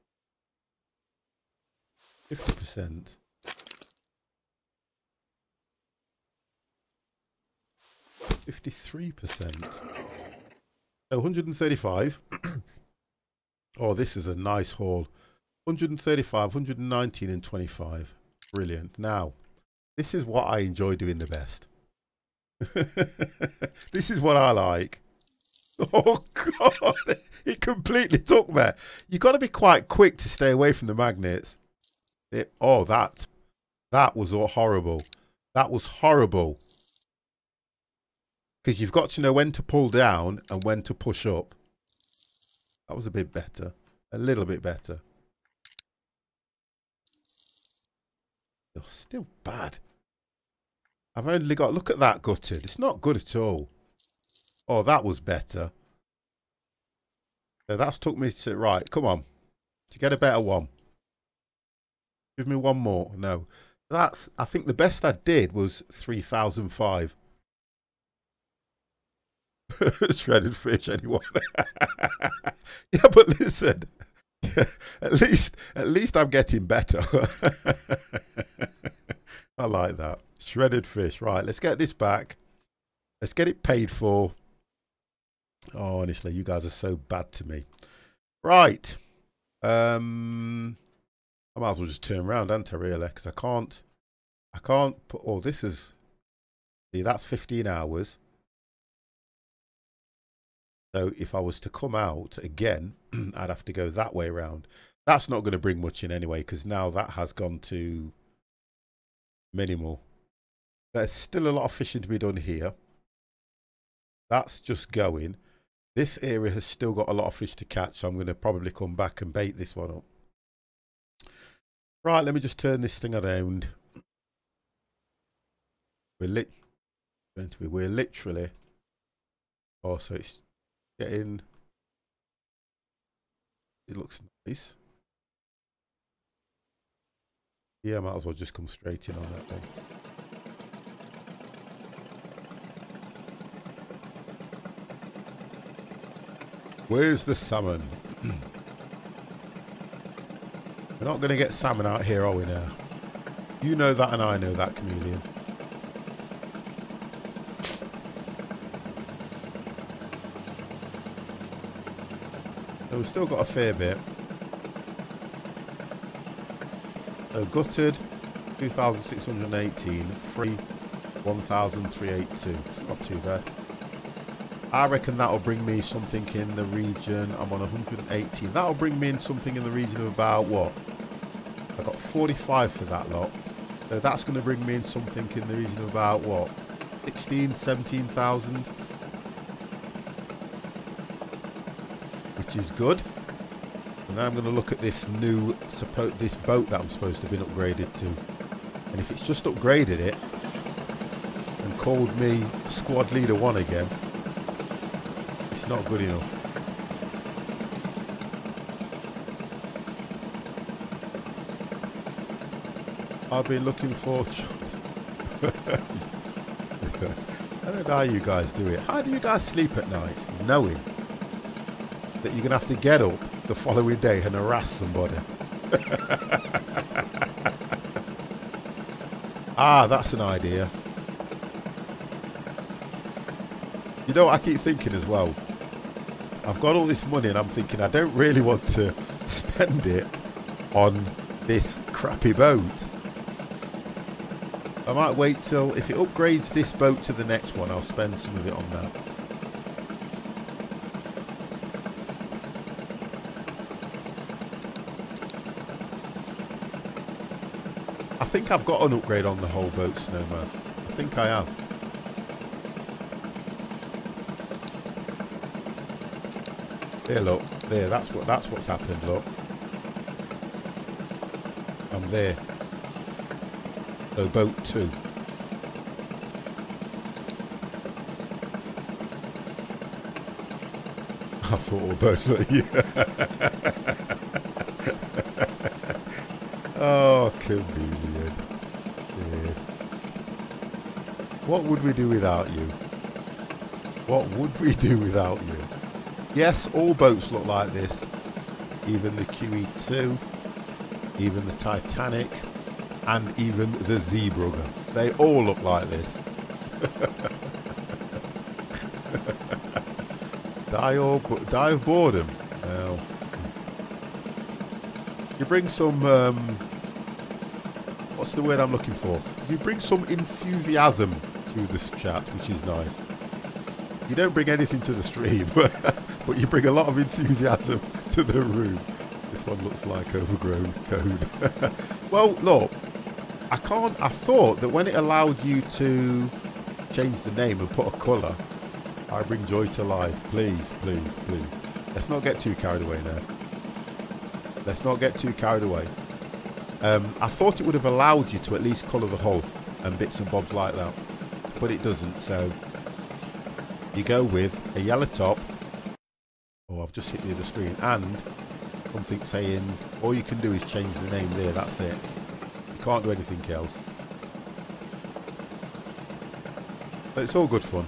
B: 50%. 53%. So 135. Oh, this is a nice haul. 135, 119 and 25. Brilliant. Now, this is what I enjoy doing the best. This is what I like. Oh, God. It completely took me. You've got to be quite quick to stay away from the magnets. Oh, that was all horrible. That was horrible. Because you've got to know when to pull down and when to push up. That was a bit better. A little bit better. Still bad. I've only got... Look at that gutted. It's not good at all. Oh, that was better. So that's took me to... Right, come on. To get a better one. Give me one more. No. That's... I think the best I did was 3,005. Shredded fish, anyone? Yeah, but listen. At least I'm getting better. I like that. Shredded fish. Right, let's get this back. Let's get it paid for. Oh, honestly, you guys are so bad to me. Right. I might as well just turn around, don't I, really? Because I can't put, oh, this is, see, that's 15 hours. So if I was to come out again, I'd have to go that way around. That's not going to bring much in anyway, because now that has gone to minimal. There's still a lot of fishing to be done here. That's just going. This area has still got a lot of fish to catch, so I'm going to probably come back and bait this one up. Right, let me just turn this thing around. We're literally. Oh, so it's getting. It looks nice. Yeah, I might as well just come straight in on that then. Where's the salmon? We're not going to get salmon out here, are we now? You know that and I know that, Chameleon. So we've still got a fair bit. So gutted, 2,618, free, 1,382. It's not too bad. I reckon that'll bring me something in the region. I'm on 118. That'll bring me in something in the region of about what? I got 45 for that lot. So that's going to bring me in something in the region of about what? 16, 17,000. Which is good. And now I'm going to look at this new this boat that I'm supposed to have been upgraded to. And if it's just upgraded it and called me squad leader 1 again, it's not good enough. I've been looking for. I don't know how you guys do it. How do you guys sleep at night knowing that you're going to have to get up the following day and harass somebody? Ah, that's an idea. You know what I keep thinking as well? I've got all this money and I'm thinking I don't really want to spend it on this crappy boat. I might wait till, if it upgrades this boat to the next one, I'll spend some of it on that. I think I've got an upgrade on the whole boat, Snowman. I think I have. There, look. There, that's what's happened, look. I'm there. So boat 2. I thought all boats like you. Oh, chameleon. Yeah. What would we do without you? What would we do without you? Yes, all boats look like this. Even the QE2, even the Titanic, and even the Zeebrugger. They all look like this. Die of boredom. Well, you bring some, what's the word I'm looking for? You bring some enthusiasm to this chat, which is nice. You don't bring anything to the stream, but you bring a lot of enthusiasm to the room. This one looks like overgrown code. Well, look, I thought that when it allowed you to change the name and put a colour, I bring joy to life. Please, please, please. Let's not get too carried away now. Let's not get too carried away. I thought it would have allowed you to at least colour the hull and bits and bobs like that, but it doesn't. So you go with a yellow top. Oh, I've just hit the other screen, and something saying all you can do is change the name there. That's it. You can't do anything else. But it's all good fun.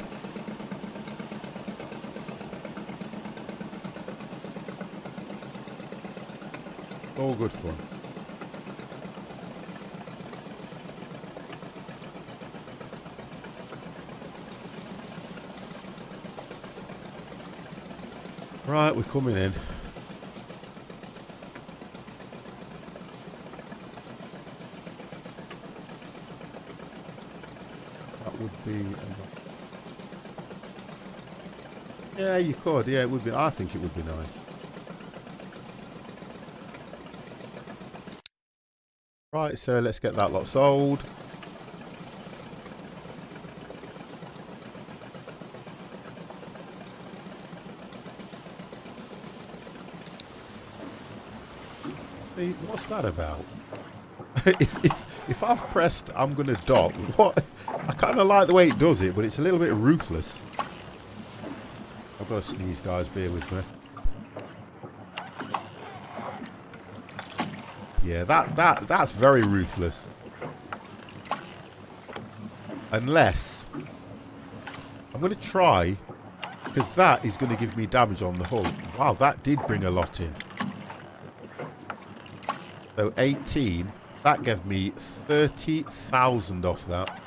B: All good fun. Right, we're coming in. That would be... yeah, you could. Yeah, it would be. I think it would be nice. Right, so let's get that lot sold. What's that about? if I've pressed I'm gonna dock, what? I kind of like the way it does it, but it's a little bit ruthless. I've got to sneeze, guys. Bear with me. Yeah, that's very ruthless. Unless I'm going to try, because that is going to give me damage on the hull. Wow, that did bring a lot in. So 18, that gave me 30,000 off that.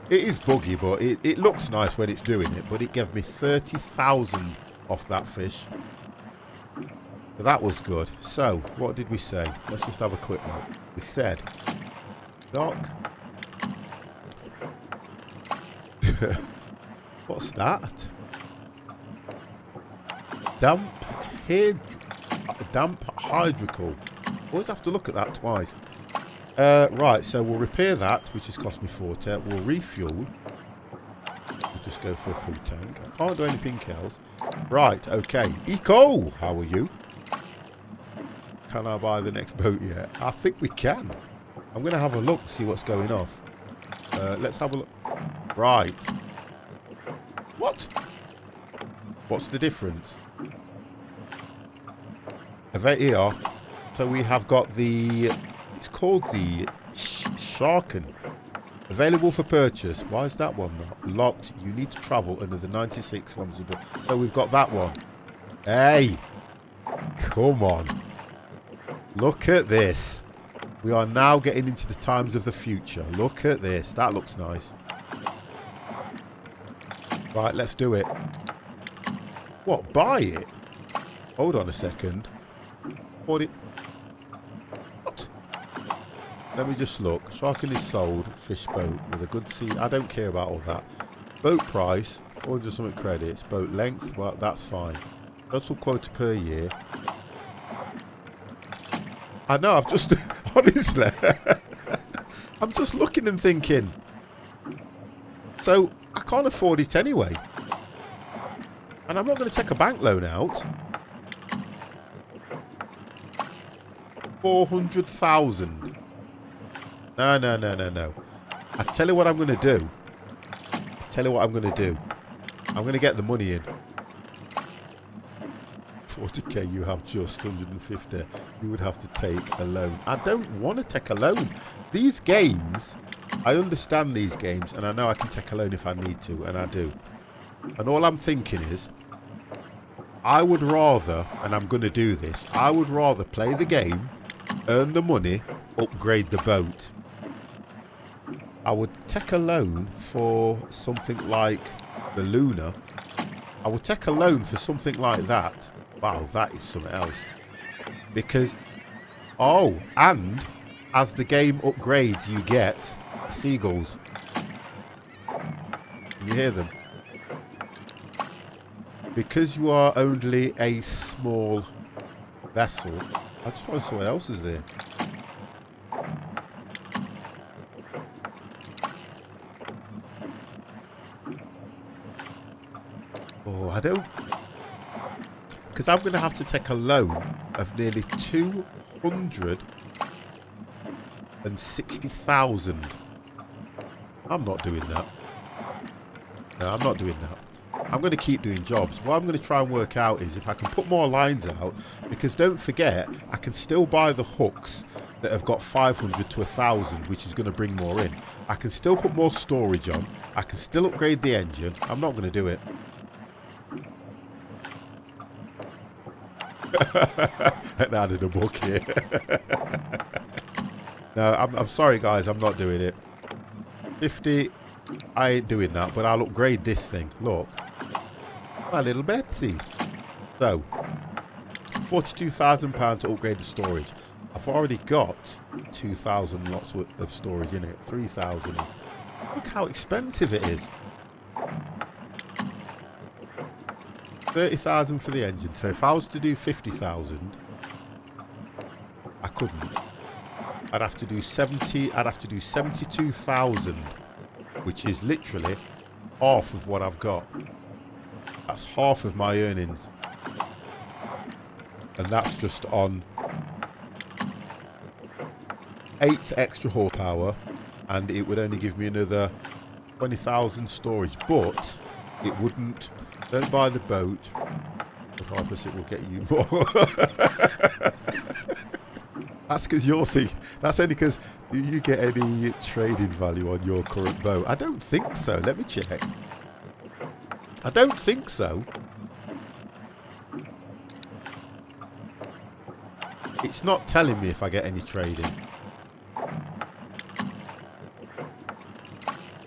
B: It is buggy, but it looks nice when it's doing it. But it gave me 30,000 off that fish. So that was good. So, what did we say? Let's just have a quick look. We said, dock. What's that? Damp hydrical. Always have to look at that twice. Right, so we'll repair that, which has cost me 40. We'll refuel. We'll just go for a full tank. I can't do anything else. Right, okay. Eco, how are you? Can I buy the next boat yet? I think we can. I'm going to have a look, see what's going off. Let's have a look. Right. What? What's the difference? Here. So we have got the... it's called the Sharken. Available for purchase. Why is that one not? Locked. You need to travel another 96 ones. So we've got that one. Hey! Come on. Look at this. We are now getting into the times of the future. Look at this. That looks nice. Right, let's do it. What? Buy it? Hold on a second. What? Let me just look. Sharken is sold. Fish boat with a good sea. I don't care about all that. Boat price. 400 something credits. Boat length. Well, that's fine. Total quota per year. I know. I've just... honestly. I'm just looking and thinking. So, I can't afford it anyway. And I'm not going to take a bank loan out. 400,000. No, no, no, no, no. I tell you what I'm going to do. I'm going to get the money in. 40k, you have just 150. You would have to take a loan. I don't want to take a loan. These games, I understand these games, and I know I can take a loan if I need to, and I do. And all I'm thinking is, I would rather, and I'm going to do this, I would rather play the game, earn the money, upgrade the boat. I would take a loan for something like the Luna. I would take a loan for something like that. Wow, that is something else. Because, oh, and as the game upgrades, you get seagulls. Can you hear them? Because you are only a small vessel. I just want someone else is there. Oh, I don't... because I'm going to have to take a loan of nearly 260,000. I'm not doing that. No, I'm not doing that. I'm going to keep doing jobs. What I'm going to try and work out is if I can put more lines out, because don't forget, I can still buy the hooks that have got 500 to 1,000, which is going to bring more in. I can still put more storage on. I can still upgrade the engine. I'm not going to do it. And added a book here. No, I'm sorry guys, I'm not doing it. 50, I ain't doing that, but I'll upgrade this thing. Look. My little Betsy. So, £42,000 to upgrade the storage. I've already got 2,000 lots of storage in it. 3,000. Look how expensive it is. 30,000 for the engine. So if I was to do 50,000, I couldn't. I'd have to do 70. I'd have to do 72,000, which is literally half of what I've got. That's half of my earnings, and that's just on 8 extra horsepower, and it would only give me another 20,000 storage. But it wouldn't. Don't buy the boat. The opposite will get you more. That's because you're thinking. That's only because you get any trading value on your current boat. I don't think so. Let me check. I don't think so. It's not telling me if I get any trading.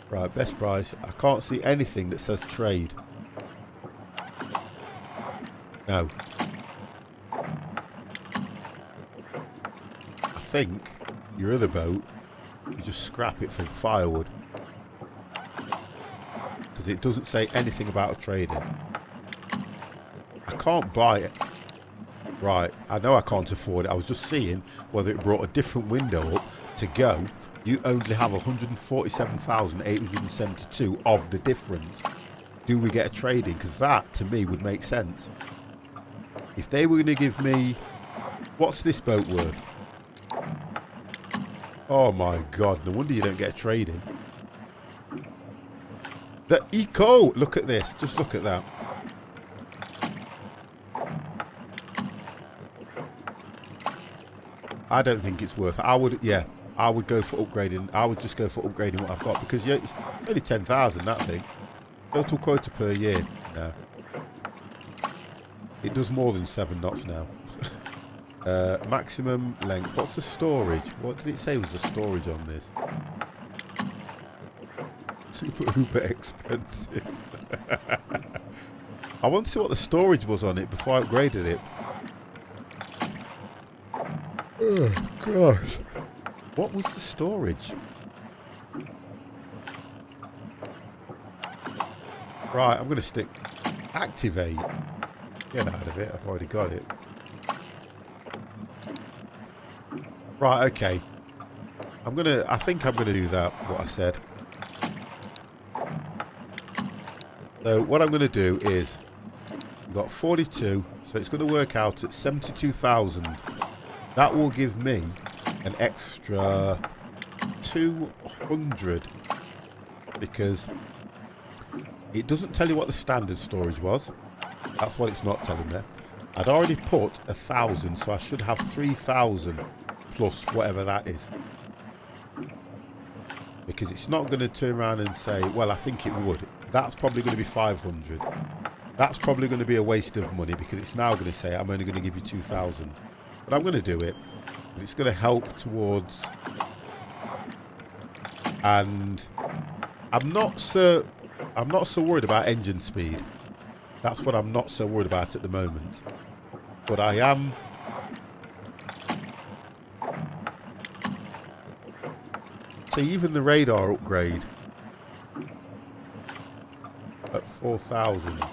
B: Right, best price. I can't see anything that says trade. No. I think your other boat, you just scrap it for firewood. Because it doesn't say anything about trading. I can't buy it. Right, I know I can't afford it. I was just seeing whether it brought a different window up to go. You only have 147,872 of the difference. Do we get a trading? Because that, to me, would make sense. If they were going to give me... What's this boat worth? Oh my god, no wonder you don't get a trading. The Eco! Look at this. Just look at that. I don't think it's worth it. I would, yeah, I would go for upgrading. I would just go for upgrading what I've got, because yeah, it's only 10,000, that thing. Total quota per year. No. It does more than 7 knots now. Maximum length. What's the storage? What did it say was the storage on this? Super uber expensive. I want to see what the storage was on it before I upgraded it. Oh gosh. What was the storage? Right, I'm going to stick activate. Get out of it, I've already got it. Right, okay. I think I'm gonna do that, what I said. So what I'm gonna do is, we've got 42, so it's gonna work out at 72,000. That will give me an extra 200, because it doesn't tell you what the standard storage was. That's what it's not telling me. I'd already put 1,000, so I should have 3,000 plus whatever that is. Because it's not going to turn around and say, well, I think it would. That's probably going to be 500. That's probably going to be a waste of money, because it's now going to say, I'm only going to give you 2,000. But I'm going to do it, because it's going to help towards... And I'm not so worried about engine speed. That's what I'm not so worried about at the moment. But I am... So even the radar upgrade at 4,000.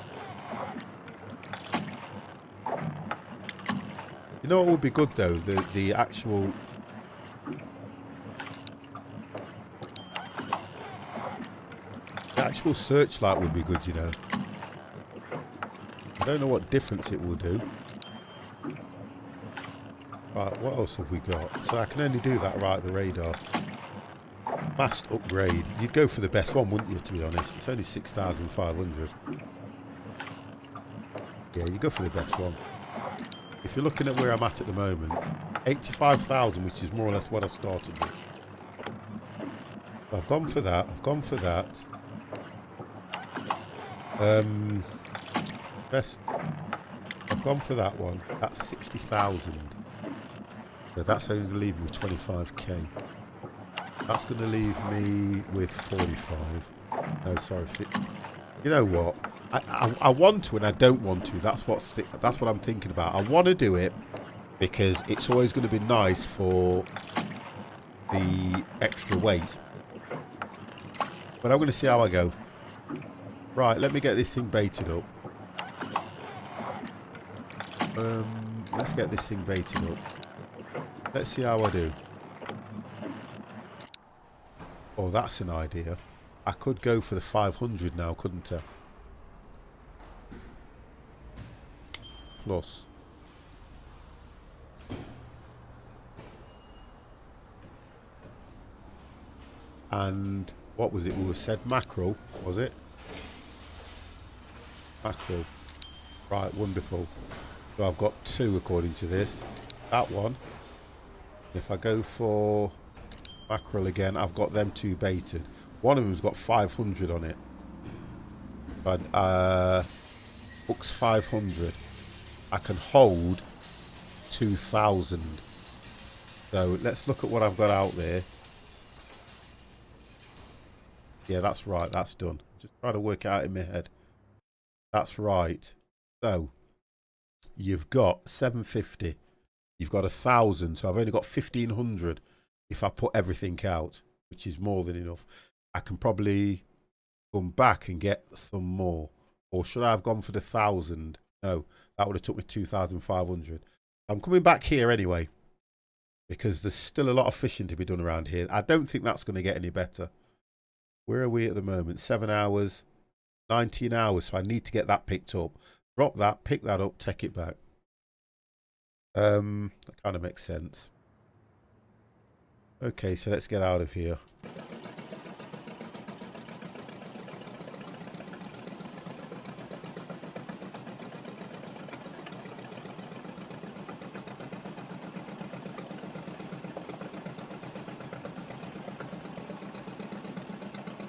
B: You know what would be good though? The actual... The actual searchlight would be good, you know. I don't know what difference it will do. Right, what else have we got? So I can only do that, right, the radar. Mast upgrade. You'd go for the best one, wouldn't you, to be honest? It's only 6,500. Yeah, you go for the best one. If you're looking at where I'm at the moment, 85,000, which is more or less what I started with. I've gone for that. I've gone for that. Best. I've gone for that one. That's 60,000. So that's only going to leave me with 25k. That's going to leave me with 45. No, sorry. You know what? I want to and I don't want to. That's what I'm thinking about. I want to do it because it's always going to be nice for the extra weight. But I'm going to see how I go. Right, let me get this thing baited up. Let's get this thing baited up. Let's see how I do. Oh, that's an idea. I could go for the 500 now, couldn't I? Plus. And what was it? We said mackerel, was it? Mackerel. Right, wonderful. So I've got 2 according to this. That one. If I go for mackerel again, I've got them 2 baited. One of them's got 500 on it. But hooks 500. I can hold 2,000. So let's look at what I've got out there. Yeah, that's right. That's done. Just trying to work it out in my head. That's right. So you've got 750. You've got 1,000. So I've only got 1,500 if I put everything out, which is more than enough. I can probably come back and get some more. Or should I have gone for the 1,000? No, that would have took me 2,500. I'm coming back here anyway because there's still a lot of fishing to be done around here. I don't think that's going to get any better. Where are we at the moment? 7 hours, 19 hours. So I need to get that picked up. Drop that, pick that up, take it back. That kind of makes sense. Okay, so let's get out of here.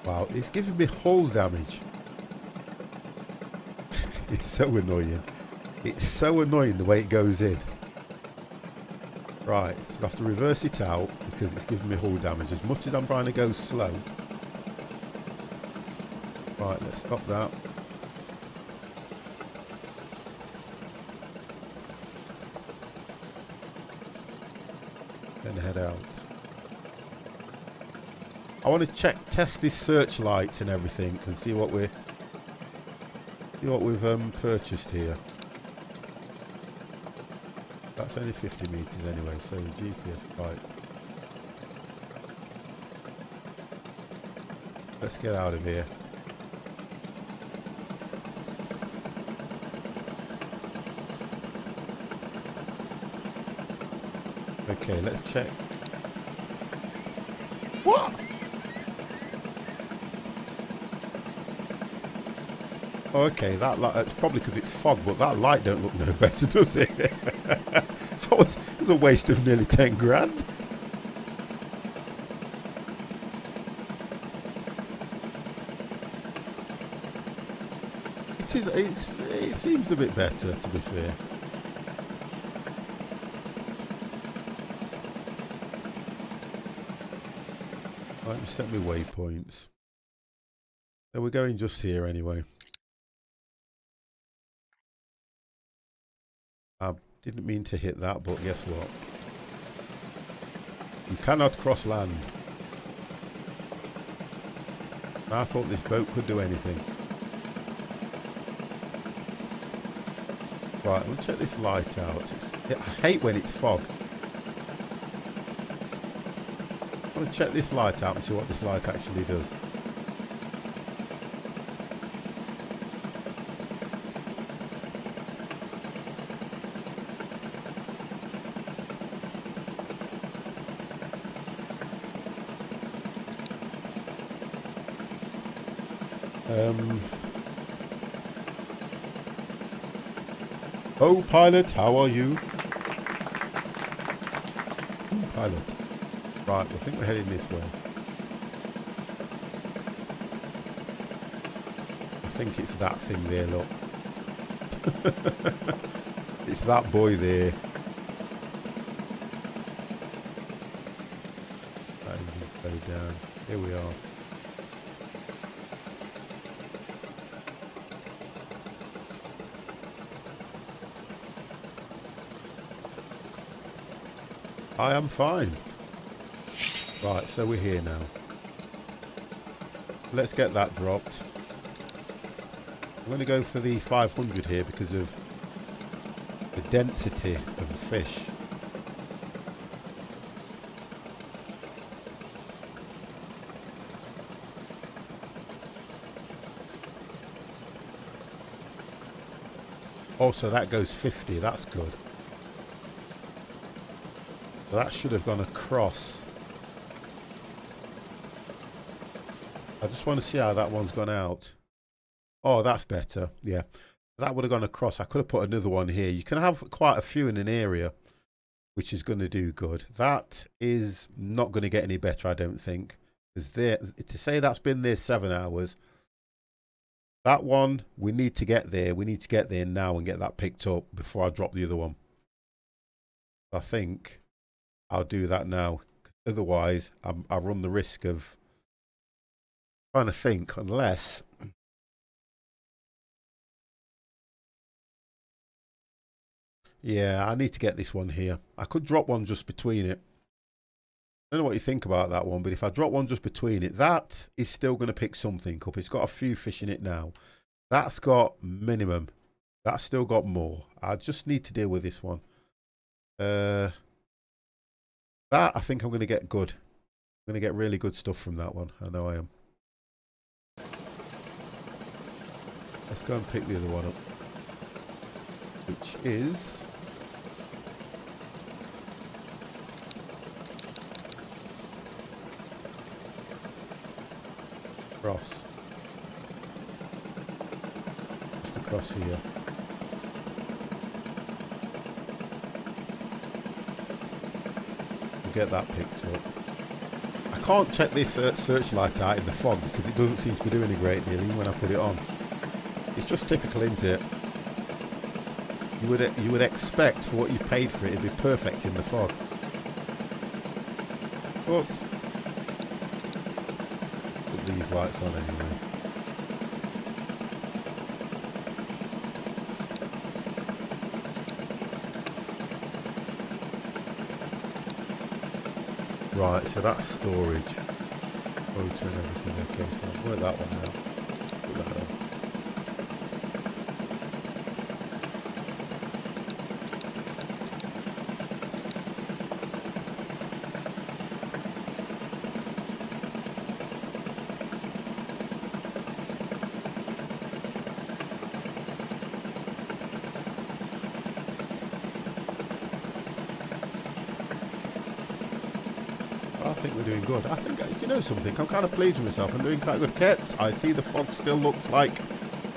B: Wow, it's giving me hull damage. It's so annoying. It's so annoying the way it goes in. Right, so I have to reverse it out because it's giving me hull damage. As much as I'm trying to go slow. Right, let's stop that. Then head out. I want to test this searchlight and everything and see what we've purchased here. That's only 50 meters anyway, so GPS, right. Let's get out of here. Okay, let's check. What? Oh, okay, that light, it's probably because it's fog, but that light don't look no better, does it? It was a waste of nearly 10 grand. It seems a bit better, to be fair. Right, just set me waypoints. So we're going just here anyway. I didn't mean to hit that, but guess what? You cannot cross land. I thought this boat could do anything. Right, we'll check this light out. I hate when it's fog. I want to check this light out and see what this light actually does. Oh, pilot, how are you? Oh, pilot. Right, I think we're heading this way. I think it's that thing there, look. It's that boy there. That engine's go down. Here we are. I am fine. Right, so we're here now. Let's get that dropped. I'm going to go for the 500 here because of the density of the fish. Also, that goes 50. That's good. So that should have gone across. I just want to see how that one's gone out. Oh, that's better. Yeah. That would have gone across. I could have put another one here. You can have quite a few in an area, which is going to do good. That is not going to get any better, I don't think. Because there, to say that's been there 7 hours, that one, we need to get there. We need to get there now and get that picked up before I drop the other one. I think I'll do that now. Otherwise, I run the risk of trying to think, unless... Yeah, I need to get this one here. I could drop one just between it. I don't know what you think about that one, but if I drop one just between it, that is still going to pick something up. It's got a few fish in it now. That's got minimum. That's still got more. I just need to deal with this one. That I think I'm going to get good. I'm going to get really good stuff from that one. I know I am. Let's go and pick the other one up, which is... across. Just across here. We'll get that picked up. I can't check this searchlight out in the fog because it doesn't seem to be doing a great deal even when I put it on. It's just typical, isn't it? You would expect for what you paid for it, it'd be perfect in the fog. But put these lights on anyway. Right, so that's storage. Photo and everything. Okay, so I'll work that one now. Put that on. I think we're doing good. I think, do you know something? I'm kind of pleased with myself. I'm doing quite good. Kets, I see the fog still looks like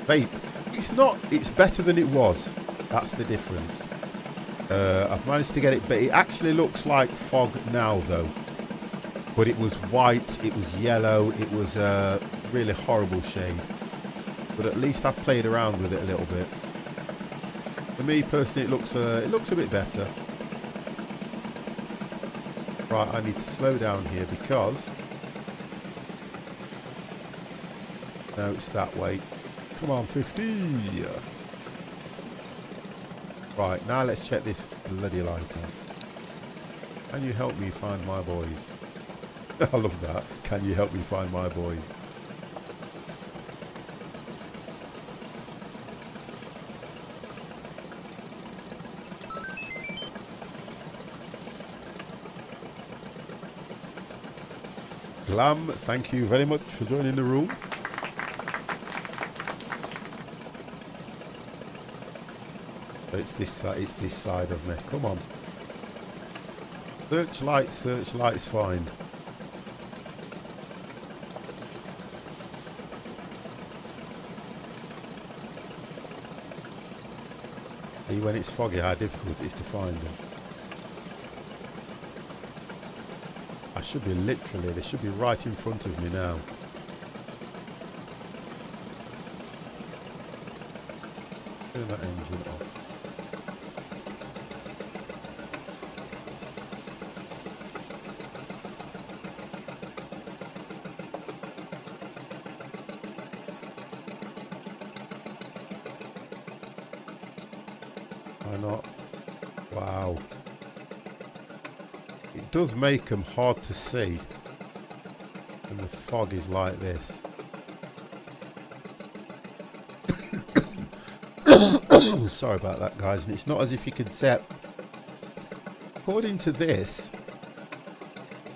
B: vape. It's not, it's better than it was. That's the difference. I've managed to get it, but it actually looks like fog now though. But it was white, it was yellow, it was a really horrible shade. But at least I've played around with it a little bit. For me personally, it looks a bit better. Right, I need to slow down here because... No, it's that way. Come on, 50! Right, now let's check this bloody light out. Can you help me find my boys? I love that. Can you help me find my boys? Glam, thank you very much for joining the room. It's this side of me. Come on. Searchlight's fine. See, when it's foggy, how difficult it is to find them. I should be literally, they should be right in front of me now. Turn that engine off. Why not? Wow. It does make them hard to see when the fog is like this. Sorry about that, guys. And it's not as if you can set. According to this,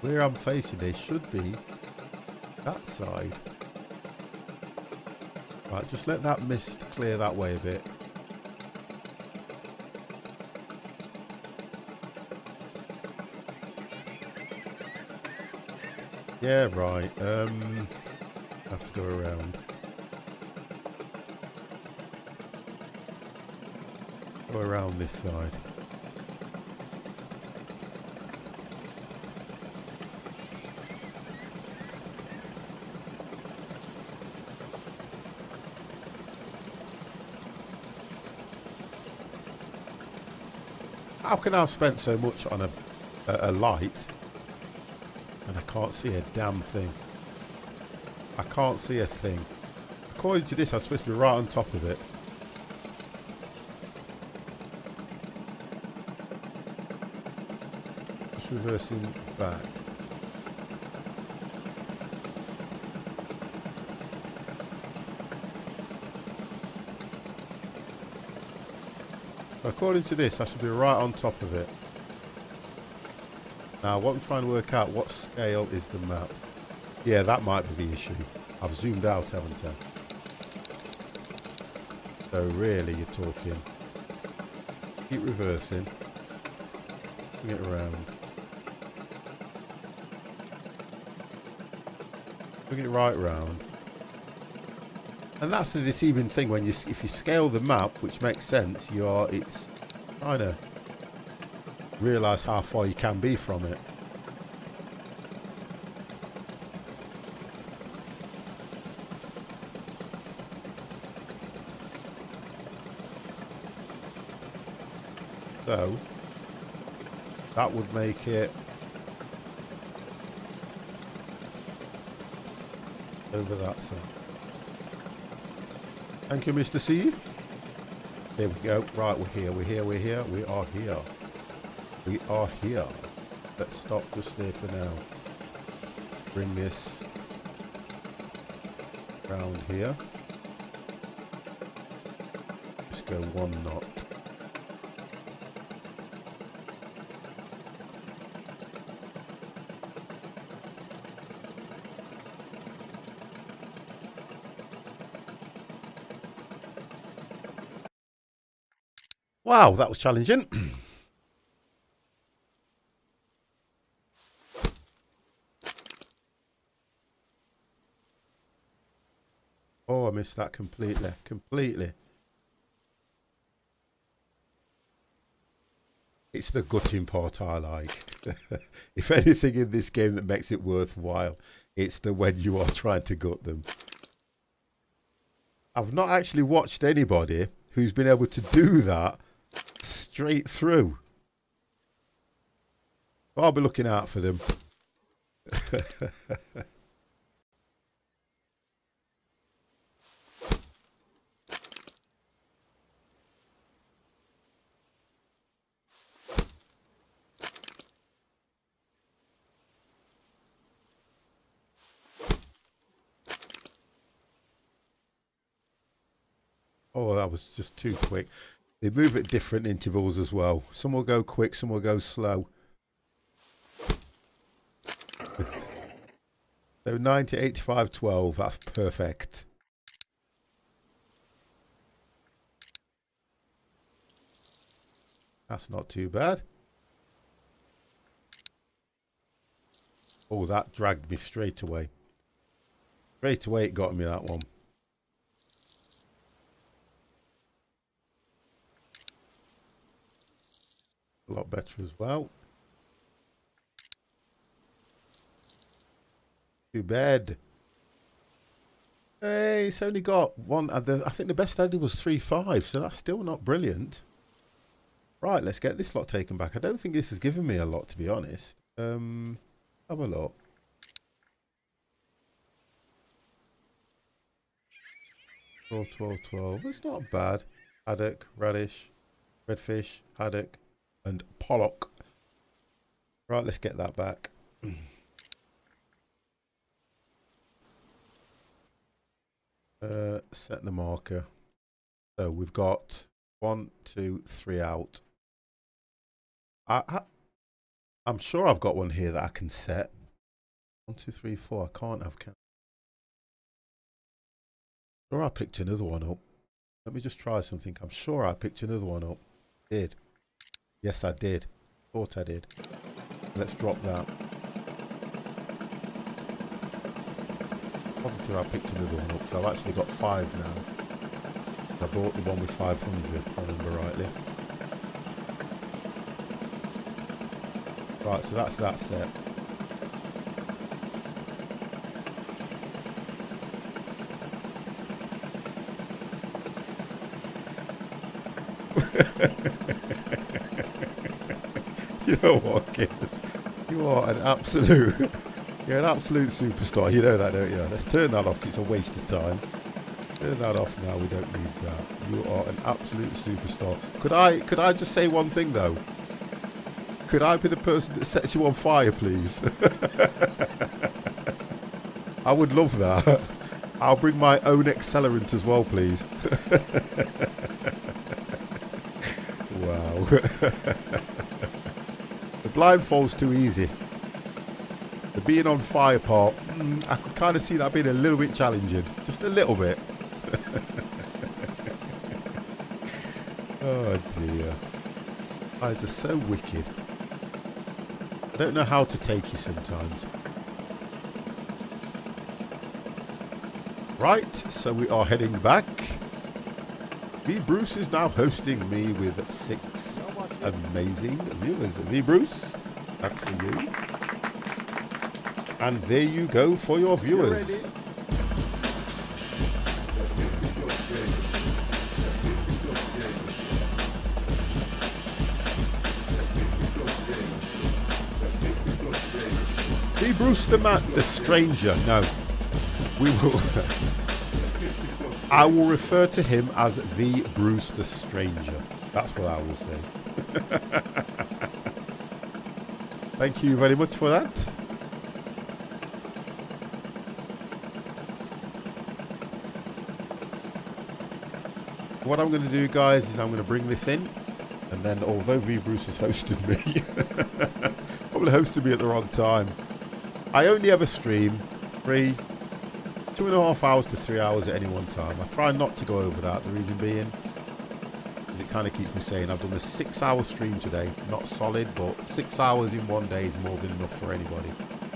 B: where I'm facing this should be that side. Right, just let that mist clear that way a bit. Yeah, right. Have to go around. Go around this side. How can I have spent so much on a light and I can't see a damn thing? I can't see a thing. According to this, I'm supposed to be right on top of it. Just reversing back. According to this, I should be right on top of it. Now, what I'm trying to work out, what scale is the map? Yeah, that might be the issue. I've zoomed out, haven't I? So really, you're talking. Keep reversing. Bring it around. Bring it right round. And that's the deceiving thing when if you scale the map, which makes sense, it's trying to realise how far you can be from it. So that would make it over that side. Thank you, Mr. C. There we go. Right, we're here, we are here. We are here. Let's stop just there for now. Bring this round here. Just go 1 knot. Wow, that was challenging. Oh, I missed that completely. It's the gutting part I like. If anything in this game that makes it worthwhile, it's the when you are trying to gut them. I've not actually watched anybody who's been able to do that straight through. I'll be looking out for them. Oh, that was just too quick. They move at different intervals as well. Some will go quick, some will go slow. So 90, 85, 12, that's perfect. That's not too bad. Oh, that dragged me straight away. Straight away it got me, that one. A lot better as well. Too bad. Hey, it's only got one. I think the best I did was 3.5, so that's still not brilliant. Right, let's get this lot taken back. I don't think this has given me a lot, to be honest. Have a look. 12, 12, 12. It's not bad. Haddock, radish, redfish, haddock, and pollock. Right, let's get that back. Set the marker. So we've got 1, 2, 3 out. I'm sure I've got one here that I can set. 1, 2, 3, 4. I can't have count. Sure, I picked another one up. Let me just try something. I'm sure I picked another one up. Did. Yes, I did. Thought I did. Let's drop that. Positive I picked another one up. So I've actually got 5 now. I bought the one with 500, if I remember rightly. Right, so that's that set. You know what, kid? You are an absolute, you're an absolute superstar. You know that, don't you? Let's turn that off. It's a waste of time. Turn that off now. We don't need that. You are an absolute superstar. Could I just say one thing though? Could I be the person that sets you on fire, please? I would love that. I'll bring my own accelerant as well, please. Wow. The blindfold's too easy. The being on fire part, I could kind of see that being a little bit challenging. Just a little bit. Oh dear. Eyes are so wicked. I don't know how to take you sometimes. Right, so we are heading back. V Bruce is now hosting me with 6 amazing viewers. V Bruce, that's for you. And there you go for your viewers. V Bruce the stranger. No, we will. I will refer to him as the Bruce the Stranger. That's what I will say. Thank you very much for that. What I'm going to do, guys, is I'm going to bring this in. And then, although V Bruce has hosted me, probably hosted me at the wrong time. I only ever stream 2.5 hours to 3 hours at any one time. I try not to go over that. The reason being is it kind of keeps me sane. I've done a 6-hour stream today. Not solid, but 6 hours in one day is more than enough for anybody.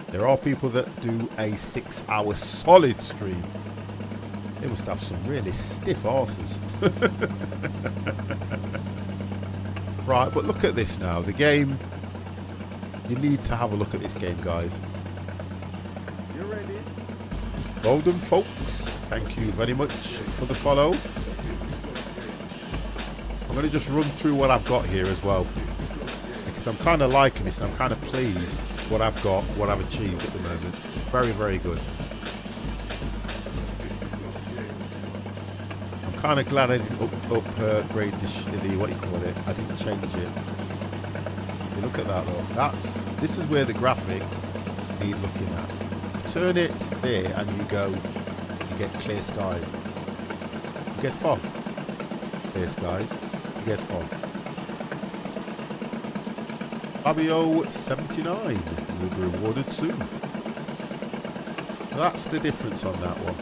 B: There are people that do a 6-hour solid stream. They must have some really stiff arses. Right, but look at this now. The game, you need to have a look at this game, guys.
C: You ready?
B: Golden folks, thank you very much for the follow. I'm going to just run through what I've got here as well, because I'm kind of liking this and I'm kind of pleased what I've got, what I've achieved at the moment. Very, very good. I'm kind of glad I didn't upgrade the what do you call it? I didn't change it. You look at that though. This is where the graphics need looking at. Turn it there and you get clear skies. You get fog. Clear skies. You get fog. Fabio 79 will be rewarded soon. So that's the difference on that one.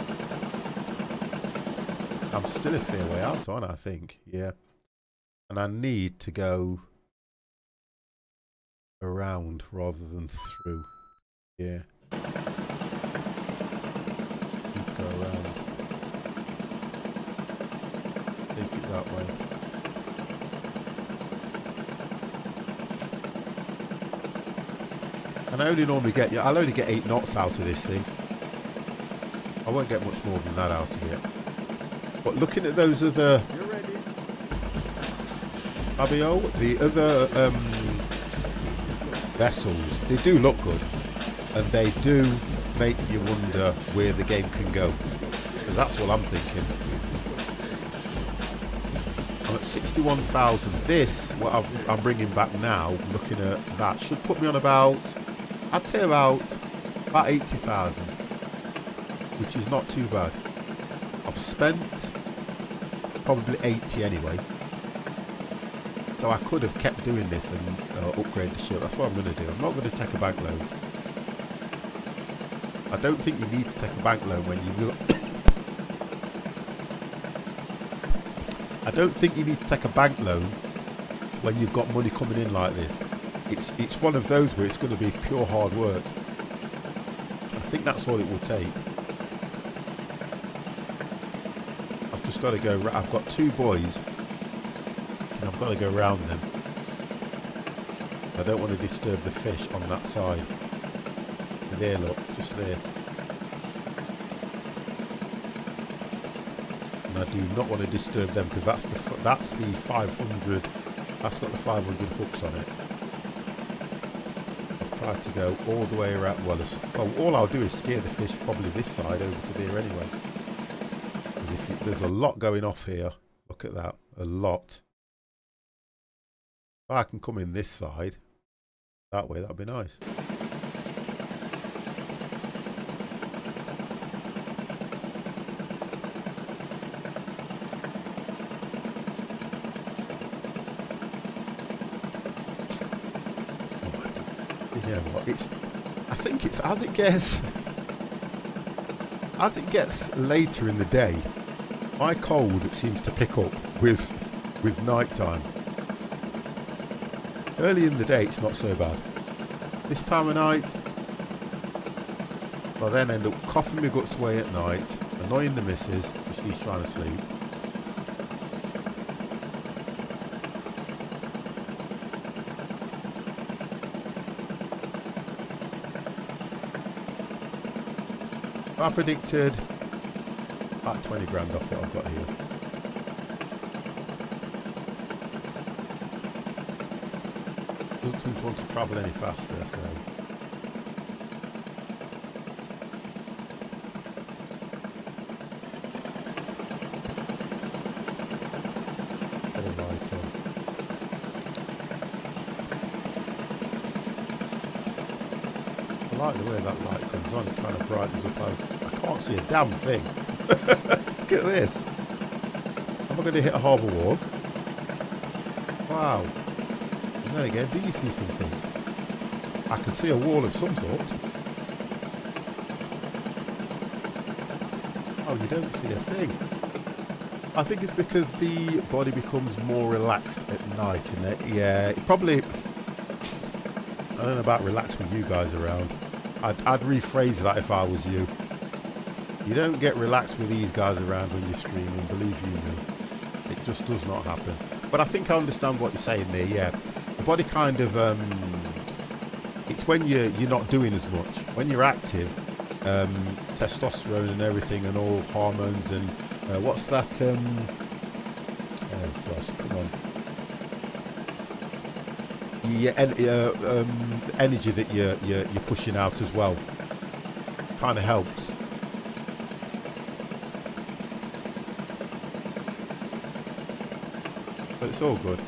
B: I'm still a fair way out on, I think. Yeah. And I need to go around rather than through. Yeah. Need to go around. Take it that way. And I only normally get, I'll only get 8 knots out of this thing. I won't get much more than that out of it. But looking at those other, Fabio, the other vessels, they do look good, and they do make you wonder where the game can go, because that's what I'm thinking. I'm at 61,000. This, what I'm bringing back now, looking at that, should put me on about, I'd say about 80,000, which is not too bad. I've spent probably 80 anyway, so I could have kept doing this and upgrade the ship. That's what I'm going to do. I'm not going to take a bank loan. I don't think you need to take a bank loan when you will. I don't think you need to take a bank loan when you've got money coming in like this. It's one of those where it's going to be pure hard work. I think that's all it will take. I've just got to go. I've got two boys, and I've got to go around them. I don't want to disturb the fish on that side. There, look, just there. And I do not want to disturb them because that's the 500. That's got the 500 hooks on it. I've tried to go all the way around. Well, all I'll do is steer the fish probably this side over to there anyway. Because there's a lot going off here. Look at that, a lot. If I can come in this side, that way, that'd be nice. You know what? I think it's as it gets later in the day, my cold seems to pick up with night time. Early in the day, it's not so bad. This time of night, I then end up coughing my guts away at night, annoying the missus because she's trying to sleep. I predicted about 20 grand off what I've got here. Doesn't seem to want to travel any faster, so. Get a light on. I like the way that light comes on, it kind of brightens up as I can't see a damn thing. Look at this. Am I going to hit a harbour wall? Wow. And then again, do you see something? I can see a wall of some sort. Oh, you don't see a thing. I think it's because the body becomes more relaxed at night, and it probably, I don't know about relaxed with you guys around. I'd rephrase that if I was you. You don't get relaxed with these guys around when you're streaming, believe you me. It just does not happen. But I think I understand what you're saying there, yeah. The body kind of, it's when you're not doing as much. When you're active, testosterone and everything and all hormones and, what's that, oh gosh, come on. Energy that you're pushing out as well kind of helps. But it's all good.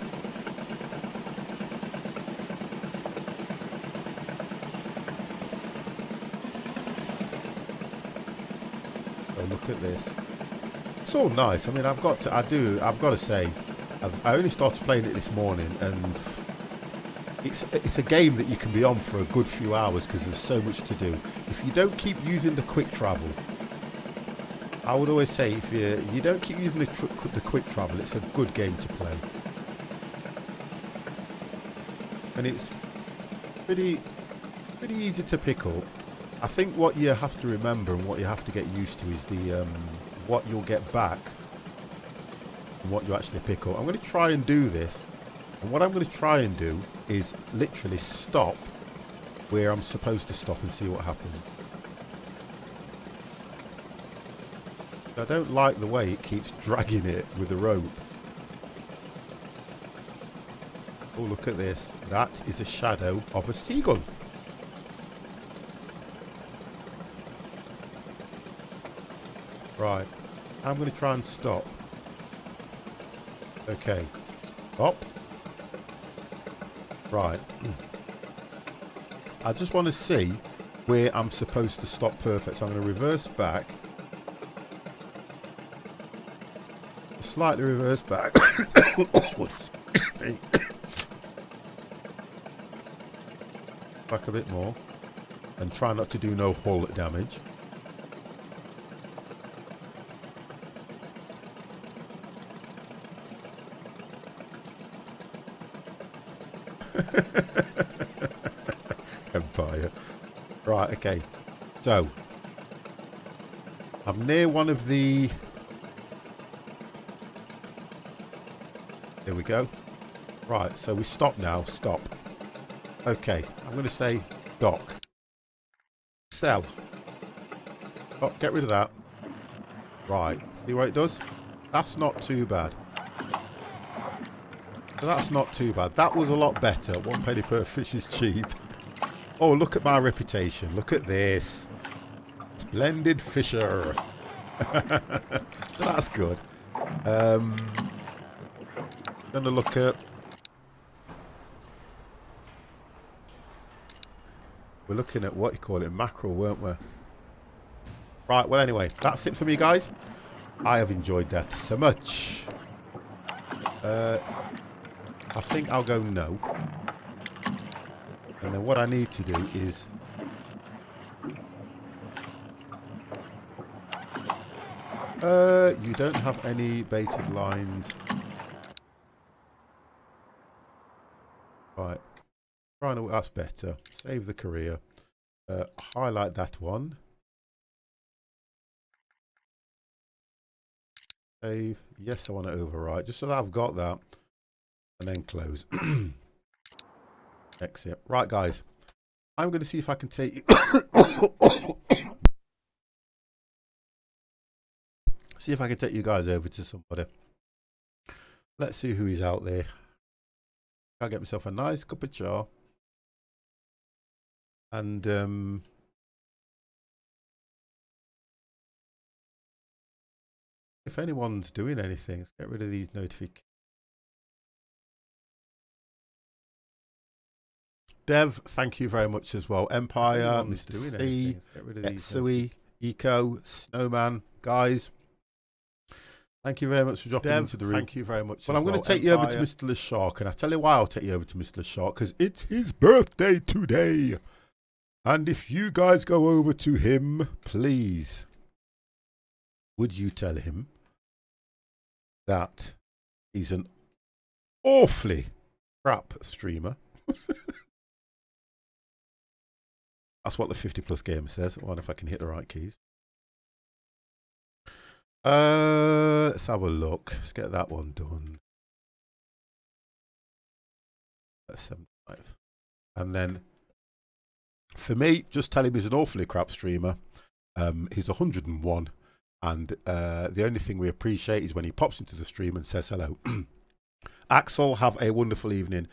B: So look at this. It's all nice. I mean, I've got to say, I only started playing it this morning, and it's a game that you can be on for a good few hours because there's so much to do. If you don't keep using the quick travel, I would always say, if you don't keep using the quick travel, it's a good game to play. And it's pretty easy to pick up. I think what you have to remember and what you have to get used to is the what you'll get back and what you actually pick up. I'm going to try and do this, and what I'm going to try and do is literally stop where I'm supposed to stop and see what happens. I don't like the way it keeps dragging it with the rope. Oh, look at this. That is a shadow of a seagull. Right. I'm going to try and stop. Okay. Up. Right. I just want to see where I'm supposed to stop perfect. So I'm going to reverse back. Slightly reverse back. Back a bit more. And try not to do no hull damage. Empire. Right, okay. So, I'm near one of the... There we go. Right, so we stop now. Stop. Okay, I'm going to say dock. Sell. Oh, get rid of that. Right, see what it does? That's not too bad. That's not too bad. That was a lot better. 1 penny per fish is cheap. Oh, look at my reputation. Look at this. Splendid fisher. That's good. Gonna look at... We're looking at what you call it, mackerel, weren't we? Right, well anyway, that's it for me, guys. I have enjoyed that so much. I think I'll go no. And then what I need to do is... you don't have any baited lines. Right. Trying to... That's better. Save the career. Highlight that one. Save. Yes, I want to overwrite. Just so that I've got that. And then close. Exit. Right, guys. I'm going to see if I can take... see if I can take you guys over to somebody. Let's see who is out there. I'll get myself a nice cup of char. And... if anyone's doing anything, let's get rid of these notifications. Dev, thank you very much as well. Empire, Mr. C, Etsui, Eco, Snowman, guys. Thank you very much for dropping into the room. Thank you very much. Well, I'm going to take you over to Mr. LeShark, and I tell you why I'll take you over to Mr. LeShark, because it's his birthday today. And if you guys go over to him, please, would you tell him that he's an awfully crap streamer? That's what the 50+ gamer says. I wonder if I can hit the right keys. Let's have a look. Let's get that one done. That's 75. And then, for me, just tell him he's an awfully crap streamer. He's 101. And the only thing we appreciate is when he pops into the stream and says hello. Axel, have a wonderful evening.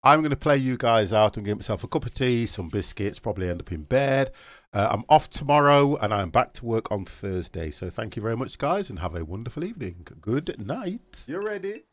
B: I'm going to play you guys out and get myself a cup of tea, some biscuits, probably end up in bed. I'm off tomorrow and I'm back to work on Thursday. So thank you very much, guys, and have a wonderful evening. Good night.
C: You ready?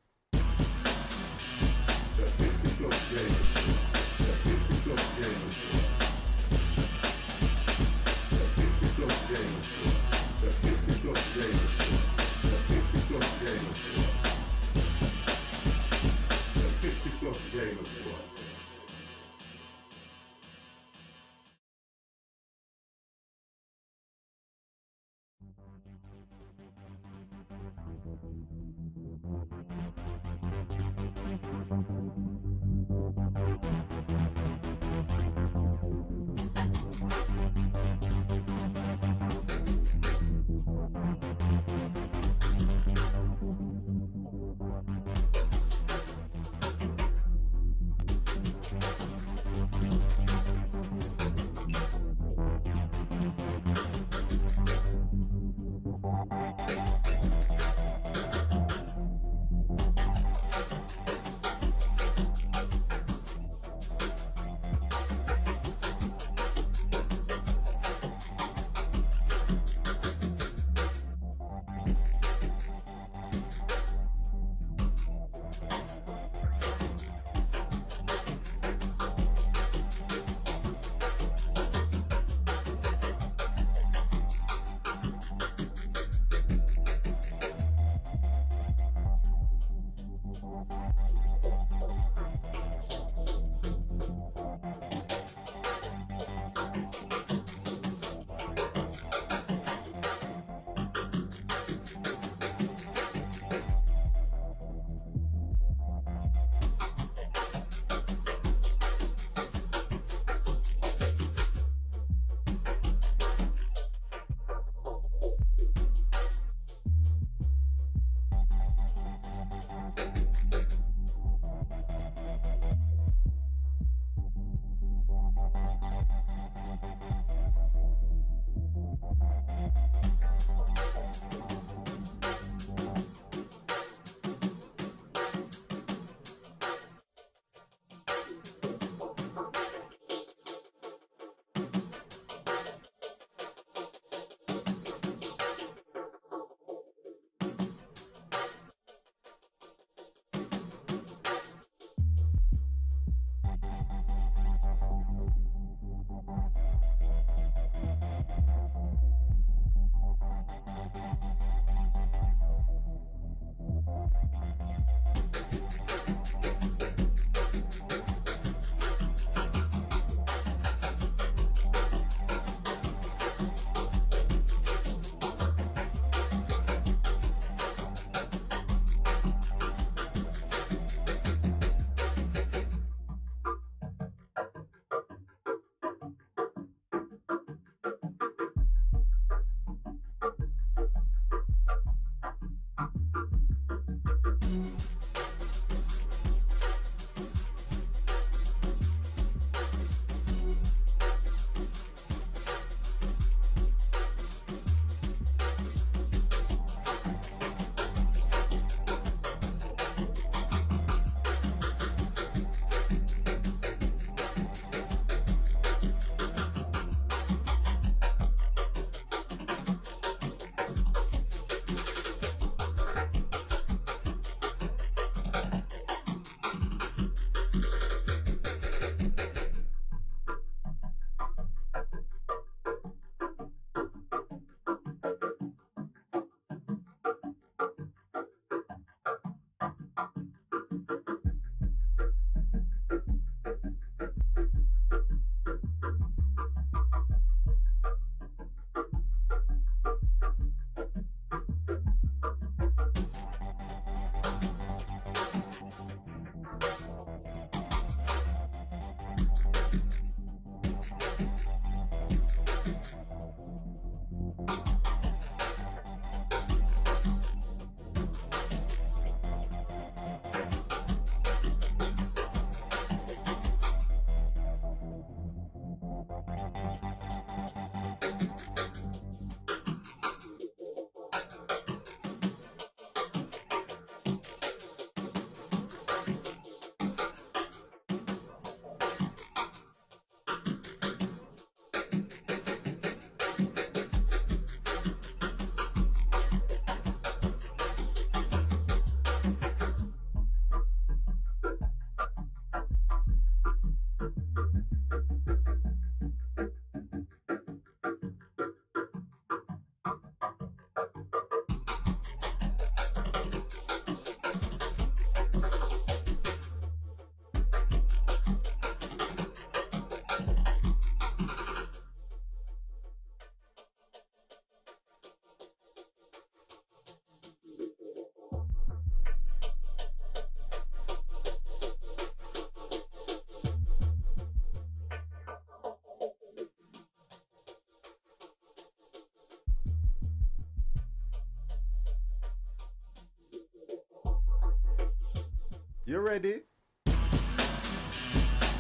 C: You ready?
D: The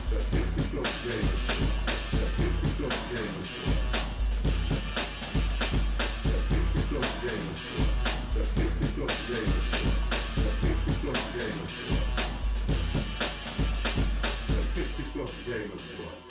D: 50 plus game. The 50 plus game. The 50 plus game. The 50 plus game. The 50 plus game. The 50 plus game.